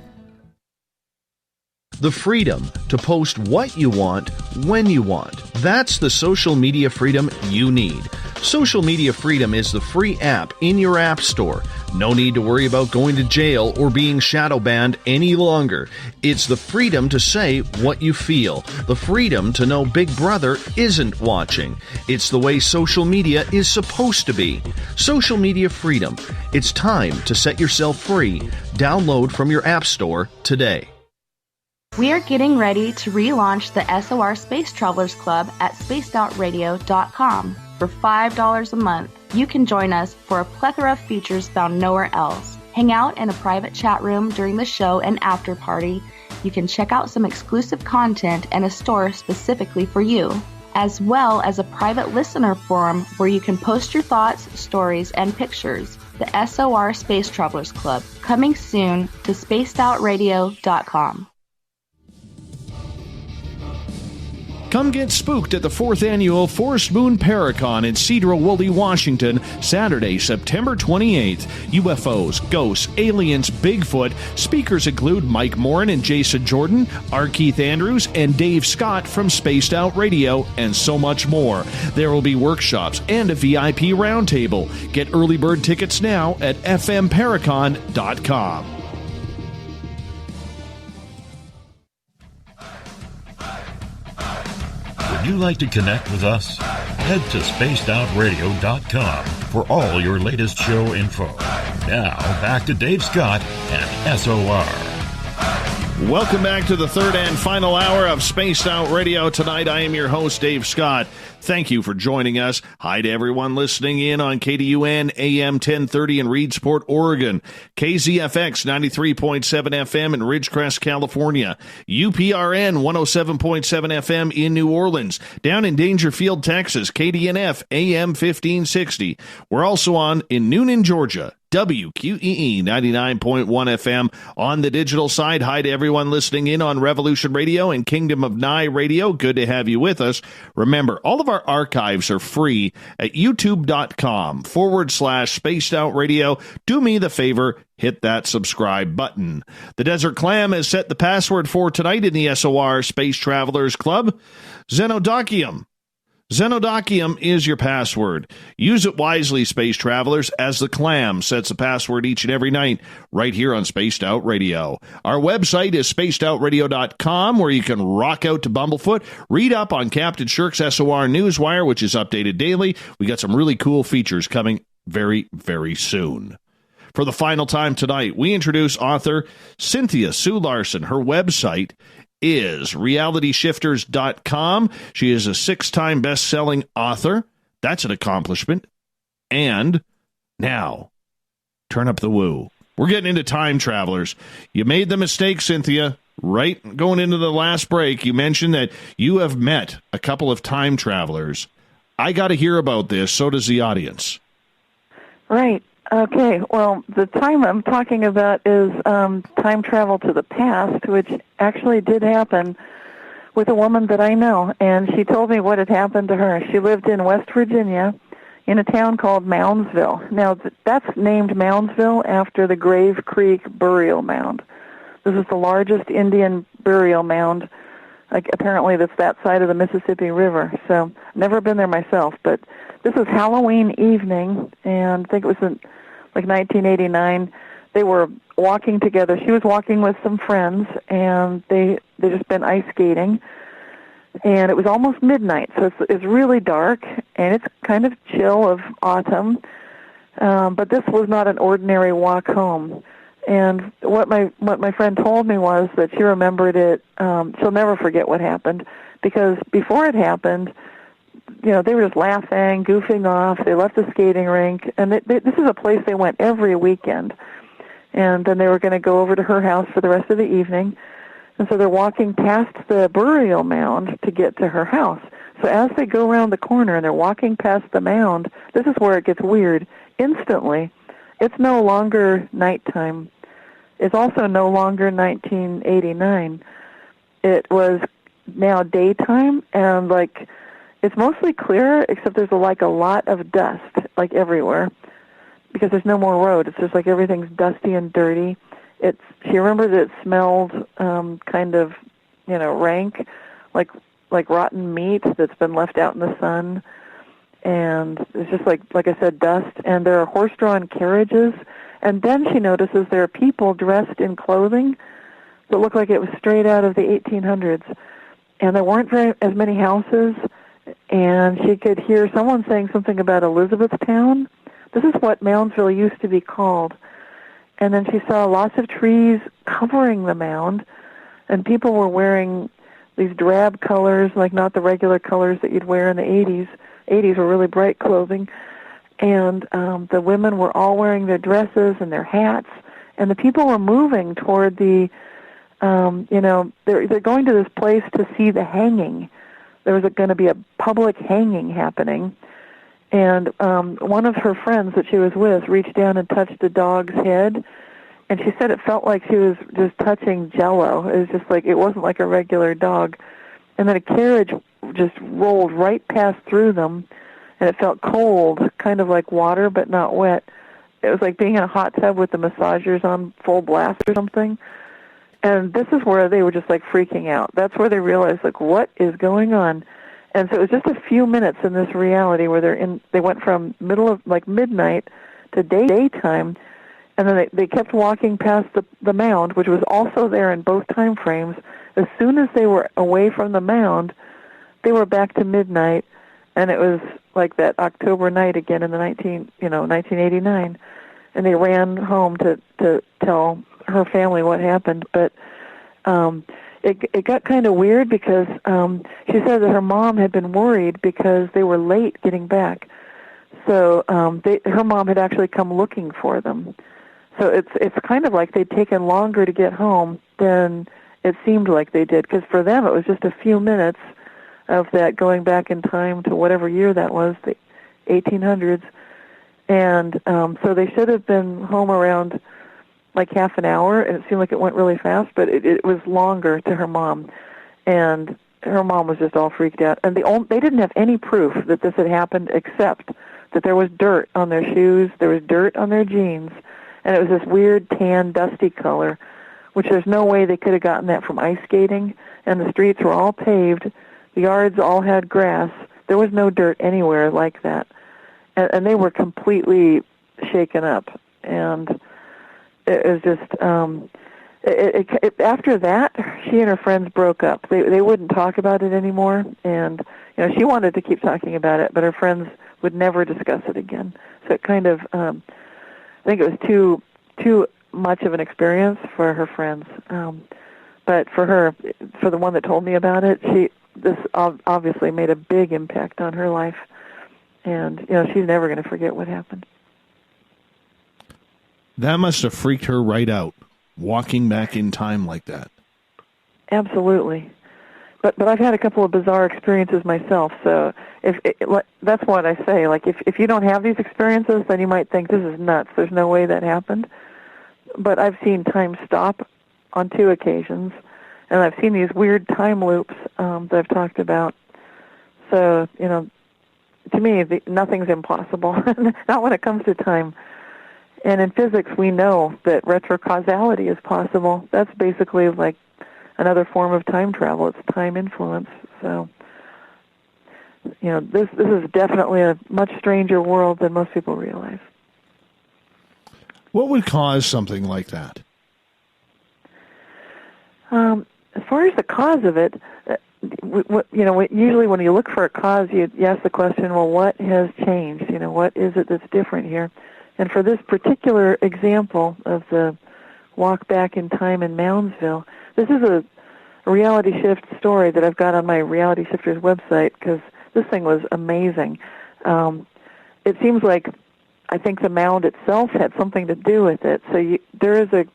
The freedom to post what you want, when you want. That's the social media freedom you need. Social Media Freedom is the free app in your app store. No need to worry about going to jail or being shadow banned any longer. It's the freedom to say what you feel. The freedom to know Big Brother isn't watching. It's the way social media is supposed to be. Social Media Freedom. It's time to set yourself free. Download from your app store today. We are getting ready to relaunch the SOR Space Travelers Club at spacedoutradio.com. For $5 a month, you can join us for a plethora of features found nowhere else. Hang out in a private chat room during the show and after party. You can check out some exclusive content and a store specifically for you, as well as a private listener forum where you can post your thoughts, stories, and pictures. The SOR Space Travelers Club, coming soon to spacedoutradio.com. Come get spooked at the 4th Annual Forest Moon Paracon in Cedar-Woolley, Washington, Saturday, September 28th. UFOs, ghosts, aliens, Bigfoot. Speakers include Mike Morin and Jason Jordan, R. Keith Andrews, and Dave Scott from Spaced Out Radio, and so much more. There will be workshops and a VIP roundtable. Get early bird tickets now at fmparacon.com. Would you like to connect with us? Head to spacedoutradio.com for all your latest show info. Now, back to Dave Scott and SOR. Welcome back to the third and final hour of Spaced Out Radio. Tonight, I am your host, Dave Scott. Thank you for joining us. Hi to everyone listening in on KDUN AM 1030 in Reedsport, Oregon, KZFX 93.7 FM in Ridgecrest, California, UPRN 107.7 FM in New Orleans, down in Dangerfield, Texas, KDNF AM 1560. We're also on in Noonan, Georgia, WQEE 99.1 FM on the digital side. Hi to everyone listening in on Revolution Radio and Kingdom of Nye Radio. Good to have you with us. Remember, all of our archives are free at youtube.com/Spaced Out Radio. Do me the favor, hit that subscribe button. The Desert Clam has set the password for tonight in the SOR Space Travelers Club. Xenodokium. Xenodokium is your password. Use it wisely, space travelers, as the Clam sets a password each and every night right here on Spaced Out Radio. Our website is spacedoutradio.com, where you can rock out to Bumblefoot, read up on Captain Shirk's SOR Newswire, which is updated daily. We got some really cool features coming very, very soon. For the final time tonight, we introduce author Cynthia Sue Larson. Her website is realityshifters.com. She is a 6-time best-selling author. That's an accomplishment. And now, turn up the woo. We're getting into time travelers. You made the mistake, Cynthia, right going into the last break. You mentioned that you have met a couple of time travelers. I got to hear about this. So does the audience. Right. Okay, well, the time I'm talking about is time travel to the past, which actually did happen with a woman that I know, and she told me what had happened to her. She lived in West Virginia in a town called Moundsville. Now, that's named Moundsville after the Grave Creek Burial Mound. This is the largest Indian burial mound. Apparently, that's that side of the Mississippi River, so I've never been there myself, but this was Halloween evening, and I think it was in 1989. They were walking together. She was walking with some friends, and they just been ice skating. And it was almost midnight, so it's really dark, and it's kind of chill of autumn. But this was not an ordinary walk home. And what my friend told me was that she remembered it. She'll never forget what happened, because before it happened, they were just laughing, goofing off. They left the skating rink, and this is a place they went every weekend. And then they were going to go over to her house for the rest of the evening. And so they're walking past the burial mound to get to her house. So as they go around the corner and they're walking past the mound, this is where it gets weird. Instantly, it's no longer nighttime. It's also no longer 1989. It was now daytime, and it's mostly clear, except there's a lot of dust, everywhere, because there's no more road. It's just everything's dusty and dirty. She remembers it smelled kind of, rank, like rotten meat that's been left out in the sun. And it's just like I said, dust. And there are horse-drawn carriages. And then she notices there are people dressed in clothing that look like it was straight out of the 1800s. And there weren't as many houses. And she could hear someone saying something about Elizabethtown. This is what Moundsville used to be called. And then she saw lots of trees covering the mound. and people were wearing these drab colors, like not the regular colors that you'd wear in the 80s. 80s were really bright clothing, and the women were all wearing their dresses and their hats, and the people were moving toward the, they're going to this place to see the hanging. There was going to be a public hanging happening, and one of her friends that she was with reached down and touched the dog's head, and she said it felt like she was just touching Jell-O. It was just like, it wasn't like a regular dog. And then a carriage just rolled right past through them, and it felt cold, kind of like water, but not wet. It was like being in a hot tub with the massagers on full blast or something. And this is where they were just like freaking out. That's where they realized, like, what is going on? And so it was just a few minutes in this reality where they went from middle of, like, midnight to daytime, and then they kept walking past the mound, which was also there in both time frames. As soon as they were away from the mound, they were back to midnight, and it was like that October night again in the 1989, and they ran home to tell her family what happened. But it got kind of weird because she said that her mom had been worried because they were late getting back. So her mom had actually come looking for them. So it's kind of like they'd taken longer to get home than it seemed like they did, because for them it was just a few minutes of that going back in time to whatever year that was, the 1800s. And so they should have been home around like half an hour, and it seemed like it went really fast, but it was longer to her mom. And her mom was just all freaked out. And they didn't have any proof that this had happened except that there was dirt on their shoes, there was dirt on their jeans, and it was this weird tan, dusty color, which there's no way they could have gotten that from ice skating. And the streets were all paved. The yards all had grass. There was no dirt anywhere like that. And they were completely shaken up. And it was just, after that, she and her friends broke up. They wouldn't talk about it anymore. And, she wanted to keep talking about it, but her friends would never discuss it again. So it kind of, I think it was too much of an experience for her friends. But for her, for the one that told me about it, this obviously made a big impact on her life. And, she's never going to forget what happened. That must have freaked her right out, walking back in time like that. Absolutely. But I've had a couple of bizarre experiences myself, so that's what I say. Like, if you don't have these experiences, then you might think, this is nuts, there's no way that happened. But I've seen time stop on 2 occasions, and I've seen these weird time loops that I've talked about. So, to me, nothing's impossible, not when it comes to time. And in physics, we know that retrocausality is possible. That's basically like another form of time travel. It's time influence. So, this is definitely a much stranger world than most people realize. What would cause something like that? As far as the cause of it, usually when you look for a cause, you ask the question, well, what has changed? What is it that's different here? And for this particular example of the walk back in time in Moundsville, this is a reality shift story that I've got on my Reality Shifters website, because this thing was amazing. It seems like I think the mound itself had something to do with it. So there is a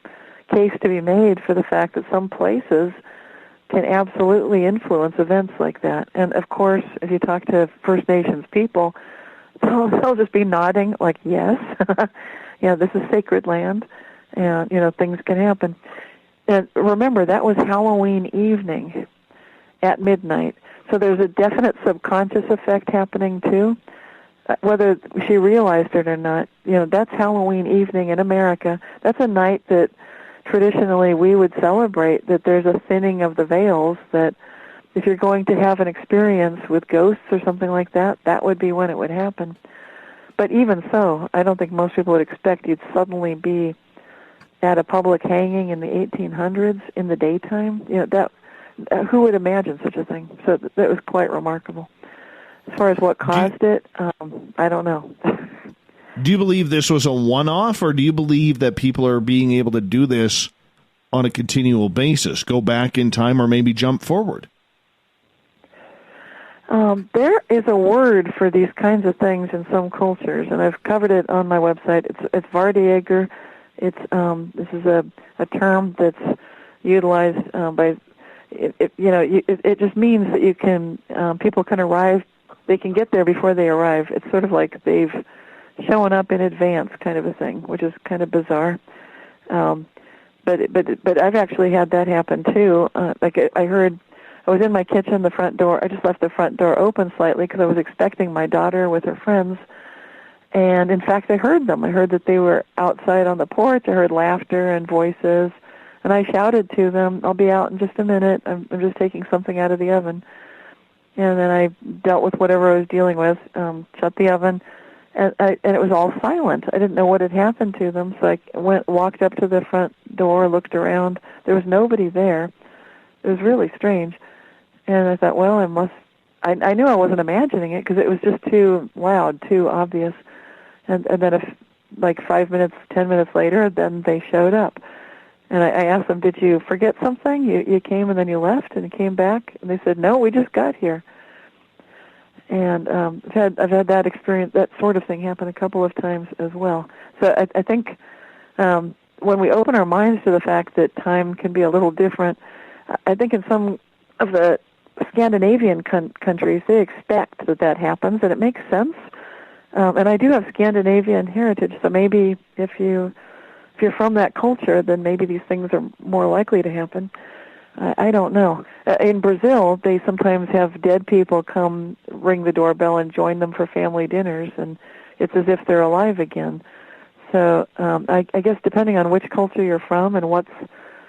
case to be made for the fact that some places can absolutely influence events like that. And, of course, if you talk to First Nations people, they'll just be nodding like, yes, this is sacred land, and, things can happen. And remember, that was Halloween evening at midnight. So there's a definite subconscious effect happening, too. Whether she realized it or not, that's Halloween evening in America. That's a night that traditionally we would celebrate, that there's a thinning of the veils, that if you're going to have an experience with ghosts or something like that, that would be when it would happen. But even so, I don't think most people would expect you'd suddenly be at a public hanging in the 1800s in the daytime. Who would imagine such a thing? So that was quite remarkable. As far as what caused it, I don't know. Do you believe this was a one-off, or do you believe that people are being able to do this on a continual basis? Go back in time or maybe jump forward? There is a word for these kinds of things in some cultures, and I've covered it on my website. It's Vardieger. It's this is a term that's utilized by it just means that you can people can arrive. They can get there before they arrive. It's sort of like they've shown up in advance, kind of a thing, which is kind of bizarre. But I've actually had that happen too. I was in my kitchen, the front door. I just left the front door open slightly because I was expecting my daughter with her friends. And, in fact, I heard them. I heard that they were outside on the porch. I heard laughter and voices. And I shouted to them, "I'll be out in just a minute. I'm just taking something out of the oven." And then I dealt with whatever I was dealing with, shut the oven, and it was all silent. I didn't know what had happened to them, so I walked up to the front door, looked around. There was nobody there. It was really strange. And I thought, well, I knew I wasn't imagining it because it was just too loud, too obvious. And then like 5 minutes, 10 minutes later, then they showed up. And I asked them, "Did you forget something? You came and then you left and came back?" And they said, "No, we just got here." And I've had that experience, that sort of thing happen a couple of times as well. So I think when we open our minds to the fact that time can be a little different, I think in some of the Scandinavian countries, they expect that happens, and it makes sense. And I do have Scandinavian heritage, so maybe if you're from that culture, then maybe these things are more likely to happen. I don't know. In Brazil, they sometimes have dead people come ring the doorbell and join them for family dinners, and it's as if they're alive again. So I guess depending on which culture you're from and what's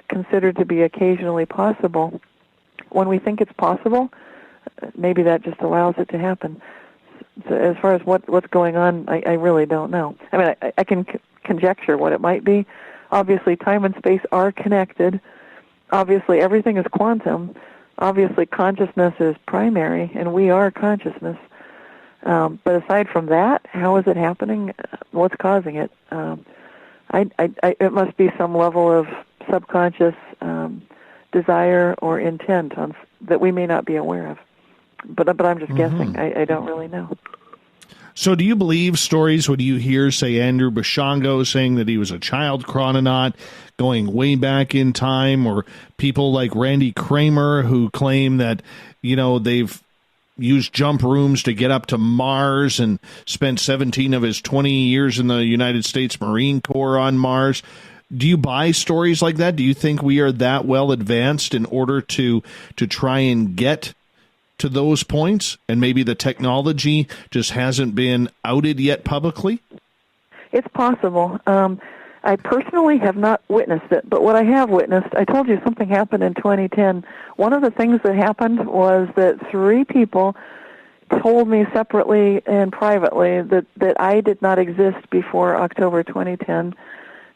considered to be occasionally possible, when we think it's possible, maybe that just allows it to happen. So as far as what's going on, I really don't know. I mean, I can conjecture what it might be. Obviously, time and space are connected. Obviously, everything is quantum. Obviously, consciousness is primary, and we are consciousness. But aside from that, how is it happening? What's causing it? It must be some level of subconscious desire or intent that we may not be aware of. But I'm just guessing. I don't really know. So do you believe stories when you hear, say, Andrew Bashango saying that he was a child chrononaut going way back in time, or people like Randy Kramer who claim that, they've used jump rooms to get up to Mars and spent 17 of his 20 years in the United States Marine Corps on Mars? Do you buy stories like that? Do you think we are that well advanced in order to try and get to those points, and maybe the technology just hasn't been outed yet publicly? It's possible. I personally have not witnessed it, but what I have witnessed, I told you something happened in 2010. One of the things that happened was that 3 people told me separately and privately that I did not exist before October 2010,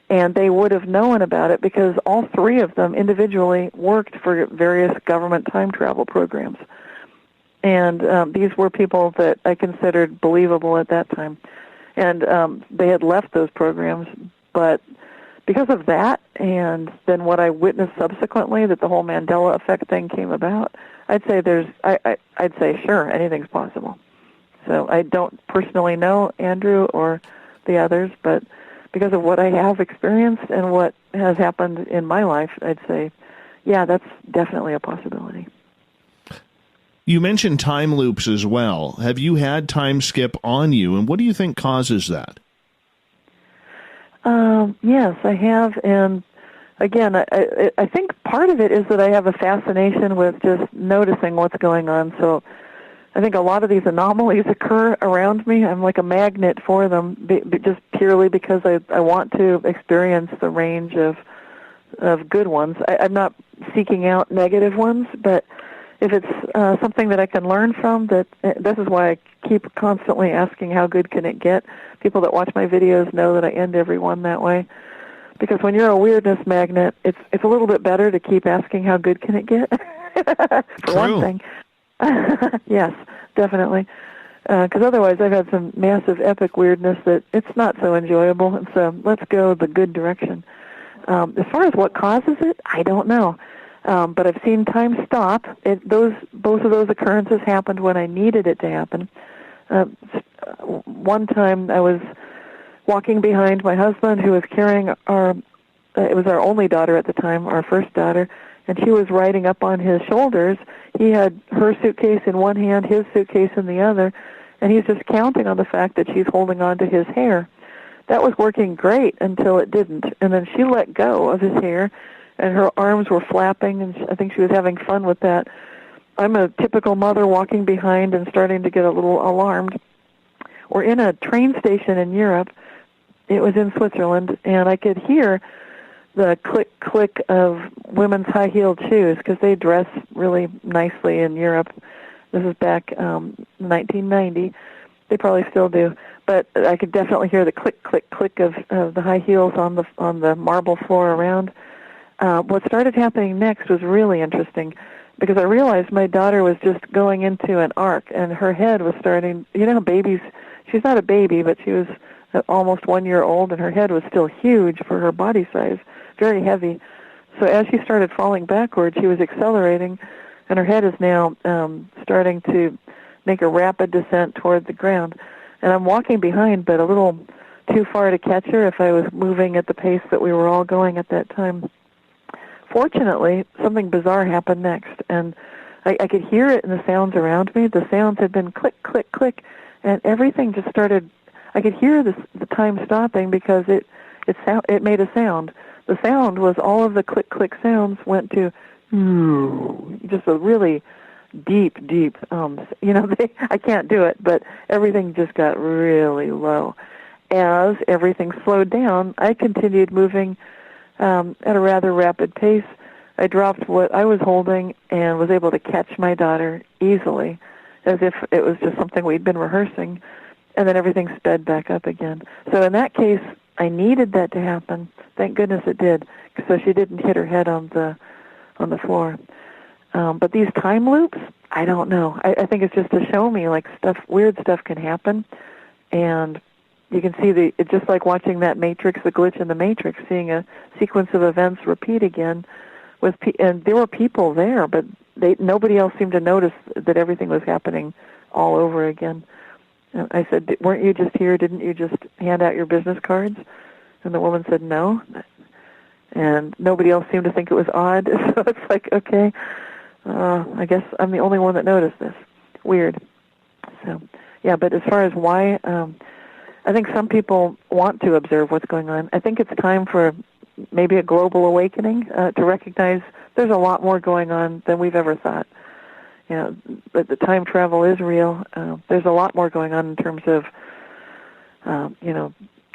and they would have known about it because all 3 of them individually worked for various government time travel programs. And these were people that I considered believable at that time. And they had left those programs, but because of that, and then what I witnessed subsequently, that the whole Mandela effect thing came about, I'd say I'd say sure, anything's possible. So I don't personally know Andrew or the others, but because of what I have experienced and what has happened in my life, I'd say, yeah, that's definitely a possibility. You mentioned time loops as well. Have you had time skip on you, and what do you think causes that? Yes, I have, and again, I think part of it is that I have a fascination with just noticing what's going on, so I think a lot of these anomalies occur around me. I'm like a magnet for them, just purely because I want to experience the range of good ones. I'm not seeking out negative ones, but if it's something that I can learn from, this is why I keep constantly asking how good can it get. People that watch my videos know that I end every one that way. Because when you're a weirdness magnet, it's a little bit better to keep asking how good can it get, for one thing. Yes, definitely. Because otherwise I've had some massive epic weirdness that it's not so enjoyable, and so let's go the good direction. As far as what causes it, I don't know. But I've seen time stop. Both of those occurrences happened when I needed it to happen. One time I was walking behind my husband, who was carrying it was our only daughter at the time, our first daughter, and she was riding up on his shoulders. He had her suitcase in one hand, his suitcase in the other, and he's just counting on the fact that she's holding on to his hair. That was working great until it didn't, and then she let go of his hair, and her arms were flapping, and I think she was having fun with that. I'm a typical mother walking behind and starting to get a little alarmed. We're in a train station in Europe. It was in Switzerland, and I could hear the click of women's high-heeled shoes because they dress really nicely in Europe. This is back 1990. They probably still do, but I could definitely hear the click, click, click of the high heels on the marble floor around. What started happening next was really interesting because I realized my daughter was just going into an arc, and her head was starting. You know, babies. She's not a baby, but she was almost 1 year old, and her head was still huge for her body size, very heavy. So as she started falling backwards, she was accelerating, and her head is now starting to make a rapid descent toward the ground. And I'm walking behind, but a little too far to catch her if I was moving at the pace that we were all going at that time. Fortunately, something bizarre happened next, and I could hear it in the sounds around me. The sounds had been click, click, click, and everything just started. I could hear the time stopping because it made a sound. The sound was all of the click, click sounds went to just a really deep. I can't do it, but everything just got really low. As everything slowed down, I continued moving at a rather rapid pace. I dropped what I was holding and was able to catch my daughter easily, as if it was just something we'd been rehearsing, and then everything sped back up again. So in that case, I needed that to happen. Thank goodness it did, so she didn't hit her head on the floor. But these time loops, I don't know. I think it's just to show me like weird stuff can happen, and you can see it's just like watching that Matrix, the glitch in the Matrix, seeing a sequence of events repeat again. And there were people there, but nobody else seemed to notice that everything was happening all over again. And I said, "Weren't you just here? Didn't you just hand out your business cards?" And the woman said, "No." And nobody else seemed to think it was odd. So it's like, okay, I guess I'm the only one that noticed this. Weird. So, yeah, but as far as why, I think some people want to observe what's going on. I think it's time for maybe a global awakening to recognize there's a lot more going on than we've ever thought. You know, but the time travel is real. There's a lot more going on in terms of,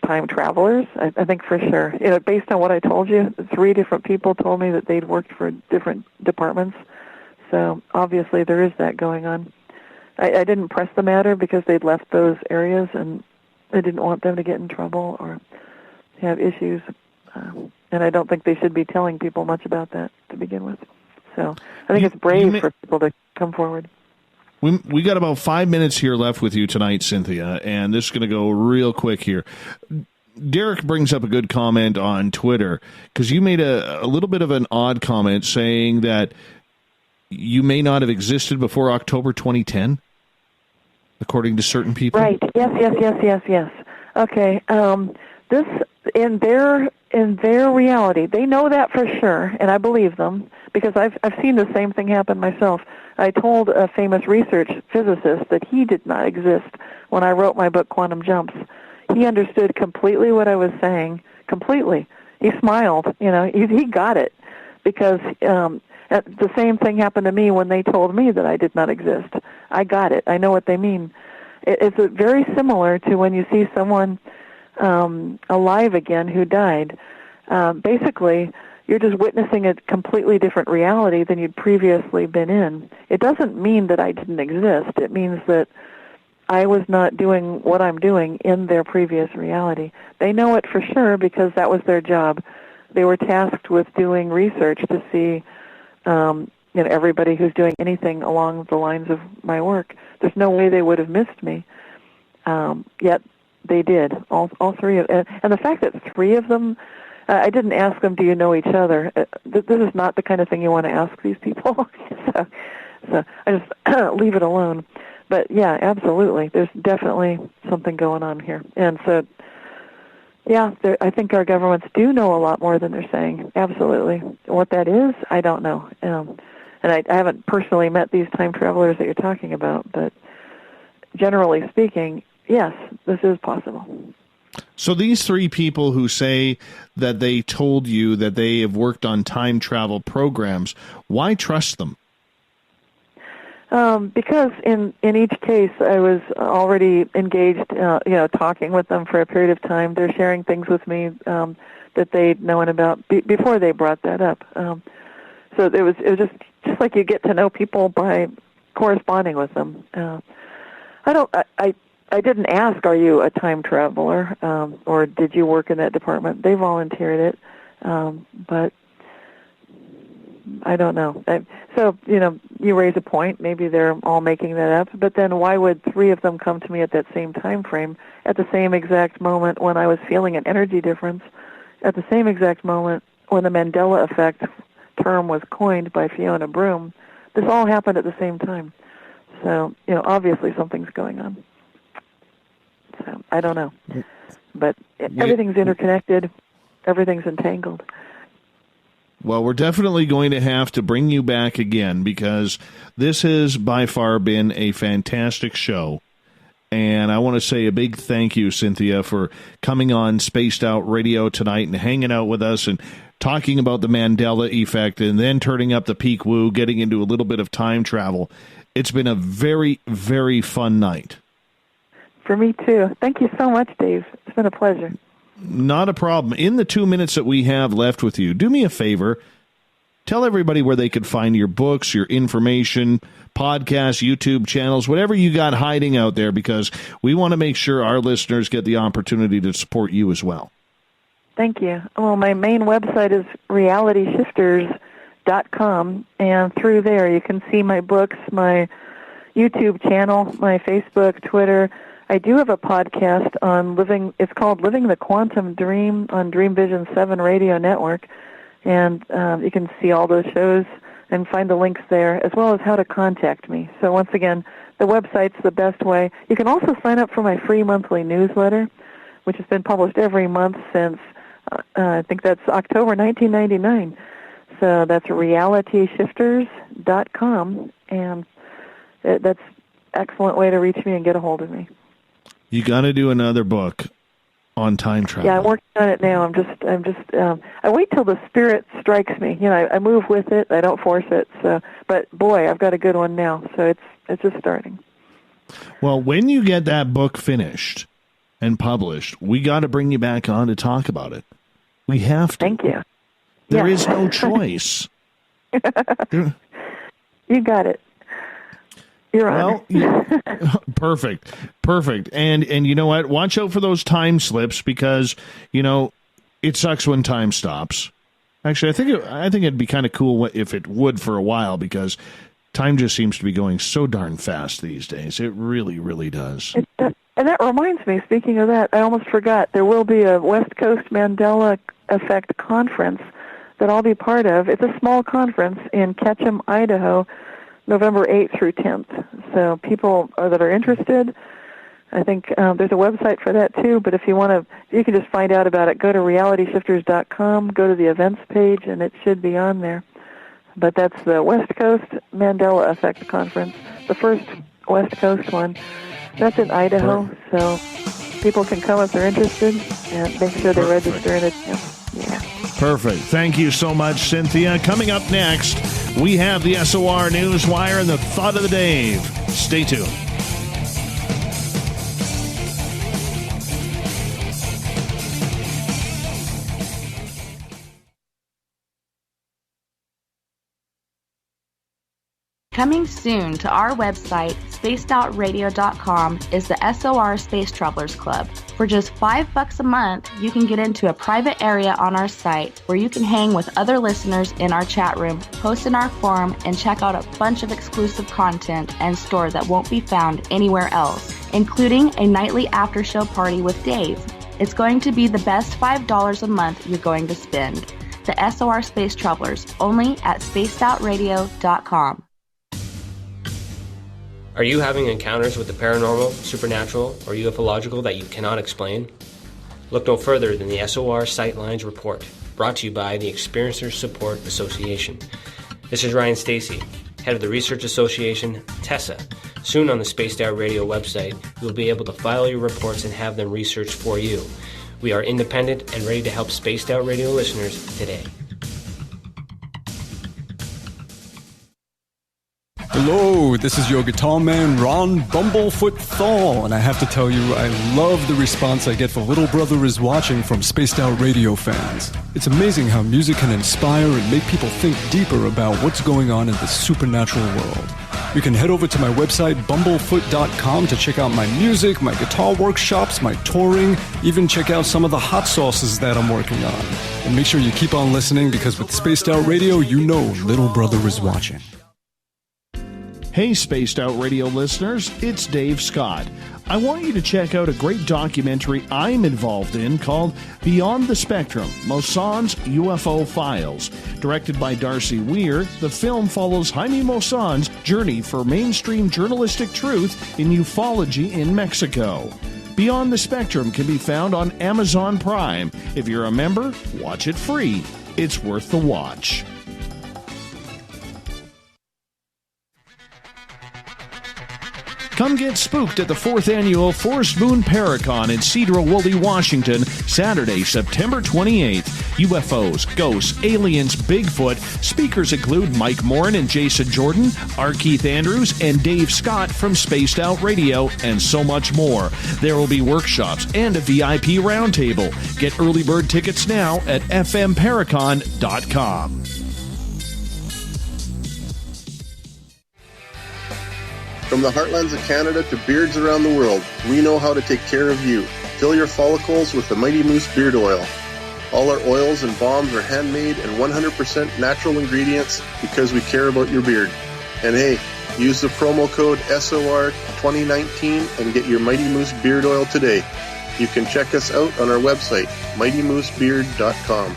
time travelers. I think for sure. You know, based on what I told you, 3 different people told me that they'd worked for different departments. So obviously there is that going on. I didn't press the matter because they'd left those areas, and I didn't want them to get in trouble or have issues. And I don't think they should be telling people much about that to begin with. So I think it's brave for people to come forward. We got about 5 minutes here left with you tonight, Cynthia, and this is going to go real quick here. Derek brings up a good comment on Twitter because you made a little bit of an odd comment saying that you may not have existed before October 2010, according to certain people. Right. Yes. Okay. This in their reality, they know that for sure, and I believe them because I've seen the same thing happen myself. I told a famous research physicist that he did not exist when I wrote my book, Quantum Jumps. He understood completely what I was saying, completely. He smiled, he got it, because the same thing happened to me when they told me that I did not exist. I got it. I know what they mean. It's very similar to when you see someone alive again who died. Basically, you're just witnessing a completely different reality than you'd previously been in. It doesn't mean that I didn't exist. It means that I was not doing what I'm doing in their previous reality. They know it for sure because that was their job. They were tasked with doing research to see everybody who's doing anything along the lines of my work. There's no way they would have missed me. Yet they did, all 3 of them. And the fact that 3 of them I didn't ask them, do you know each other? This is not the kind of thing you want to ask these people. So I just leave it alone. But, yeah, absolutely. There's definitely something going on here. And so, yeah, I think our governments do know a lot more than they're saying. Absolutely. What that is, I don't know. And I haven't personally met these time travelers that you're talking about, but generally speaking, yes, this is possible. So these three people who say that they told you that they have worked on time travel programs, why trust them? Because in each case, I was already engaged, talking with them for a period of time. They're sharing things with me that they'd known about before they brought that up. So it was just like you get to know people by corresponding with them. I didn't ask, are you a time traveler, or did you work in that department? They volunteered it, but I don't know. So, you raise a point. Maybe they're all making that up. But then why would three of them come to me at that same time frame, at the same exact moment when I was feeling an energy difference, at the same exact moment when the Mandela effect term was coined by Fiona Broom? This all happened at the same time. So, obviously something's going on. So, I don't know. But everything's interconnected. Everything's entangled. Well, we're definitely going to have to bring you back again because this has by far been a fantastic show. And I want to say a big thank you, Cynthia, for coming on Spaced Out Radio tonight and hanging out with us and talking about the Mandela effect and then turning up the peak woo, getting into a little bit of time travel. It's been a very, very fun night. For me, too. Thank you so much, Dave. It's been a pleasure. Not a problem. In the 2 minutes that we have left with you, do me a favor. Tell everybody where they could find your books, your information, podcasts, YouTube channels, whatever you got hiding out there, because we want to make sure our listeners get the opportunity to support you as well. Thank you. Well, my main website is realityshifters.com, and through there you can see my books, my YouTube channel, my Facebook, Twitter. I do have a podcast on it's called Living the Quantum Dream on Dream Vision 7 Radio Network, and you can see all those shows and find the links there, as well as how to contact me. So once again, the website's the best way. You can also sign up for my free monthly newsletter, which has been published every month since, I think that's October 1999. So that's realityshifters.com, and that's an excellent way to reach me and get a hold of me. You got to do another book on time travel. Yeah, I'm working on it now. I wait till the spirit strikes me. I move with it. I don't force it. So, but boy, I've got a good one now. So it's just starting. Well, when you get that book finished and published, we got to bring you back on to talk about it. We have to. Thank you. There is no choice. You got it. You're on. Perfect. And you know what? Watch out for those time slips because, it sucks when time stops. Actually, I think it'd be kind of cool if it would for a while because time just seems to be going so darn fast these days. It really, really does. And that reminds me, speaking of that, I almost forgot. There will be a West Coast Mandela Effect conference that I'll be part of. It's a small conference in Ketchum, Idaho, November 8th through 10th. So people that are interested, I think there's a website for that too, but if you want to, you can just find out about it. Go to realityshifters.com, go to the events page, and it should be on there. But that's the West Coast Mandela Effect Conference, the first West Coast one. That's in Idaho, so people can come if they're interested and make sure they register in it. Yeah. Perfect. Thank you so much, Cynthia. Coming up next, we have the SOR Newswire and the Thought of the Dave. Stay tuned. Coming soon to our website, spacedoutradio.com, is the SOR Space Travelers Club. For just $5 a month, you can get into a private area on our site where you can hang with other listeners in our chat room, post in our forum, and check out a bunch of exclusive content and store that won't be found anywhere else, including a nightly after-show party with Dave. It's going to be the best $5 a month you're going to spend. The SOR Space Travelers, only at spacedoutradio.com. Are you having encounters with the paranormal, supernatural, or ufological that you cannot explain? Look no further than the SOR Sightlines Report, brought to you by the Experiencers Support Association. This is Ryan Stacy, head of the Research Association, TESA. Soon on the Spaced Out Radio website, you will be able to file your reports and have them researched for you. We are independent and ready to help Spaced Out Radio listeners today. Hello, this is your guitar man, Ron Bumblefoot Thal, and I have to tell you, I love the response I get for Little Brother is Watching from Spaced Out Radio fans. It's amazing how music can inspire and make people think deeper about what's going on in the supernatural world. You can head over to my website, bumblefoot.com, to check out my music, my guitar workshops, my touring, even check out some of the hot sauces that I'm working on. And make sure you keep on listening, because with Spaced Out Radio, you know Little Brother is watching. Hey, Spaced Out Radio listeners, it's Dave Scott. I want you to check out a great documentary I'm involved in called Beyond the Spectrum, Mosson's UFO Files. Directed by Darcy Weir, the film follows Jaime Mosson's journey for mainstream journalistic truth in ufology in Mexico. Beyond the Spectrum can be found on Amazon Prime. If you're a member, watch it free. It's worth the watch. Come get spooked at the 4th Annual Forest Moon Paracon in Cedar-Woolley, Washington, Saturday, September 28th. UFOs, ghosts, aliens, Bigfoot. Speakers include Mike Morin and Jason Jordan, R. Keith Andrews, and Dave Scott from Spaced Out Radio, and so much more. There will be workshops and a VIP roundtable. Get early bird tickets now at fmparacon.com. From the heartlands of Canada to beards around the world, we know how to take care of you. Fill your follicles with the Mighty Moose Beard Oil. All our oils and balms are handmade and 100% natural ingredients because we care about your beard. And hey, use the promo code SOR2019 and get your Mighty Moose Beard Oil today. You can check us out on our website, mightymoosebeard.com.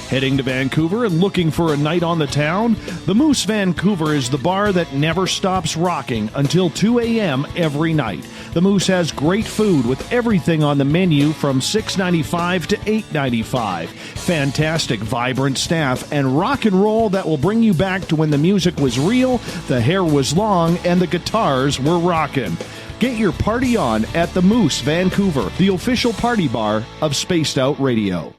Heading to Vancouver and looking for a night on the town? The Moose Vancouver is the bar that never stops rocking until 2 a.m. every night. The Moose has great food with everything on the menu from $6.95 to $8.95. Fantastic, vibrant staff and rock and roll that will bring you back to when the music was real, the hair was long, and the guitars were rocking. Get your party on at the Moose Vancouver, the official party bar of Spaced Out Radio.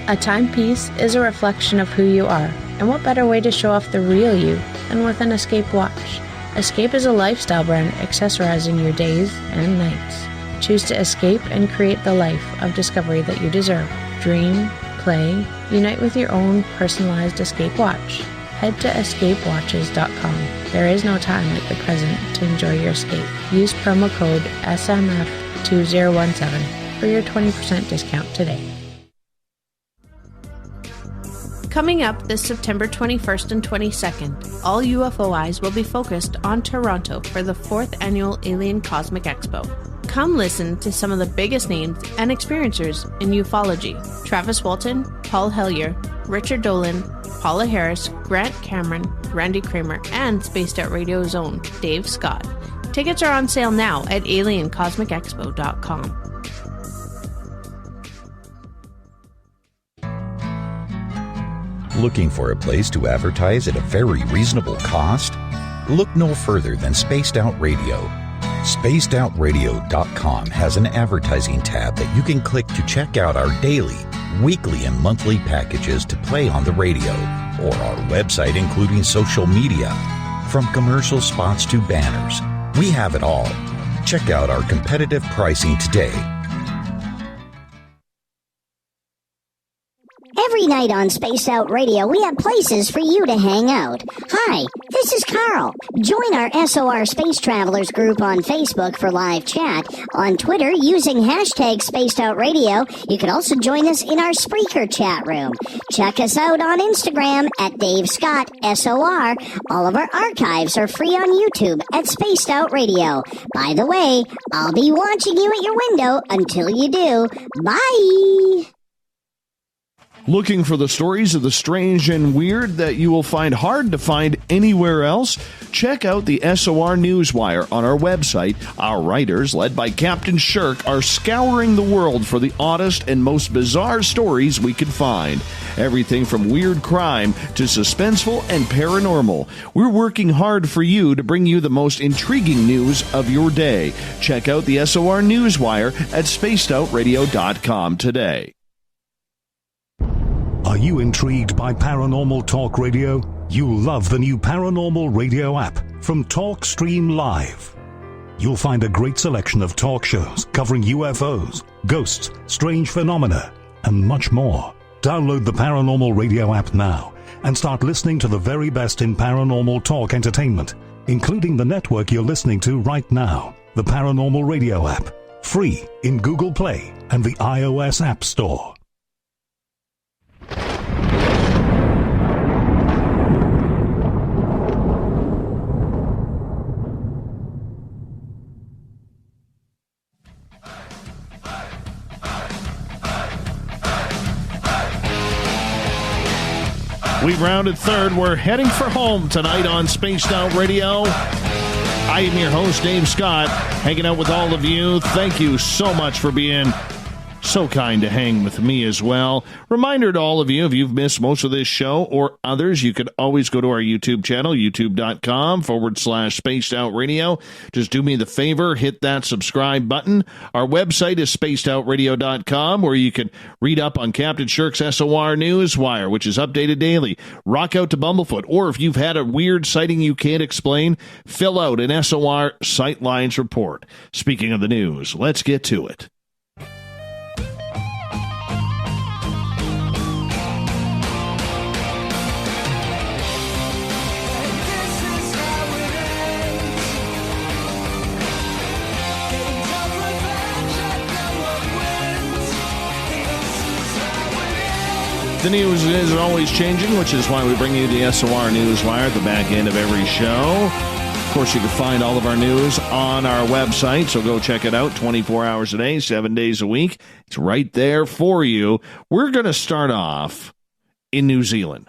A timepiece is a reflection of who you are, and what better way to show off the real you than with an Escape watch. Escape is a lifestyle brand accessorizing your days and nights. Choose to escape and create the life of discovery that you deserve. Dream, play, unite with your own personalized Escape watch. Head to escapewatches.com. There is no time like the present to enjoy your escape. Use promo code SMF2017 for your 20% discount today. Coming up this September 21st and 22nd, all UFO eyes will be focused on Toronto for the 4th Annual Alien Cosmic Expo. Come listen to some of the biggest names and experiencers in ufology. Travis Walton, Paul Hellyer, Richard Dolan, Paula Harris, Grant Cameron, Randy Kramer, and Spaced Out Radio's own Dave Scott. Tickets are on sale now at aliencosmicexpo.com. Looking for a place to advertise at a very reasonable cost? Look no further than Spaced Out Radio. SpacedOutRadio.com has an advertising tab that you can click to check out our daily, weekly, and monthly packages to play on the radio, or our website including social media. From commercial spots to banners, we have it all. Check out our competitive pricing today. Every night on Spaced Out Radio, we have places for you to hang out. Hi, this is Carl. Join our SOR Space Travelers group on Facebook for live chat. On Twitter, using hashtag Spaced Out Radio, you can also join us in our Spreaker chat room. Check us out on Instagram at Dave Scott SOR. All of our archives are free on YouTube at Spaced Out Radio. By the way, I'll be watching you at your window until you do. Bye! Looking for the stories of the strange and weird that you will find hard to find anywhere else? Check out the SOR Newswire on our website. Our writers, led by Captain Shirk, are scouring the world for the oddest and most bizarre stories we can find. Everything from weird crime to suspenseful and paranormal. We're working hard for you to bring you the most intriguing news of your day. Check out the SOR Newswire at spacedoutradio.com today. Are you intrigued by Paranormal Talk Radio? You'll love the new Paranormal Radio app from TalkStream Live. You'll find a great selection of talk shows covering UFOs, ghosts, strange phenomena, and much more. Download the Paranormal Radio app now and start listening to the very best in paranormal talk entertainment, including the network you're listening to right now, the Paranormal Radio app, free in Google Play and the iOS App Store. We've rounded third. We're heading for home tonight on Spaced Out Radio. I am your host, Dave Scott, hanging out with all of you. Thank you so much for being so kind to hang with me as well. Reminder to all of you, if you've missed most of this show or others, you could always go to our YouTube channel, youtube.com/Spaced Out Radio. Just do me the favor, hit that subscribe button. Our website is spacedoutradio.com, where you can read up on Captain Shirk's SOR Newswire, which is updated daily. Rock out to Bumblefoot, or if you've had a weird sighting you can't explain, fill out an SOR Sightlines report. Speaking of the news, let's get to it. The news is always changing, which is why we bring you the SOR Newswire at the back end of every show. Of course, you can find all of our news on our website, so go check it out 24 hours a day, 7 days a week. It's right there for you. We're going to start off in New Zealand,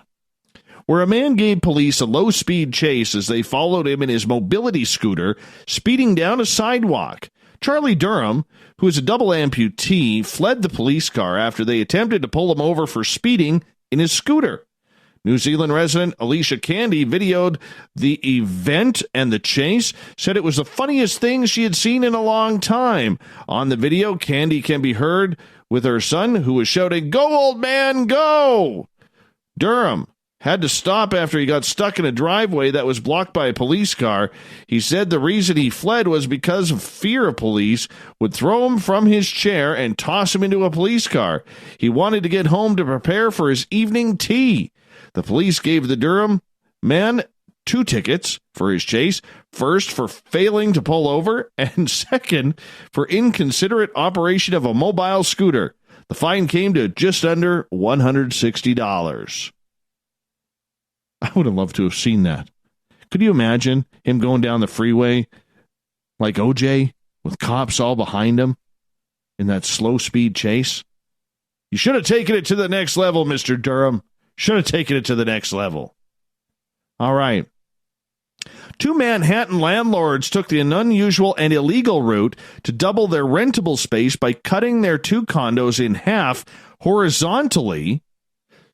where a man gave police a low-speed chase as they followed him in his mobility scooter, speeding down a sidewalk. Charlie Durham, who is a double amputee, fled the police car after they attempted to pull him over for speeding in his scooter. New Zealand resident Alicia Candy videoed the event and the chase, said it was the funniest thing she had seen in a long time. On the video, Candy can be heard with her son, who was shouting, "Go, old man, go!" Durham had to stop after he got stuck in a driveway that was blocked by a police car. He said the reason he fled was because of fear of police would throw him from his chair and toss him into a police car. He wanted to get home to prepare for his evening tea. The police gave the Durham man 2 tickets for his chase. First, for failing to pull over, and second, for inconsiderate operation of a mobile scooter. The fine came to just under $160. I would have loved to have seen that. Could you imagine him going down the freeway like OJ with cops all behind him in that slow speed chase? You should have taken it to the next level, Mr. Durham. Should have taken it to the next level. All right. 2 Manhattan landlords took the unusual and illegal route to double their rentable space by cutting their 2 condos in half horizontally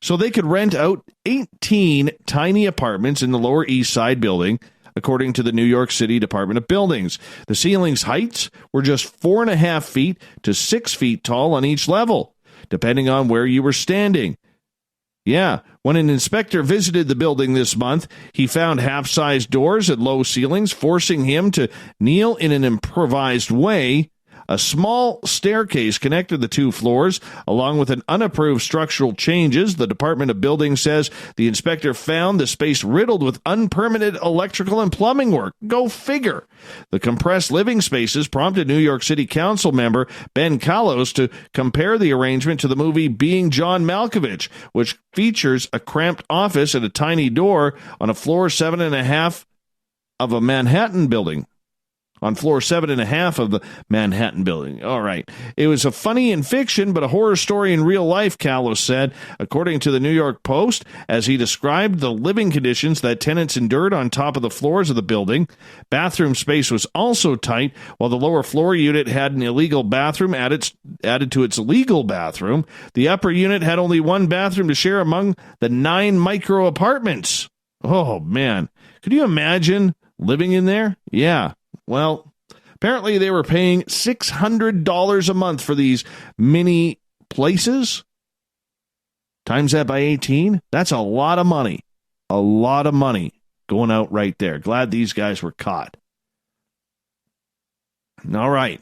so they could rent out 18 tiny apartments in the Lower East Side building, according to the New York City Department of Buildings. The ceiling's heights were just 4.5 feet to 6 feet tall on each level, depending on where you were standing. Yeah, when an inspector visited the building this month, he found half-sized doors and low ceilings, forcing him to kneel in an improvised way A small staircase connected the two floors, along with an unapproved structural changes. The Department of Building says the inspector found the space riddled with unpermitted electrical and plumbing work. Go figure. The compressed living spaces prompted New York City Council member Ben Kallos to compare the arrangement to the movie Being John Malkovich, which features a cramped office and a tiny door on a floor 7.5 of a Manhattan building. On floor 7.5 of the Manhattan building. All right. It was a funny in fiction, but a horror story in real life, Kallos said, according to the New York Post, as he described the living conditions that tenants endured on top of the floors of the building. Bathroom space was also tight, while the lower floor unit had an illegal bathroom added to its legal bathroom. The upper unit had only one bathroom to share among the 9 micro apartments. Oh, man. Could you imagine living in there? Yeah. Well, apparently they were paying $600 a month for these mini places. Times that by 18, that's a lot of money. A lot of money going out right there. Glad these guys were caught. All right.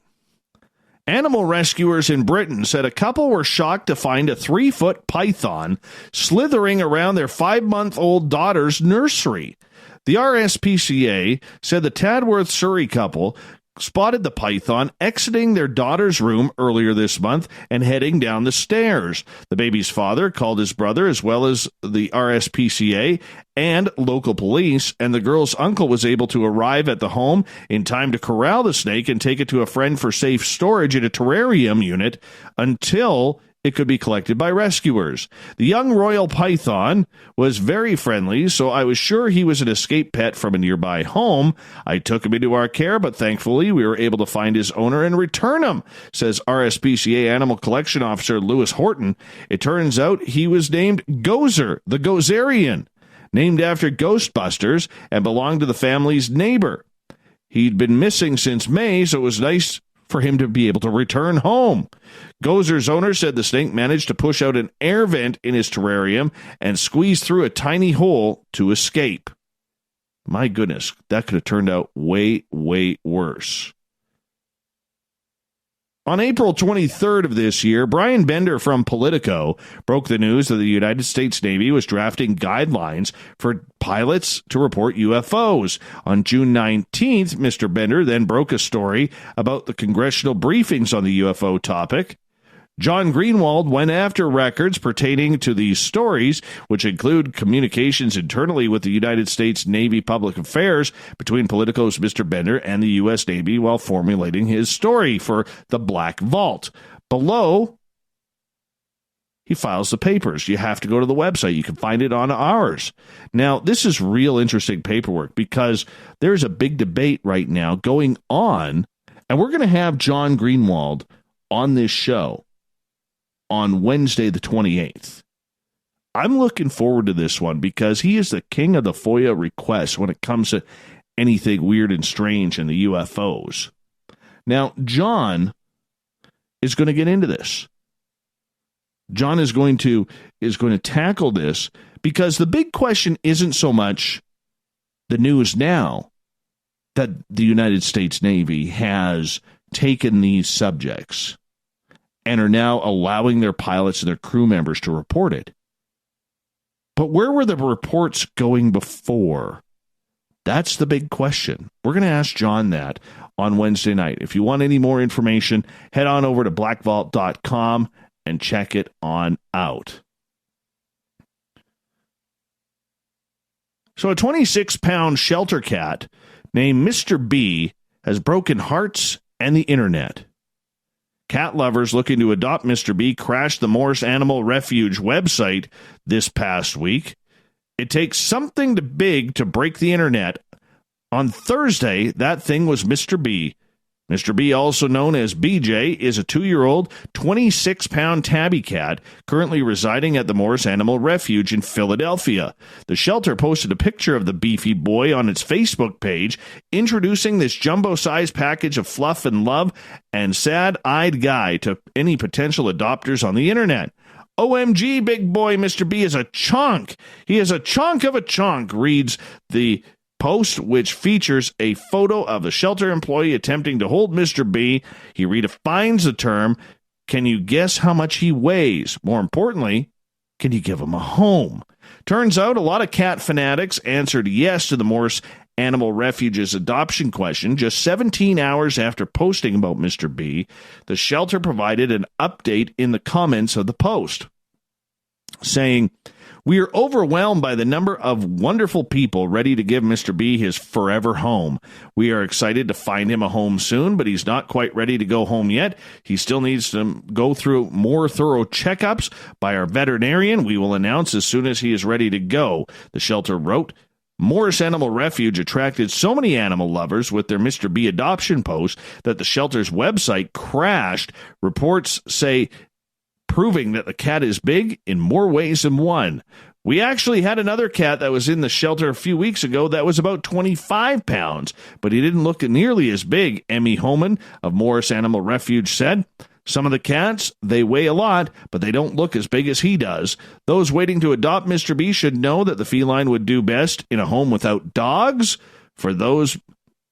Animal rescuers in Britain said a couple were shocked to find a 3-foot python slithering around their 5-month-old daughter's nursery. The RSPCA said the Tadworth Surrey couple spotted the python exiting their daughter's room earlier this month and heading down the stairs. The baby's father called his brother, as well as the RSPCA and local police, and the girl's uncle was able to arrive at the home in time to corral the snake and take it to a friend for safe storage in a terrarium unit until it could be collected by rescuers. The young royal python was very friendly, so I was sure he was an escaped pet from a nearby home. I took him into our care, but thankfully we were able to find his owner and return him, says RSPCA Animal Collection Officer Lewis Horton. It turns out he was named Gozer, the Gozerian, named after Ghostbusters and belonged to the family's neighbor. He'd been missing since May, so it was nice for him to be able to return home. Gozer's owner said the snake managed to push out an air vent in his terrarium and squeeze through a tiny hole to escape. My goodness, that could have turned out way, way worse. On April 23rd of this year, Brian Bender from Politico broke the news that the United States Navy was drafting guidelines for pilots to report UFOs. On June 19th, Mr. Bender then broke a story about the congressional briefings on the UFO topic. John Greenwald went after records pertaining to these stories, which include communications internally with the United States Navy Public Affairs between Politico's Mr. Bender and the U.S. Navy while formulating his story for the Black Vault. Below, he files the papers. You have to go to the website. You can find it on ours. Now, this is real interesting paperwork because there's a big debate right now going on, and we're going to have John Greenwald on this show on Wednesday the 28th. I'm looking forward to this one because he is the king of the FOIA requests when it comes to anything weird and strange in the UFOs. Now, John is going to get into this. John is going to tackle this because the big question isn't so much the news now that the United States Navy has taken these subjects and are now allowing their pilots and their crew members to report it. But where were the reports going before? That's the big question. We're going to ask John that on Wednesday night. If you want any more information, head on over to blackvault.com and check it on out. So a 26-pound shelter cat named Mr. B has broken hearts and the internet. Cat lovers looking to adopt Mr. B crashed the Morris Animal Refuge website this past week. It takes something big to break the internet. On Thursday, that thing was Mr. B. Mr. B, also known as BJ, is a 2-year-old, 26-pound tabby cat currently residing at the Morris Animal Refuge in Philadelphia. The shelter posted a picture of the beefy boy on its Facebook page, introducing this jumbo-sized package of fluff and love and sad-eyed guy to any potential adopters on the internet. OMG, big boy, Mr. B is a chunk. He is a chunk of a chunk, reads the post, which features a photo of a shelter employee attempting to hold Mr. B. He redefines the term. Can you guess how much he weighs? More importantly, can you give him a home? Turns out a lot of cat fanatics answered yes to the Morris Animal Refuge's adoption question. Just 17 hours after posting about Mr. B, the shelter provided an update in the comments of the post, saying, "We are overwhelmed by the number of wonderful people ready to give Mr. B his forever home. We are excited to find him a home soon, but he's not quite ready to go home yet. He still needs to go through more thorough checkups by our veterinarian. We will announce as soon as he is ready to go," the shelter wrote. Morris Animal Refuge attracted so many animal lovers with their Mr. B adoption post that the shelter's website crashed. Reports say proving that the cat is big in more ways than one. We actually had another cat that was in the shelter a few weeks ago that was about 25 pounds, but he didn't look nearly as big, Emmy Homan of Morris Animal Refuge said. Some of the cats, they weigh a lot, but they don't look as big as he does. Those waiting to adopt Mr. B should know that the feline would do best in a home without dogs. For those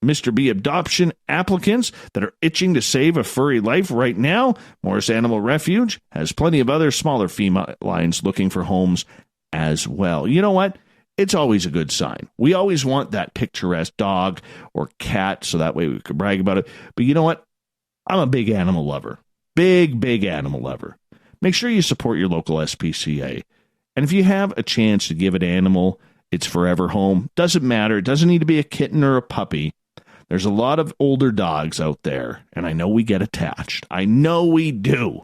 Mr. B adoption applicants that are itching to save a furry life right now, Morris Animal Refuge has plenty of other smaller felines looking for homes as well. You know what? It's always a good sign. We always want that picturesque dog or cat, so that way we could brag about it. But you know what? I'm a big animal lover. Big animal lover. Make sure you support your local SPCA. And if you have a chance to give an animal its forever home, doesn't matter. It doesn't need to be a kitten or a puppy. There's a lot of older dogs out there, and I know we get attached. I know we do.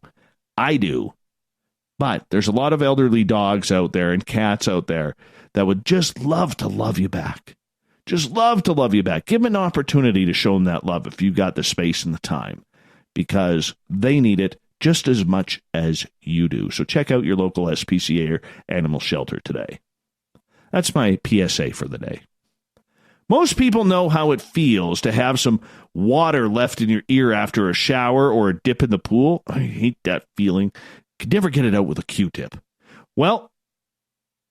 I do. But there's a lot of elderly dogs out there and cats out there that would just love to love you back. Just love to love you back. Give them an opportunity to show them that love if you've got the space and the time, because they need it just as much as you do. So check out your local SPCA or animal shelter today. That's my PSA for the day. Most people know how it feels to have some water left in your ear after a shower or a dip in the pool. I hate that feeling. Could never get it out with a Q-tip. Well,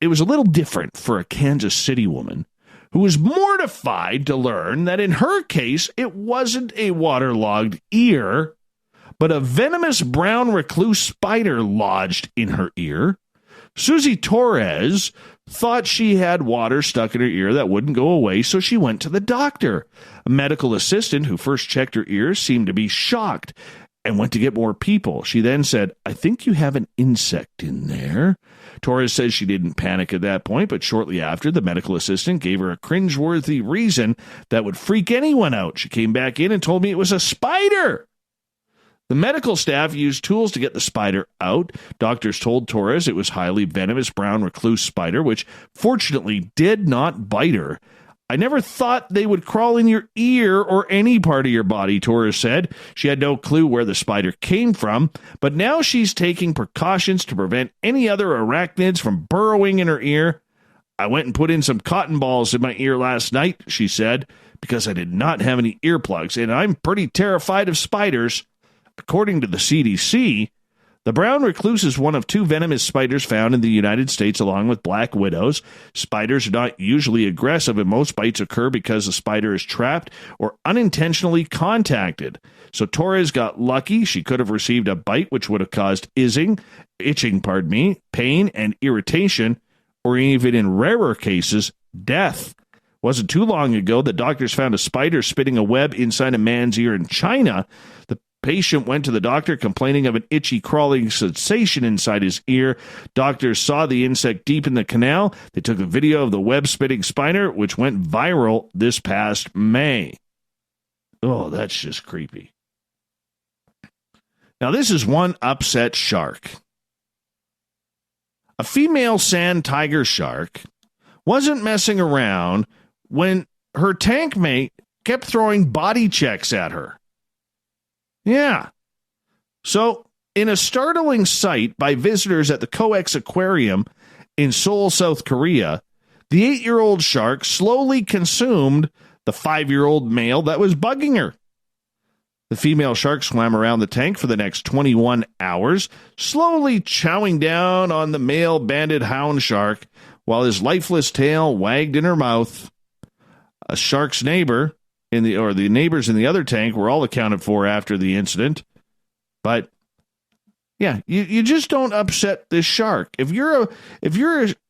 it was a little different for a Kansas City woman who was mortified to learn that in her case, it wasn't a waterlogged ear, but a venomous brown recluse spider lodged in her ear. Susie Torres thought she had water stuck in her ear that wouldn't go away, so she went to the doctor. A medical assistant who first checked her ears seemed to be shocked and went to get more people. She then said, "I think you have an insect in there." Torres says she didn't panic at that point, but shortly after, the medical assistant gave her a cringeworthy reason that would freak anyone out. She came back in and told me it was a spider. The medical staff used tools to get the spider out. Doctors told Torres it was highly venomous brown recluse spider, which fortunately did not bite her. "I never thought they would crawl in your ear or any part of your body," Torres said. She had no clue where the spider came from, but now she's taking precautions to prevent any other arachnids from burrowing in her ear. "I went and put in some cotton balls in my ear last night," she said, "because I did not have any earplugs, and I'm pretty terrified of spiders." According to the CDC, the brown recluse is one of two venomous spiders found in the United States along with black widows. Spiders are not usually aggressive, and most bites occur because the spider is trapped or unintentionally contacted. So Torres got lucky. She could have received a bite which would have caused itching, pain and irritation, or even in rarer cases, death. Wasn't too long ago that doctors found a spider spitting a web inside a man's ear in China. The patient went to the doctor complaining of an itchy, crawling sensation inside his ear. Doctors saw the insect deep in the canal. They took a video of the web-spitting spider, which went viral this past May. Oh, that's just creepy. Now, this is one upset shark. A female sand tiger shark wasn't messing around when her tank mate kept throwing body checks at her. Yeah. So, in a startling sight by visitors at the Coex Aquarium in Seoul, South Korea, the 8-year-old shark slowly consumed the 5-year-old male that was bugging her. The female shark swam around the tank for the next 21 hours, slowly chowing down on the male banded hound shark while his lifeless tail wagged in her mouth. A shark's neighbor the neighbors in the other tank were all accounted for after the incident. But yeah, you just don't upset this shark. If you're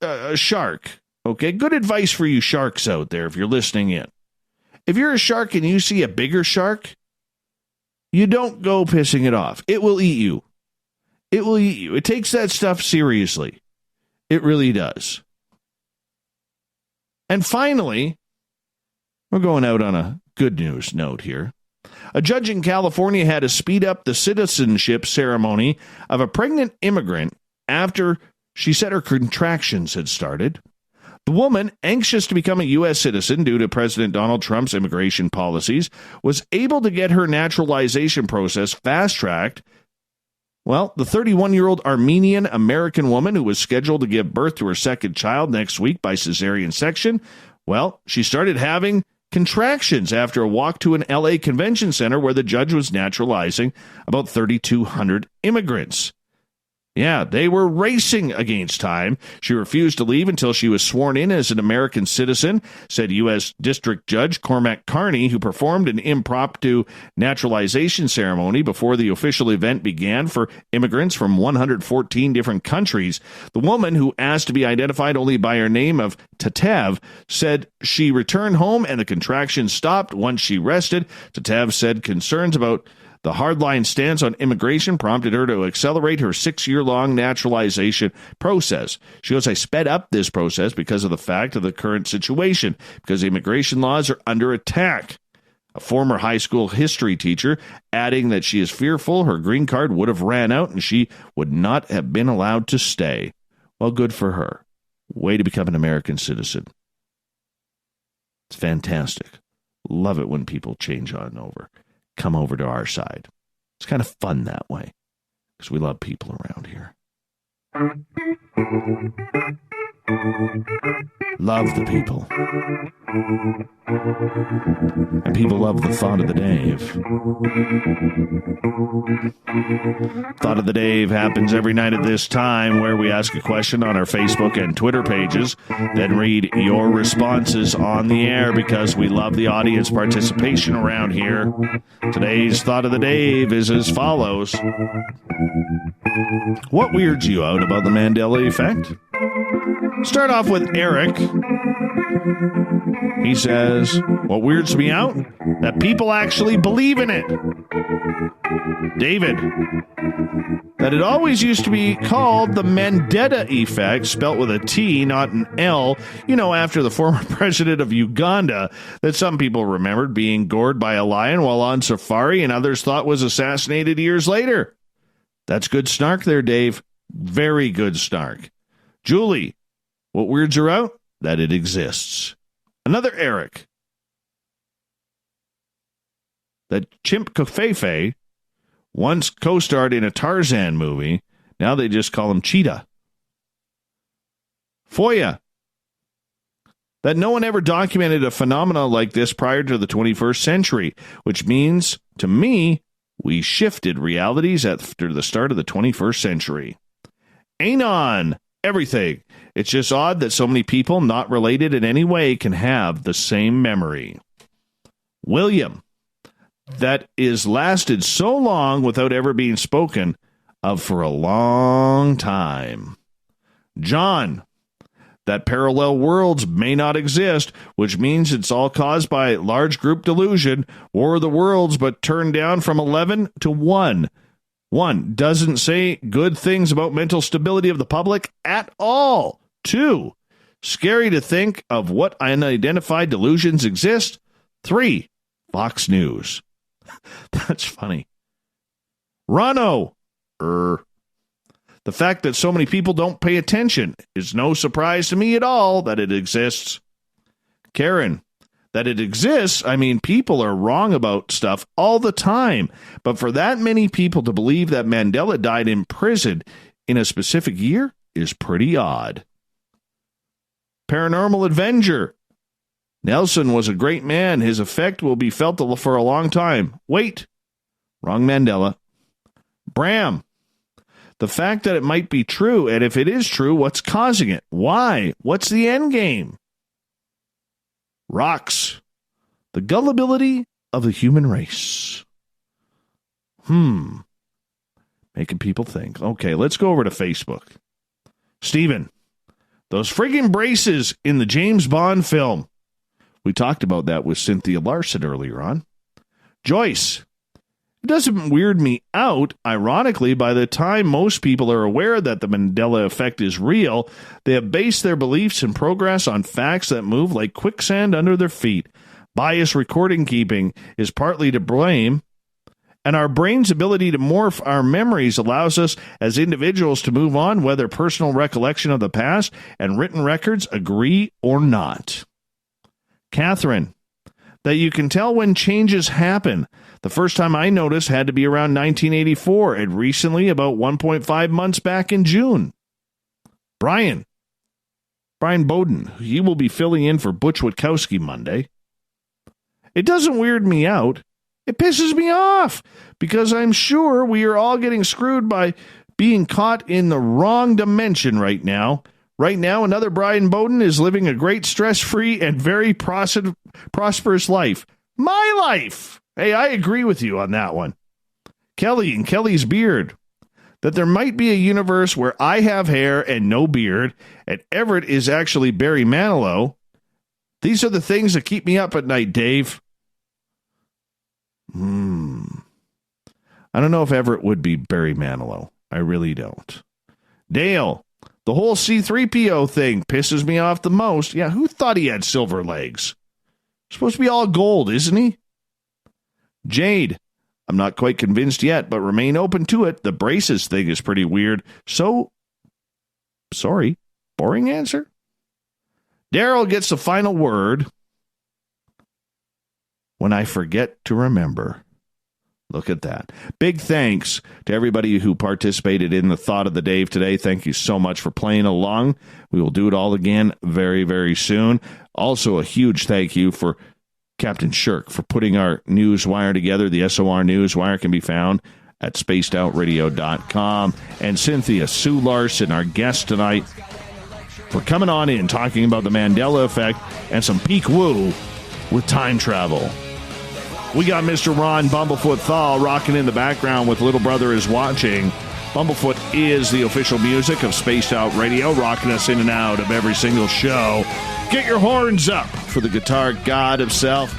a shark, okay, good advice for you sharks out there if you're listening in. If you're a shark and you see a bigger shark, you don't go pissing it off. It will eat you. It will eat you. It takes that stuff seriously. It really does. And finally, we're going out on a good news note here. A judge in California had to speed up the citizenship ceremony of a pregnant immigrant after she said her contractions had started. The woman, anxious to become a U.S. citizen due to President Donald Trump's immigration policies, was able to get her naturalization process fast-tracked. Well, the 31-year-old Armenian-American woman who was scheduled to give birth to her second child next week by cesarean section, well, she started having contractions after a walk to an L.A. convention center where the judge was naturalizing about 3,200 immigrants. Yeah, they were racing against time. She refused to leave until she was sworn in as an American citizen, said U.S. District Judge Cormac Carney, who performed an impromptu naturalization ceremony before the official event began for immigrants from 114 different countries. The woman, who asked to be identified only by her name of Tatev, said she returned home and the contractions stopped once she rested. Tatev said concerns about the hardline stance on immigration prompted her to accelerate her 6-year-long naturalization process. She goes, I sped up this process because of the fact of the current situation, because immigration laws are under attack. A former high school history teacher, adding that she is fearful her green card would have ran out and she would not have been allowed to stay. Well, good for her. Way to become an American citizen. It's fantastic. Love it when people change on over. Come over to our side. It's kind of fun that way because we love people around here. Love the people. And people love the thought of the Dave. Thought of the Dave happens every night at this time where we ask a question on our Facebook and Twitter pages, then read your responses on the air because we love the audience participation around here. Today's Thought of the Dave is as follows. What weirds you out about the Mandela effect? Start off with Eric. He says, what weirds me out? That people actually believe in it. David, that it always used to be called the Mandela effect, spelt with a T, not an L, after the former president of Uganda, that some people remembered being gored by a lion while on safari and others thought was assassinated years later. That's good snark there, Dave. Very good snark. Julie, what weirds her out? That it exists. Another Eric. That Chimp Kofefe once co-starred in a Tarzan movie. Now they just call him Cheetah. Foya. That no one ever documented a phenomena like this prior to the 21st century, which means, to me, we shifted realities after the start of the 21st century. Anon. Everything. It's just odd that so many people not related in any way can have the same memory. William. That is lasted so long without ever being spoken of for a long time. John. That parallel worlds may not exist, which means it's all caused by large group delusion, War of the Worlds, but turned down from 11 to 1. 1, doesn't say good things about mental stability of the public at all. 2, scary to think of what unidentified delusions exist. 3, Fox News. That's funny. Rano. The fact that so many people don't pay attention is no surprise to me at all that it exists. Karen. That it exists, I mean, people are wrong about stuff all the time. But for that many people to believe that Mandela died in prison in a specific year is pretty odd. Paranormal Avenger. Nelson was a great man. His effect will be felt for a long time. Wait. Wrong Mandela. Bram. The fact that it might be true, and if it is true, what's causing it? Why? What's the end game? Rocks. The gullibility of the human race. Making people think. Okay, let's go over to Facebook. Steven, those friggin' braces in the James Bond film. We talked about that with Cynthia Larson earlier on. Joyce, it doesn't weird me out. Ironically, by the time most people are aware that the Mandela effect is real, they have based their beliefs and progress on facts that move like quicksand under their feet. Biased recording keeping is partly to blame, and our brain's ability to morph our memories allows us as individuals to move on whether personal recollection of the past and written records agree or not. Catherine, that you can tell when changes happen. The first time I noticed had to be around 1984, and recently about 1.5 months back in June. Brian Bowden, he will be filling in for Butch Witkowski Monday. It doesn't weird me out. It pisses me off because I'm sure we are all getting screwed by being caught in the wrong dimension right now. Right now, another Brian Bowden is living a great stress-free and very prosperous life. My life! Hey, I agree with you on that one. Kelly and Kelly's beard. That there might be a universe where I have hair and no beard, and Everett is actually Barry Manilow. These are the things that keep me up at night, Dave. I don't know if Everett would be Barry Manilow. I really don't. Dale, the whole C-3PO thing pisses me off the most. Yeah, who thought he had silver legs? Supposed to be all gold, isn't he? Jade, I'm not quite convinced yet, but remain open to it. The braces thing is pretty weird. So, sorry, boring answer? Daryl gets the final word. When I forget to remember. Look at that. Big thanks to everybody who participated in the Thought of the Dave today. Thank you so much for playing along. We will do it all again very, very soon. Also, a huge thank you for Captain Shirk for putting our newswire together. The SOR newswire can be found at spacedoutradio.com. And Cynthia Sue Larson, our guest tonight, for coming on in, talking about the Mandela effect and some peak woo with time travel. We got Mr. Ron Bumblefoot THAL rocking in the background with Little Brother is Watching. Bumblefoot is the official music of Spaced Out Radio, rocking us in and out of every single show. Get your horns up for the guitar god himself.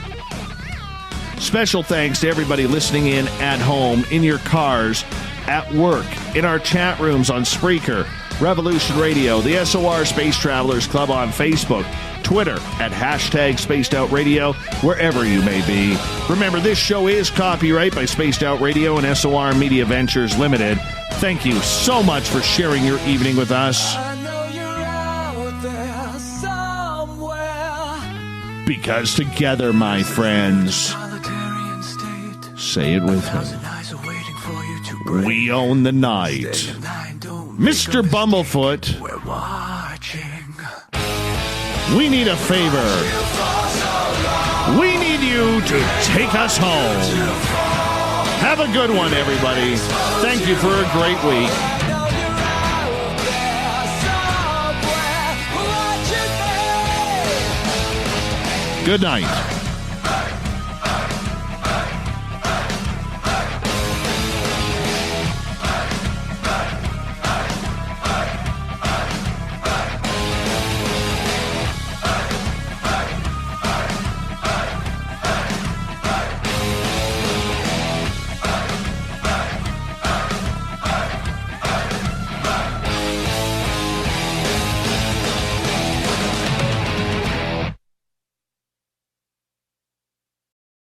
Special thanks to everybody listening in at home, in your cars, at work, in our chat rooms on Spreaker, Revolution Radio, the SOR Space Travelers Club on Facebook, Twitter at #SpacedOutRadio, wherever you may be. Remember, this show is copyright by Spaced Out Radio and SOR Media Ventures Limited. Thank you so much for sharing your evening with us. Because together, my friends, say it with me, we own the night. Mr. Bumblefoot, we need a favor. We need you to take us home. Have a good one, everybody. Thank you for a great week. Good night.